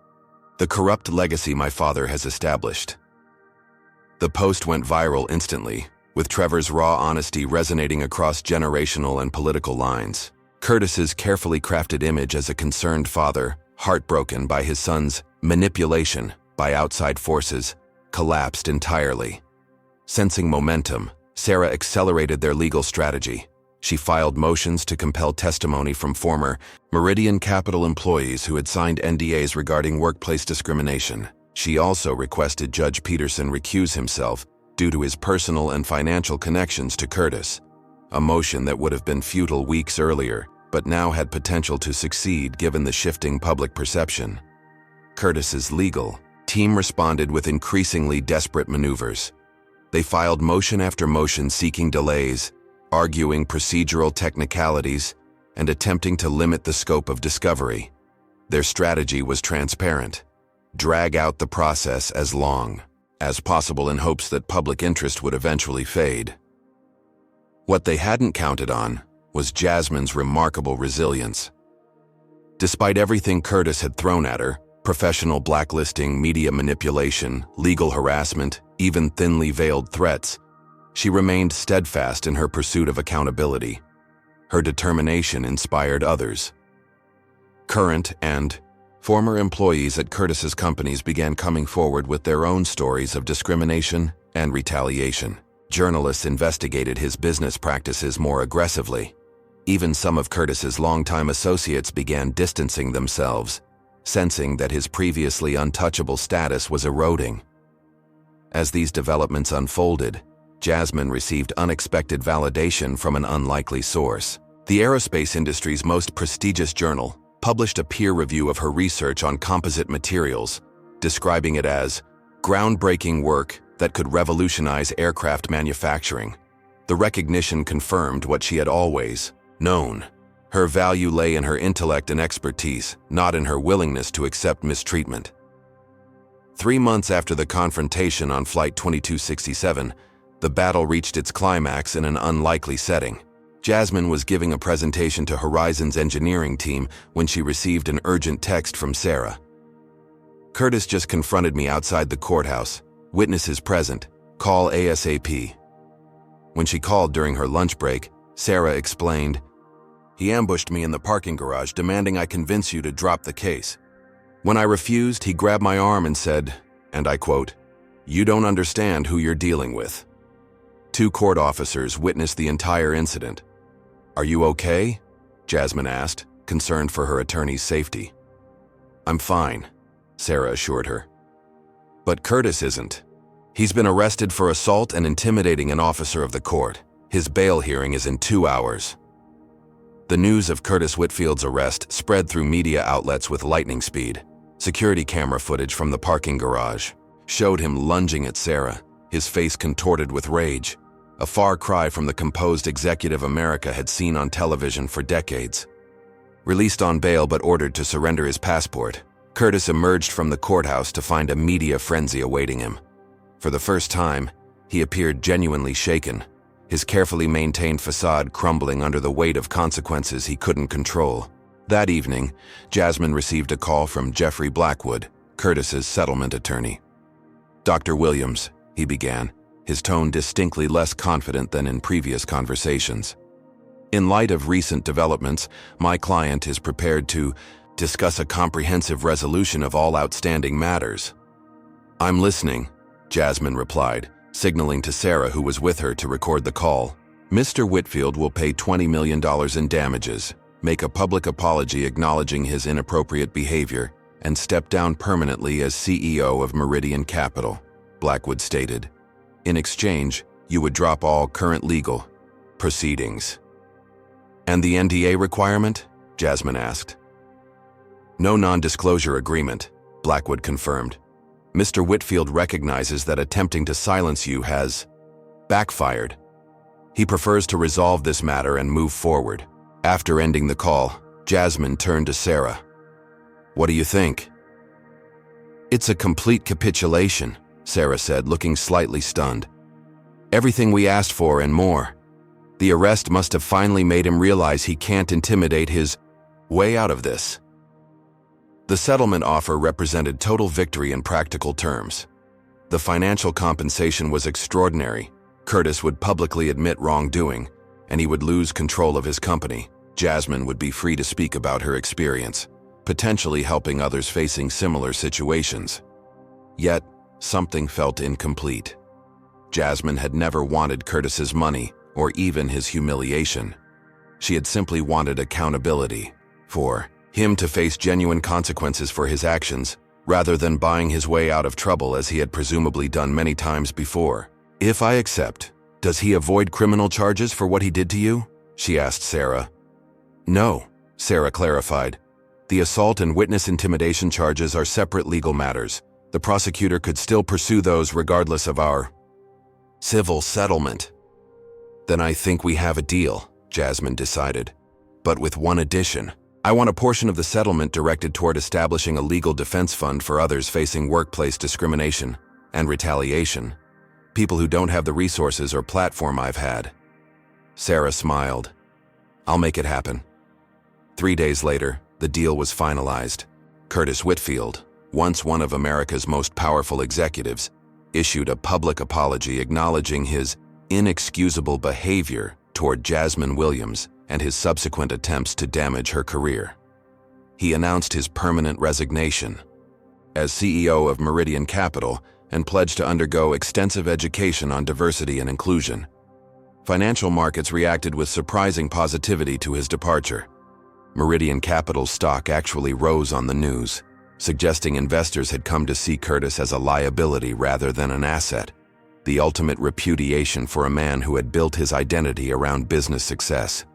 the corrupt legacy my father has established." The post went viral instantly, with Trevor's raw honesty resonating across generational and political lines. Curtis's carefully crafted image as a concerned father, heartbroken by his son's manipulation by outside forces, collapsed entirely. Sensing momentum, Sarah accelerated their legal strategy. She filed motions to compel testimony from former Meridian Capital employees who had signed NDAs regarding workplace discrimination. She also requested Judge Peterson recuse himself due to his personal and financial connections to Curtis, a motion that would have been futile weeks earlier, but now had potential to succeed given the shifting public perception. Curtis's legal team responded with increasingly desperate maneuvers. They filed motion after motion seeking delays, arguing procedural technicalities, and attempting to limit the scope of discovery. Their strategy was transparent: drag out the process as long as possible in hopes that public interest would eventually fade. What they hadn't counted on was Jasmine's remarkable resilience. Despite everything Curtis had thrown at her, professional blacklisting, media manipulation, legal harassment, even thinly veiled threats, she remained steadfast in her pursuit of accountability. Her determination inspired others. Current and former employees at Curtis's companies began coming forward with their own stories of discrimination and retaliation. Journalists investigated his business practices more aggressively. Even some of Curtis's longtime associates began distancing themselves, sensing that his previously untouchable status was eroding. As these developments unfolded, Jasmine received unexpected validation from an unlikely source. The aerospace industry's most prestigious journal published a peer review of her research on composite materials, describing it as groundbreaking work that could revolutionize aircraft manufacturing. The recognition confirmed what she had always known. Her value lay in her intellect and expertise, not in her willingness to accept mistreatment. 3 months after the confrontation on Flight 2267, the battle reached its climax in an unlikely setting. Jasmine was giving a presentation to Horizon's engineering team when she received an urgent text from Sarah. "Curtis just confronted me outside the courthouse. Witnesses present. Call ASAP." When she called during her lunch break, Sarah explained, "He ambushed me in the parking garage, demanding I convince you to drop the case. When I refused, he grabbed my arm and said, and I quote, 'You don't understand who you're dealing with.'" 2 court officers witnessed the entire incident. "Are you okay?" Jasmine asked, concerned for her attorney's safety. "I'm fine," Sarah assured her. "But Curtis isn't. He's been arrested for assault and intimidating an officer of the court. His bail hearing is in 2 hours." The news of Curtis Whitfield's arrest spread through media outlets with lightning speed. Security camera footage from the parking garage showed him lunging at Sarah, his face contorted with rage, a far cry from the composed executive America had seen on television for decades. Released on bail but ordered to surrender his passport, Curtis emerged from the courthouse to find a media frenzy awaiting him. For the first time, he appeared genuinely shaken, his carefully maintained facade crumbling under the weight of consequences he couldn't control. That evening, Jasmine received a call from Jeffrey Blackwood, Curtis's settlement attorney. "Dr. Williams," he began, his tone distinctly less confident than in previous conversations. "In light of recent developments, my client is prepared to discuss a comprehensive resolution of all outstanding matters." "I'm listening," Jasmine replied, signaling to Sarah, who was with her, to record the call. "Mr. Whitfield will pay $20 million in damages, make a public apology acknowledging his inappropriate behavior, and step down permanently as CEO of Meridian Capital," Blackwood stated. "In exchange, you would drop all current legal proceedings." "And the NDA requirement?" Jasmine asked. "No non-disclosure agreement," Blackwood confirmed. "Mr. Whitfield recognizes that attempting to silence you has backfired. He prefers to resolve this matter and move forward. After ending the call, Jasmine turned to Sarah. "What do you think?" "It's a complete capitulation," Sarah said, looking slightly stunned. "Everything we asked for and more. The arrest must have finally made him realize he can't intimidate his way out of this." The settlement offer represented total victory in practical terms. The financial compensation was extraordinary. Curtis would publicly admit wrongdoing, and he would lose control of his company. Jasmine would be free to speak about her experience, potentially helping others facing similar situations. Yet, something felt incomplete. Jasmine had never wanted Curtis's money or even his humiliation. She had simply wanted accountability, for him to face genuine consequences for his actions, rather than buying his way out of trouble as he had presumably done many times before. "If I accept, does he avoid criminal charges for what he did to you?" she asked Sarah. "No," Sarah clarified. "The assault and witness intimidation charges are separate legal matters. The prosecutor could still pursue those regardless of our civil settlement." "Then I think we have a deal," Jasmine decided. "But with one addition. I want a portion of the settlement directed toward establishing a legal defense fund for others facing workplace discrimination and retaliation. People who don't have the resources or platform I've had." Sarah smiled. "I'll make it happen." 3 days later, the deal was finalized. Curtis Whitfield, once one of America's most powerful executives, issued a public apology acknowledging his inexcusable behavior toward Jasmine Williams and his subsequent attempts to damage her career. He announced his permanent resignation as CEO of Meridian Capital and pledged to undergo extensive education on diversity and inclusion. Financial markets reacted with surprising positivity to his departure. Meridian Capital's stock actually rose on the news, suggesting investors had come to see Curtis as a liability rather than an asset, the ultimate repudiation for a man who had built his identity around business success.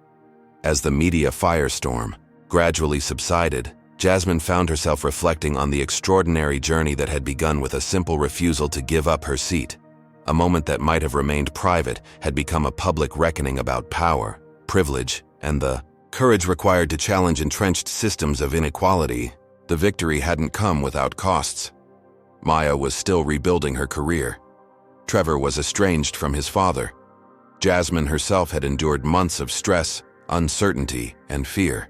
As the media firestorm gradually subsided, Jasmine found herself reflecting on the extraordinary journey that had begun with a simple refusal to give up her seat. A moment that might have remained private had become a public reckoning about power, privilege, and the courage required to challenge entrenched systems of inequality. The victory hadn't come without costs. Maya was still rebuilding her career. Trevor was estranged from his father. Jasmine herself had endured months of stress, uncertainty, and fear.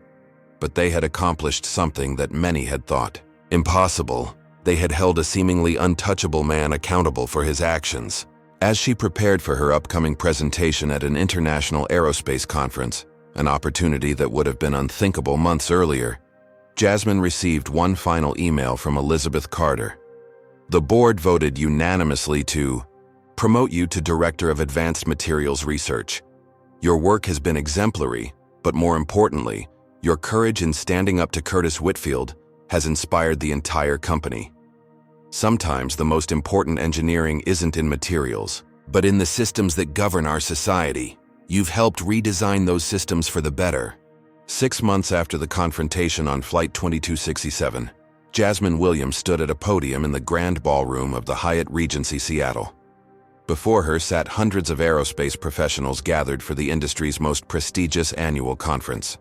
But they had accomplished something that many had thought impossible. They had held a seemingly untouchable man accountable for his actions. As she prepared for her upcoming presentation at an international aerospace conference, an opportunity that would have been unthinkable months earlier, Jasmine received one final email from Elizabeth Carter. "The board voted unanimously to promote you to Director of Advanced Materials Research. Your work has been exemplary, but more importantly, your courage in standing up to Curtis Whitfield has inspired the entire company. Sometimes the most important engineering isn't in materials, but in the systems that govern our society. You've helped redesign those systems for the better." 6 months after the confrontation on Flight 2267, Jasmine Williams stood at a podium in the Grand Ballroom of the Hyatt Regency Seattle. Before her sat hundreds of aerospace professionals gathered for the industry's most prestigious annual conference.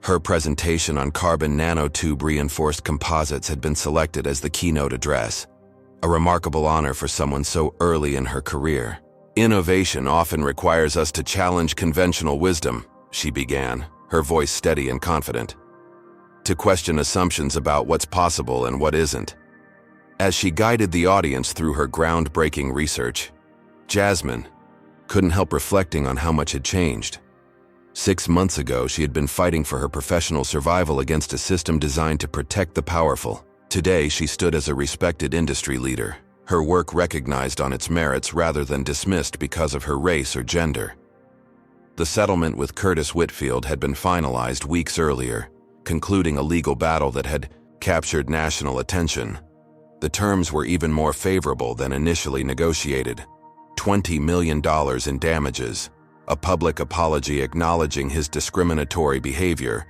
Her presentation on carbon nanotube-reinforced composites had been selected as the keynote address, a remarkable honor for someone so early in her career. "Innovation often requires us to challenge conventional wisdom," she began, her voice steady and confident, "to question assumptions about what's possible and what isn't." As she guided the audience through her groundbreaking research, Jasmine couldn't help reflecting on how much had changed. 6 months ago, she had been fighting for her professional survival against a system designed to protect the powerful. Today, she stood as a respected industry leader, her work recognized on its merits rather than dismissed because of her race or gender. The settlement with Curtis Whitfield had been finalized weeks earlier, concluding a legal battle that had captured national attention. The terms were even more favorable than initially negotiated: $20 million in damages, a public apology acknowledging his discriminatory behavior,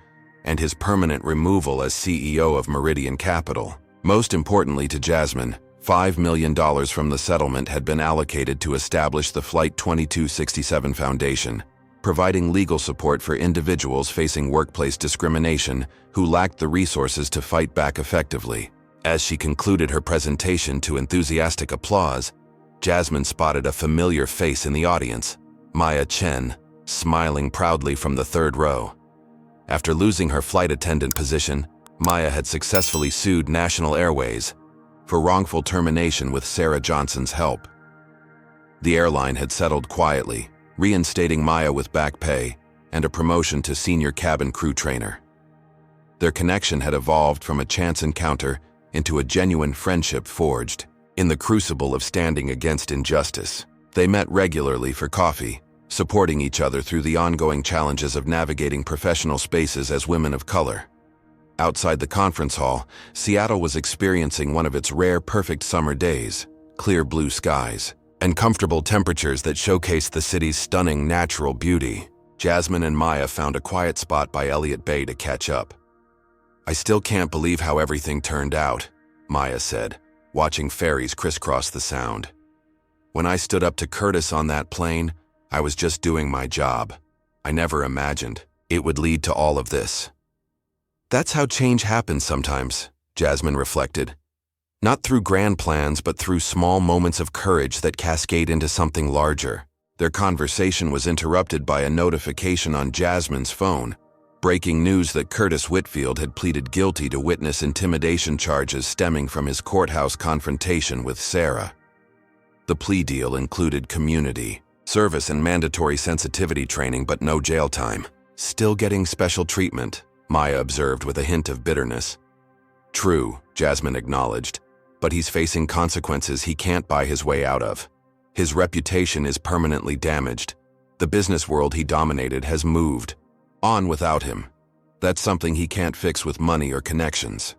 and his permanent removal as CEO of Meridian Capital. Most importantly to Jasmine, $5 million from the settlement had been allocated to establish the Flight 2267 Foundation, providing legal support for individuals facing workplace discrimination who lacked the resources to fight back effectively. As she concluded her presentation to enthusiastic applause, Jasmine spotted a familiar face in the audience, Maya Chen, smiling proudly from the third row. After losing her flight attendant position, Maya had successfully sued National Airways for wrongful termination with Sarah Johnson's help. The airline had settled quietly, reinstating Maya with back pay and a promotion to senior cabin crew trainer. Their connection had evolved from a chance encounter into a genuine friendship forged in the crucible of standing against injustice. They met regularly for coffee, supporting each other through the ongoing challenges of navigating professional spaces as women of color. Outside the conference hall, Seattle was experiencing one of its rare perfect summer days, clear blue skies, and comfortable temperatures that showcased the city's stunning natural beauty. Jasmine and Maya found a quiet spot by Elliott Bay to catch up. "I still can't believe how everything turned out," Maya said, watching ferries crisscross the Sound. "When I stood up to Curtis on that plane, I was just doing my job. I never imagined it would lead to all of this." That's how change happens sometimes, Jasmine reflected. Not through grand plans, but through small moments of courage that cascade into something larger. Their conversation was interrupted by a notification on Jasmine's phone, breaking news that Curtis Whitfield had pleaded guilty to witness intimidation charges stemming from his courthouse confrontation with Sarah. The plea deal included community service and mandatory sensitivity training, but no jail time. "Still getting special treatment," Maya observed with a hint of bitterness. "True," Jasmine acknowledged, "but he's facing consequences he can't buy his way out of. His reputation is permanently damaged. The business world he dominated has moved on without him. That's something he can't fix with money or connections."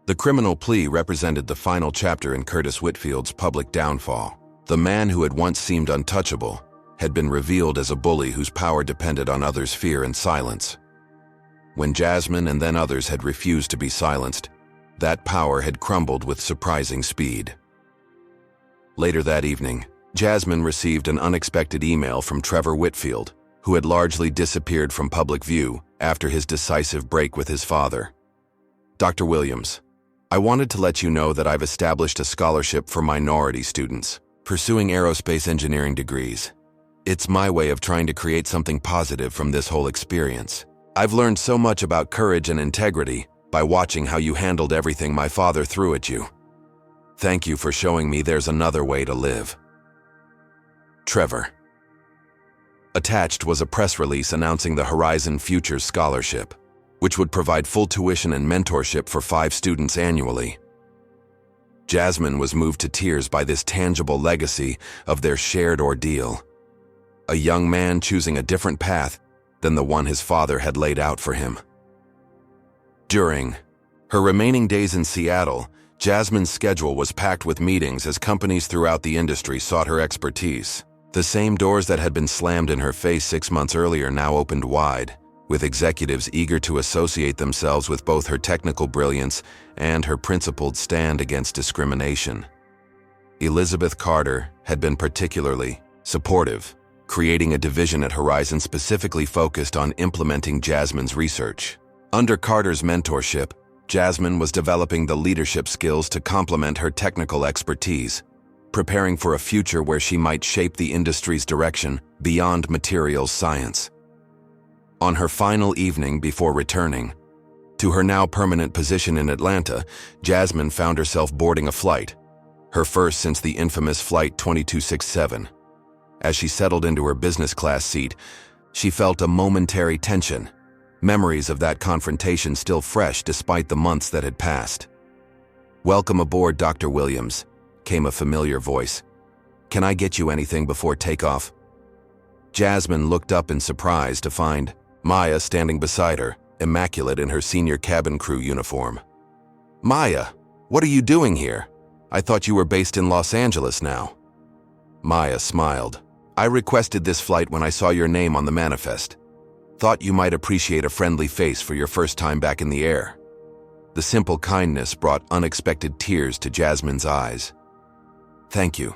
The criminal plea represented the final chapter in Curtis Whitfield's public downfall. The man who had once seemed untouchable had been revealed as a bully whose power depended on others' fear and silence. When Jasmine and then others had refused to be silenced, that power had crumbled with surprising speed. Later that evening, Jasmine received an unexpected email from Trevor Whitfield, who had largely disappeared from public view after his decisive break with his father. "Dr. Williams, I wanted to let you know that I've established a scholarship for minority students pursuing aerospace engineering degrees. It's my way of trying to create something positive from this whole experience. I've learned so much about courage and integrity by watching how you handled everything my father threw at you. Thank you for showing me there's another way to live. Trevor." Attached was a press release announcing the Horizon Futures Scholarship, which would provide full tuition and mentorship for 5 students annually. Jasmine was moved to tears by this tangible legacy of their shared ordeal. A young man choosing a different path than the one his father had laid out for him. During her remaining days in Seattle, Jasmine's schedule was packed with meetings as companies throughout the industry sought her expertise. The same doors that had been slammed in her face 6 months earlier now opened wide, with executives eager to associate themselves with both her technical brilliance and her principled stand against discrimination. Elizabeth Carter had been particularly supportive, creating a division at Horizon specifically focused on implementing Jasmine's research. Under Carter's mentorship, Jasmine was developing the leadership skills to complement her technical expertise, preparing for a future where she might shape the industry's direction beyond materials science. On her final evening before returning to her now permanent position in Atlanta, Jasmine found herself boarding a flight, her first since the infamous Flight 2267. As she settled into her business class seat, she felt a momentary tension, memories of that confrontation still fresh despite the months that had passed. "Welcome aboard, Dr. Williams," came a familiar voice. "Can I get you anything before takeoff?" Jasmine looked up in surprise to find Maya standing beside her, immaculate in her senior cabin crew uniform. "Maya, what are you doing here? I thought you were based in Los Angeles now." Maya smiled. "I requested this flight when I saw your name on the manifest. Thought you might appreciate a friendly face for your first time back in the air." The simple kindness brought unexpected tears to Jasmine's eyes. "Thank you.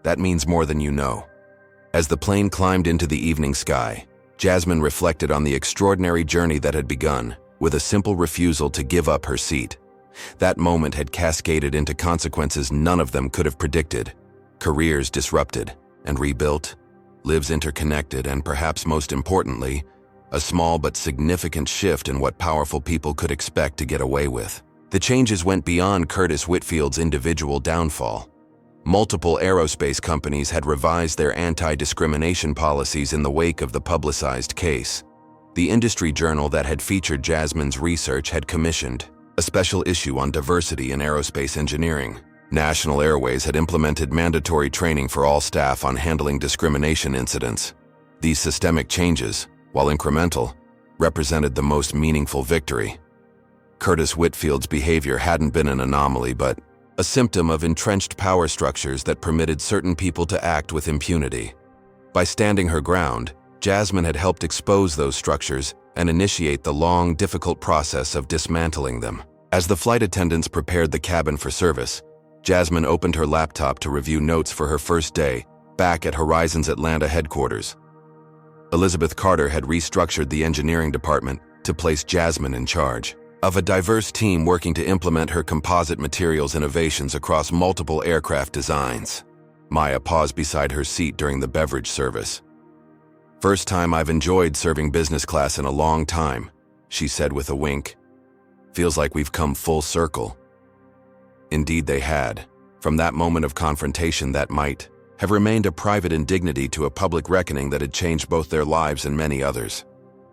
That means more than you know." As the plane climbed into the evening sky, Jasmine reflected on the extraordinary journey that had begun with a simple refusal to give up her seat. That moment had cascaded into consequences none of them could have predicted. Careers disrupted and rebuilt, lives interconnected, and perhaps most importantly, a small but significant shift in what powerful people could expect to get away with. The changes went beyond Curtis Whitfield's individual downfall. Multiple aerospace companies had revised their anti-discrimination policies in the wake of the publicized case. The industry journal that had featured Jasmine's research had commissioned a special issue on diversity in aerospace engineering. National Airways had implemented mandatory training for all staff on handling discrimination incidents. These systemic changes, while incremental, represented the most meaningful victory. Curtis Whitfield's behavior hadn't been an anomaly, but a symptom of entrenched power structures that permitted certain people to act with impunity. By standing her ground, Jasmine had helped expose those structures and initiate the long, difficult process of dismantling them. As the flight attendants prepared the cabin for service, Jasmine opened her laptop to review notes for her first day back at Horizon's Atlanta headquarters. Elizabeth Carter had restructured the engineering department to place Jasmine in charge of a diverse team working to implement her composite materials innovations across multiple aircraft designs. Maya paused beside her seat during the beverage service. "First time I've enjoyed serving business class in a long time," she said with a wink. "Feels like we've come full circle." Indeed they had, from that moment of confrontation that might have remained a private indignity to a public reckoning that had changed both their lives and many others.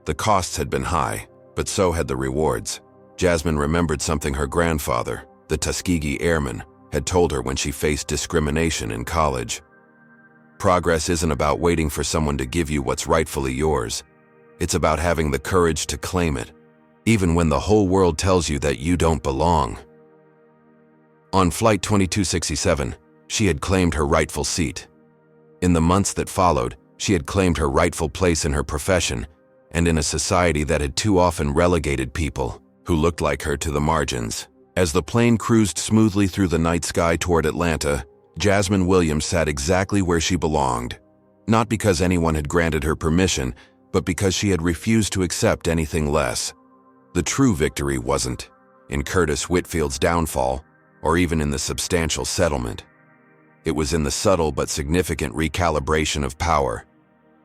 The costs had been high, but so had the rewards. Jasmine remembered something her grandfather, the Tuskegee Airman, had told her when she faced discrimination in college. Progress isn't about waiting for someone to give you what's rightfully yours. It's about having the courage to claim it, even when the whole world tells you that you don't belong. On Flight 2267, she had claimed her rightful seat. In the months that followed, she had claimed her rightful place in her profession and in a society that had too often relegated people who looked like her to the margins. As the plane cruised smoothly through the night sky toward Atlanta, Jasmine Williams sat exactly where she belonged, not because anyone had granted her permission, but because she had refused to accept anything less. The true victory wasn't in Curtis Whitfield's downfall, or even in the substantial settlement. It was in the subtle but significant recalibration of power,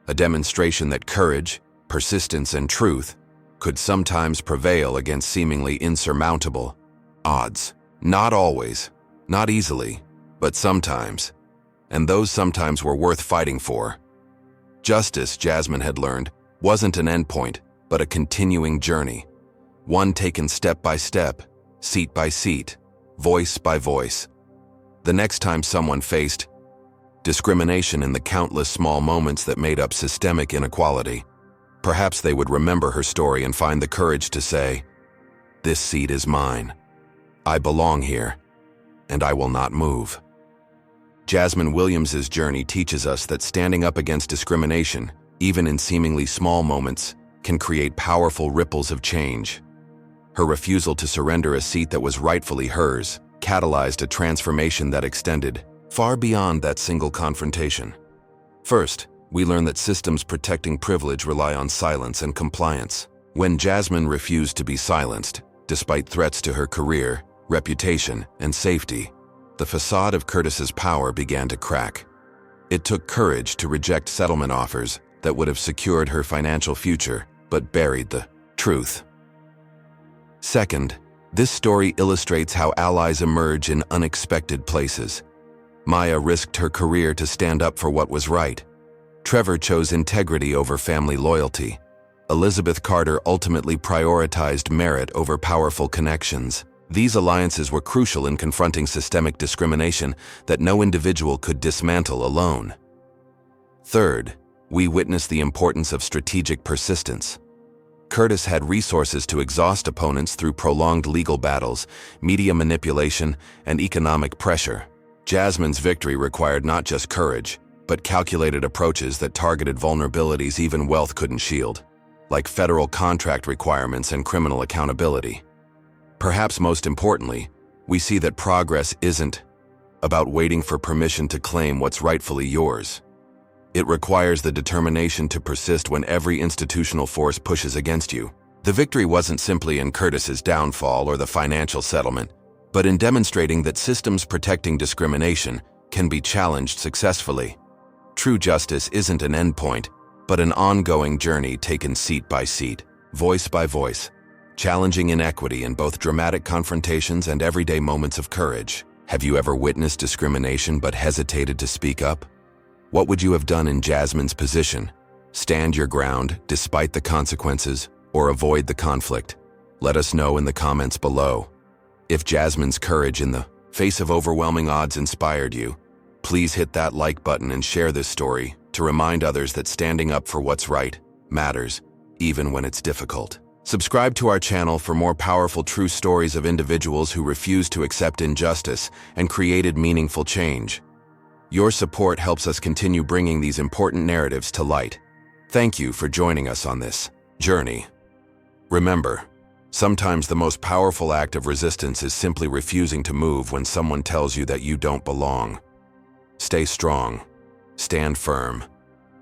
a demonstration that courage, persistence, and truth could sometimes prevail against seemingly insurmountable odds. Not always, not easily, but sometimes. And those sometimes were worth fighting for. Justice, Jasmine had learned, wasn't an endpoint, but a continuing journey. One taken step by step, seat by seat, voice by voice. The next time someone faced discrimination in the countless small moments that made up systemic inequality, perhaps they would remember her story and find the courage to say, "This seat is mine. I belong here, and I will not move." Jasmine Williams's journey teaches us that standing up against discrimination, even in seemingly small moments, can create powerful ripples of change. Her refusal to surrender a seat that was rightfully hers catalyzed a transformation that extended far beyond that single confrontation. First, we learn that systems protecting privilege rely on silence and compliance. When Jasmine refused to be silenced, despite threats to her career, reputation, and safety, the facade of Curtis's power began to crack. It took courage to reject settlement offers that would have secured her financial future, but buried the truth. Second, this story illustrates how allies emerge in unexpected places. Maya risked her career to stand up for what was right. Trevor chose integrity over family loyalty. Elizabeth Carter ultimately prioritized merit over powerful connections. These alliances were crucial in confronting systemic discrimination that no individual could dismantle alone. Third, we witness the importance of strategic persistence. Curtis had resources to exhaust opponents through prolonged legal battles, media manipulation, and economic pressure. Jasmine's victory required not just courage, but calculated approaches that targeted vulnerabilities even wealth couldn't shield, like federal contract requirements and criminal accountability. Perhaps most importantly, we see that progress isn't about waiting for permission to claim what's rightfully yours. It requires the determination to persist when every institutional force pushes against you. The victory wasn't simply in Curtis's downfall or the financial settlement, but in demonstrating that systems protecting discrimination can be challenged successfully. True justice isn't an endpoint, but an ongoing journey taken seat by seat, voice by voice, challenging inequity in both dramatic confrontations and everyday moments of courage. Have you ever witnessed discrimination but hesitated to speak up? What would you have done in Jasmine's position? Stand your ground despite the consequences, or avoid the conflict? Let us know in the comments below. If Jasmine's courage in the face of overwhelming odds inspired you, please hit that like button and share this story to remind others that standing up for what's right matters, even when it's difficult. Subscribe to our channel for more powerful true stories of individuals who refused to accept injustice and created meaningful change. Your support helps us continue bringing these important narratives to light. Thank you for joining us on this journey. Remember, sometimes the most powerful act of resistance is simply refusing to move when someone tells you that you don't belong. Stay strong, stand firm,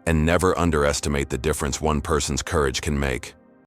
and never underestimate the difference one person's courage can make.